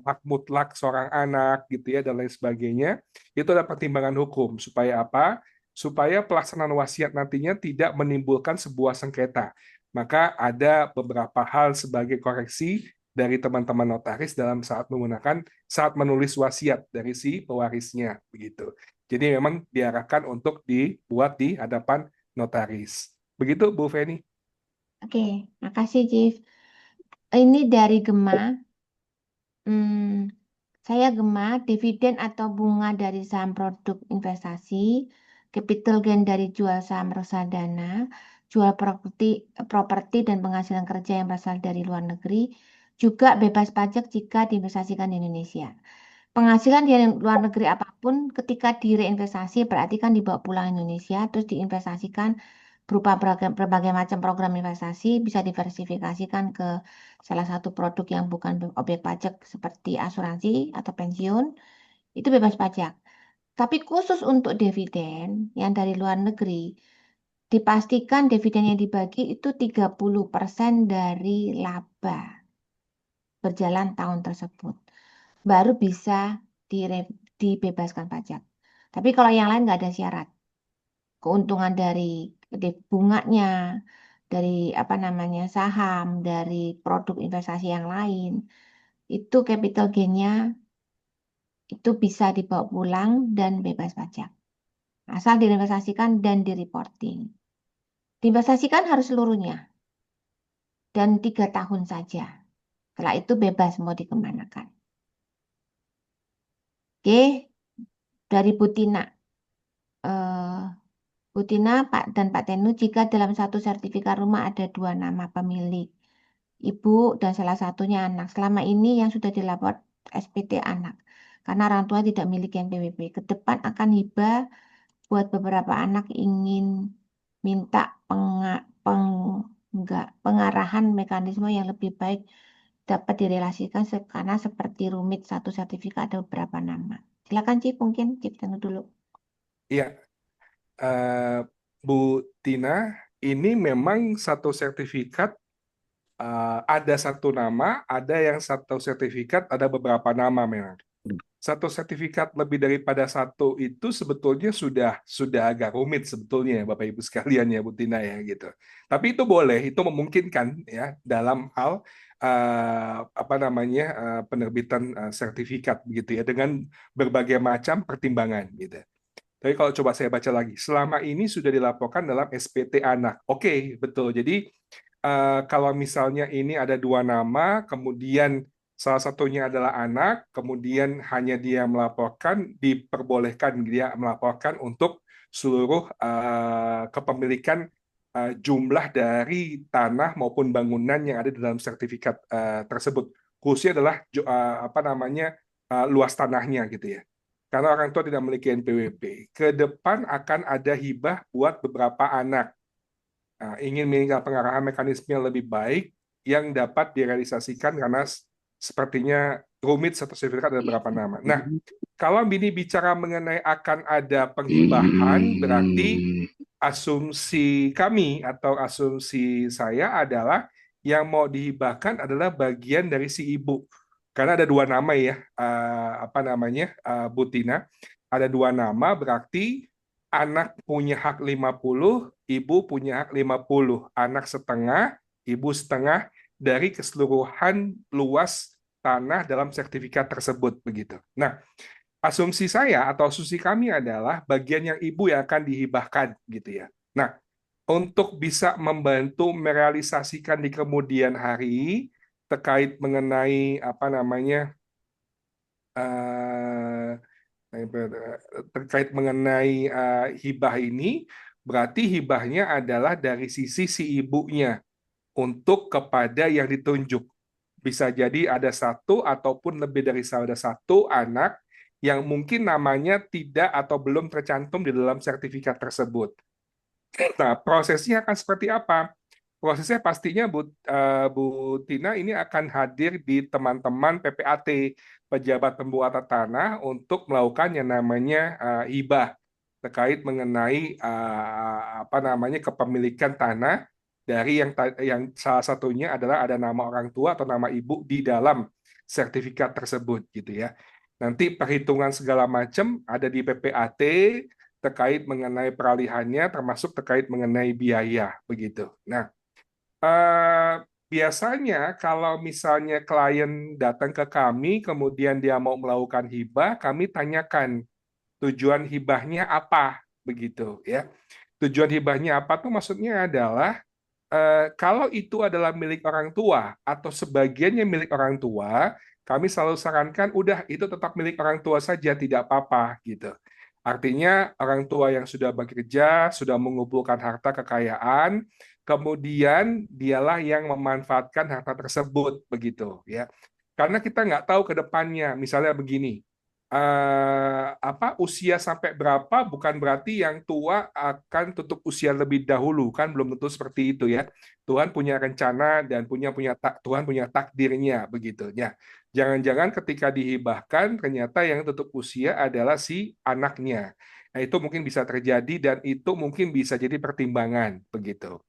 hak mutlak seorang anak gitu ya dan lain sebagainya. Itu ada pertimbangan hukum supaya apa? Supaya pelaksanaan wasiat nantinya tidak menimbulkan sebuah sengketa. Maka ada beberapa hal sebagai koreksi dari teman-teman notaris dalam saat menulis wasiat dari si pewarisnya begitu. Jadi memang diarahkan untuk dibuat di hadapan notaris. Begitu Bu Feni. Oke, makasih, Chief. Ini dari Gema. Hmm, saya Gema, dividen atau bunga dari saham produk investasi, capital gain dari jual saham reksadana, jual properti dan penghasilan kerja yang berasal dari luar negeri, juga bebas pajak jika diinvestasikan di Indonesia. Penghasilan di luar negeri apapun ketika direinvestasi berarti kan dibawa pulang Indonesia terus diinvestasikan berupa berbagai macam program investasi bisa diversifikasikan ke salah satu produk yang bukan objek pajak seperti asuransi atau pensiun itu bebas pajak. Tapi khusus untuk dividen yang dari luar negeri dipastikan dividen yang dibagi itu 30% dari laba berjalan tahun tersebut baru bisa dibebaskan pajak. Tapi kalau yang lain nggak ada syarat. Keuntungan dari bunganya, dari apa namanya saham, dari produk investasi yang lain, itu capital gain-nya itu bisa dibawa pulang dan bebas pajak. Asal diinvestasikan dan direporting. Diinvestasikan harus seluruhnya dan 3 tahun saja. Setelah itu bebas mau dikemanakan. Oke, dari Butina. Eh, Butina Pak dan Pak Tenu, jika dalam satu sertifikat rumah ada 2 nama pemilik, ibu dan salah satunya anak. Selama ini yang sudah dilapor SPT anak, karena orang tua tidak miliki NPWP. Ke depan akan hibah buat beberapa anak ingin minta pengarahan mekanisme yang lebih baik dapat direlasikan karena seperti rumit satu sertifikat ada beberapa nama. Silakan Cip, mungkin Cip Tenu dulu. Iya, eh, Bu Tina, ini memang satu sertifikat ada satu nama, ada yang satu sertifikat ada beberapa nama memang. Satu sertifikat lebih daripada satu itu sebetulnya sudah agak rumit sebetulnya ya Bapak Ibu sekalian ya Bu Tina ya gitu. Tapi itu boleh, itu memungkinkan ya dalam hal apa namanya penerbitan sertifikat begitu ya dengan berbagai macam pertimbangan gitu. Tapi kalau coba saya baca lagi, selama ini sudah dilaporkan dalam SPT anak. Oke, betul. Jadi kalau misalnya ini ada 2 nama, kemudian salah satunya adalah anak, kemudian hanya dia melaporkan, diperbolehkan dia melaporkan untuk seluruh kepemilikan jumlah dari tanah maupun bangunan yang ada di dalam sertifikat tersebut. Khususnya adalah apa namanya luas tanahnya gitu ya. Karena orang tua tidak memiliki NPWP. Ke depan akan ada hibah buat beberapa anak. Ingin meninggal pengarahan mekanisme yang lebih baik yang dapat direalisasikan karena sepertinya rumit satu sertifikat ada beberapa nama. Nah, kalau Bini bicara mengenai akan ada penghibahan, berarti asumsi kami atau asumsi saya adalah yang mau dihibahkan adalah bagian dari si ibu. Karena ada 2 nama ya, apa namanya, Bu Tina. Ada 2 nama, berarti anak punya hak 50, ibu punya hak 50. Anak setengah, ibu setengah dari keseluruhan luas tanah dalam sertifikat tersebut begitu. Nah, asumsi saya atau asumsi kami adalah bagian yang ibu yang akan dihibahkan gitu ya. Nah, untuk bisa membantu merealisasikan di kemudian hari terkait mengenai apa namanya eh, terkait mengenai hibah ini, berarti hibahnya adalah dari sisi si ibunya untuk kepada yang ditunjuk. Bisa jadi ada satu ataupun lebih dari ada satu anak yang mungkin namanya tidak atau belum tercantum di dalam sertifikat tersebut. Nah, prosesnya akan seperti apa? Prosesnya pastinya Bu Tina ini akan hadir di teman-teman PPAT, pejabat pembuatan tanah, untuk melakukan yang namanya hibah terkait mengenai apa namanya kepemilikan tanah dari yang salah satunya adalah ada nama orang tua atau nama ibu di dalam sertifikat tersebut gitu ya. Nanti perhitungan segala macam ada di PPAT terkait mengenai peralihannya termasuk terkait mengenai biaya begitu. Nah, biasanya kalau misalnya klien datang ke kami, kemudian dia mau melakukan hibah, kami tanyakan tujuan hibahnya apa, begitu ya. Tujuan hibahnya apa tuh maksudnya adalah kalau itu adalah milik orang tua atau sebagiannya milik orang tua, kami selalu sarankan udah itu tetap milik orang tua saja, tidak apa-apa gitu. Artinya orang tua yang sudah bekerja, sudah mengumpulkan harta kekayaan, kemudian dialah yang memanfaatkan harta tersebut begitu ya. Karena kita nggak tahu ke depannya, misalnya begini, usia sampai berapa bukan berarti yang tua akan tutup usia lebih dahulu, kan belum tentu seperti itu ya. Tuhan punya rencana dan Tuhan punya takdirnya begitu ya. Jangan-jangan ketika dihibahkan ternyata yang tutup usia adalah si anaknya. Nah, itu mungkin bisa terjadi dan itu mungkin bisa jadi pertimbangan begitu.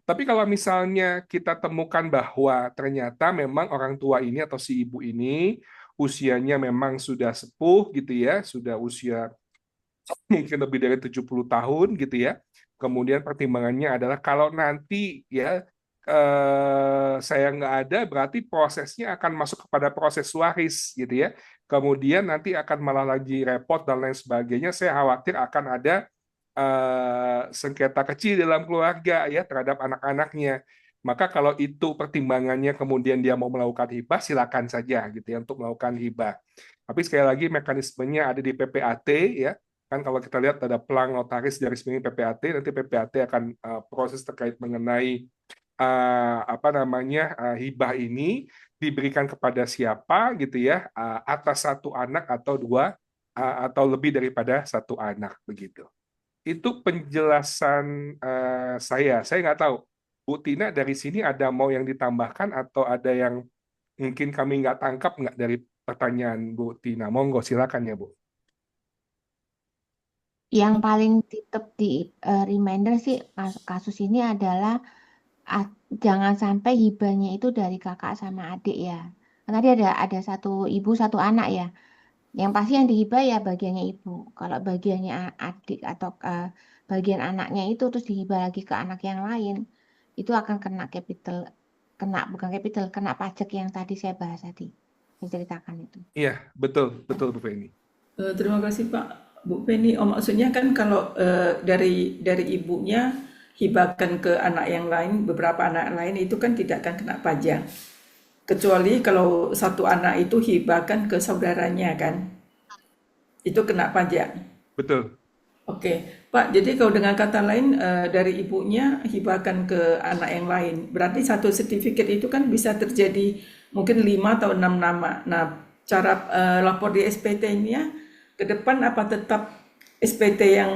Tapi kalau misalnya kita temukan bahwa ternyata memang orang tua ini atau si ibu ini usianya memang sudah sepuh gitu ya, sudah usia mungkin lebih dari 70 tahun gitu ya. Kemudian pertimbangannya adalah kalau nanti ya saya nggak ada, berarti prosesnya akan masuk kepada proses waris gitu ya. Kemudian nanti akan malah lagi repot dan lain sebagainya. Saya khawatir akan ada sengketa kecil dalam keluarga ya terhadap anak-anaknya. Maka kalau itu pertimbangannya kemudian dia mau melakukan hibah, silakan saja gitu ya untuk melakukan hibah. Tapi sekali lagi mekanismenya ada di PPAT ya. Kan kalau kita lihat ada pelang notaris dari resmi PPAT, nanti PPAT akan proses terkait mengenai hibah ini diberikan kepada siapa gitu ya, atas satu anak atau dua atau lebih daripada satu anak begitu. Itu penjelasan saya. Saya nggak tahu. Bu Tina dari sini ada mau yang ditambahkan atau ada yang mungkin kami nggak tangkap nggak dari pertanyaan Bu Tina? Monggo silakan ya Bu. Yang paling tetap di reminder sih kasus ini adalah jangan sampai hibahnya itu dari kakak sama adik ya. Karena tadi ada satu ibu satu anak ya. Yang pasti yang dihibah ya bagiannya ibu. Kalau bagiannya adik atau bagian anaknya itu terus dihibah lagi ke anak yang lain, itu akan kena capital, bukan capital, kena pajak yang tadi saya bahas tadi. Saya ceritakan itu. Iya, betul, betul Bu Feni. Terima kasih Pak Bu Penny. Oh, maksudnya kan kalau dari ibunya hibahkan ke anak yang lain, beberapa anak lain itu kan tidak akan kena pajak. Kecuali kalau satu anak itu hibahkan ke saudaranya kan, itu kena pajak. Betul. Oke, Pak. Jadi kalau dengan kata lain dari ibunya hibahkan ke anak yang lain, berarti satu sertifikat itu kan bisa terjadi mungkin 5 atau 6 nama. Nah, cara lapor di SPT-nya ke depan apa tetap SPT yang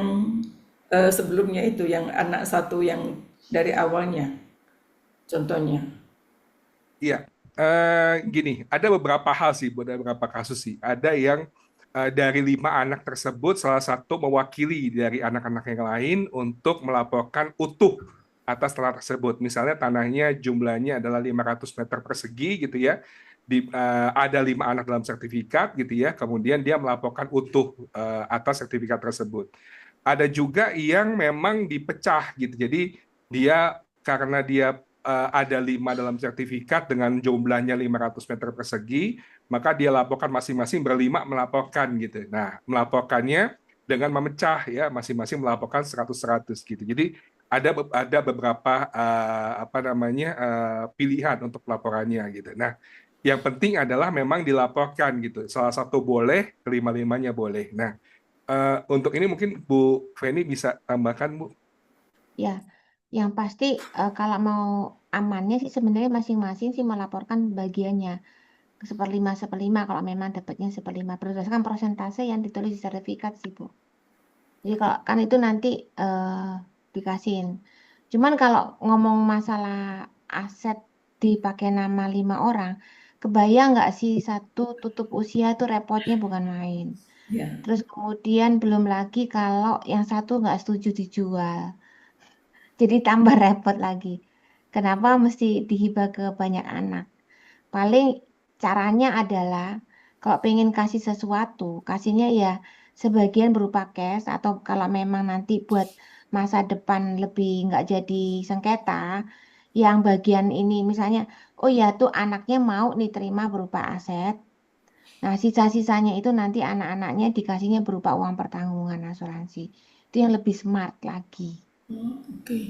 sebelumnya itu, yang anak satu yang dari awalnya, contohnya. Iya. Gini, ada beberapa hal sih, ada beberapa kasus sih. Ada yang dari 5 anak tersebut, salah satu mewakili dari anak-anak yang lain untuk melaporkan utuh atas tanah tersebut. Misalnya tanahnya jumlahnya adalah 500 meter persegi gitu ya. Ada 5 anak dalam sertifikat gitu ya. Kemudian dia melaporkan utuh atas sertifikat tersebut. Ada juga yang memang dipecah gitu. Jadi karena dia ada 5 dalam sertifikat dengan jumlahnya 500 meter persegi, maka dia laporkan masing-masing berlima melaporkan gitu. Nah, melaporkannya dengan memecah ya, masing-masing melaporkan 100-100 gitu. Jadi ada beberapa pilihan untuk laporannya gitu. Nah, yang penting adalah memang dilaporkan gitu. Salah satu boleh, kelima-limanya boleh. Nah, untuk ini mungkin Bu Feni bisa tambahkan Bu. Ya, yang pasti kalau mau amannya sih sebenarnya masing-masing sih melaporkan bagiannya seperlima seperlima kalau memang dapatnya seperlima berdasarkan persentase yang ditulis di sertifikat sih Bu. Jadi kalau kan itu nanti dikasihin. Cuman kalau ngomong masalah aset dipakai nama 5 orang, kebayang nggak sih satu tutup usia itu repotnya bukan main. Ya. Terus kemudian belum lagi kalau yang satu nggak setuju dijual. Jadi tambah repot lagi. Kenapa mesti dihibah ke banyak anak? Paling caranya adalah kalau pengen kasih sesuatu, kasihnya ya sebagian berupa cash atau kalau memang nanti buat masa depan lebih nggak jadi sengketa, yang bagian ini misalnya, oh ya tuh anaknya mau nih terima berupa aset. Nah, sisa-sisanya itu nanti anak-anaknya dikasihnya berupa uang pertanggungan asuransi. Itu yang lebih smart lagi. Oh, oke.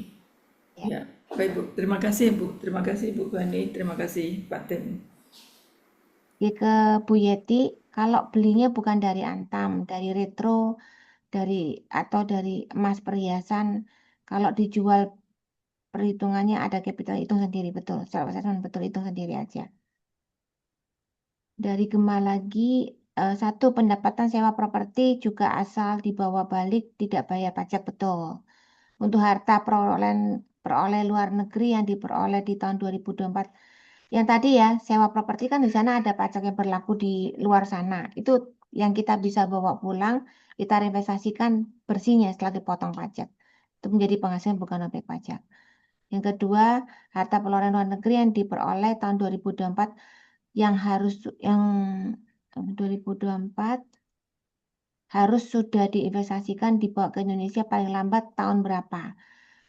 Ya. Ya, baik Bu. Terima kasih Bu. Terima kasih Bu Gani. Terima kasih Pak Tim. Jadi ke Bu Yeti, kalau belinya bukan dari Antam, dari Retro, dari atau dari emas perhiasan, kalau dijual perhitungannya ada capital hitung sendiri betul, secara assessment betul hitung sendiri aja. Dari Gema lagi, satu pendapatan sewa properti juga asal dibawa balik tidak bayar pajak betul. Untuk harta peroleh luar negeri yang diperoleh di tahun 2024. Yang tadi ya, sewa properti kan di sana ada pajak yang berlaku di luar sana. Itu yang kita bisa bawa pulang, kita investasikan bersihnya setelah dipotong pajak. Itu menjadi penghasilan bukan objek pajak. Yang kedua, harta pengeluaran luar negeri yang diperoleh tahun 2024 yang 2024 harus sudah diinvestasikan dibawa ke Indonesia paling lambat tahun berapa?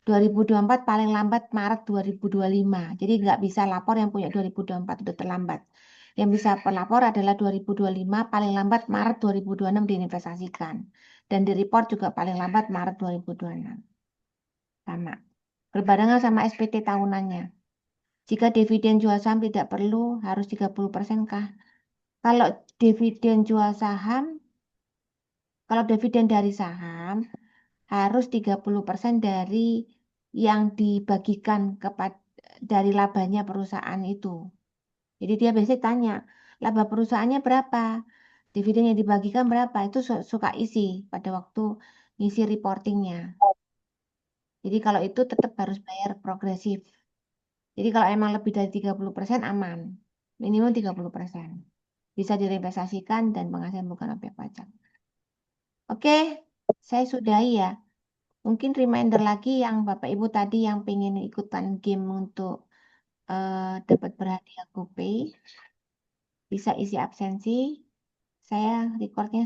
2024 paling lambat Maret 2025. Jadi nggak bisa lapor yang punya 2024 itu terlambat. Yang bisa pelapor adalah 2025 paling lambat Maret 2026 diinvestasikan. Dan di report juga paling lambat Maret 2026. Sama. Berbarengan sama SPT tahunannya. Jika dividen jual saham tidak perlu, harus 30% kah? Kalau dividen jual saham, kalau dividen dari saham, harus 30% dari yang dibagikan dari labanya perusahaan itu. Jadi dia biasanya tanya, laba perusahaannya berapa? Dividen yang dibagikan berapa? Itu suka isi pada waktu ngisi reportingnya. Jadi kalau itu tetap harus bayar progresif. Jadi kalau emang lebih dari 30% aman. Minimum 30%. Bisa direinvestasikan dan penghasilan bukan objek pajak. Oke, saya sudahi ya. Mungkin reminder lagi yang Bapak Ibu tadi yang pengen ikutan game untuk dapat berhadiah GoPay, bisa isi absensi. Saya recordnya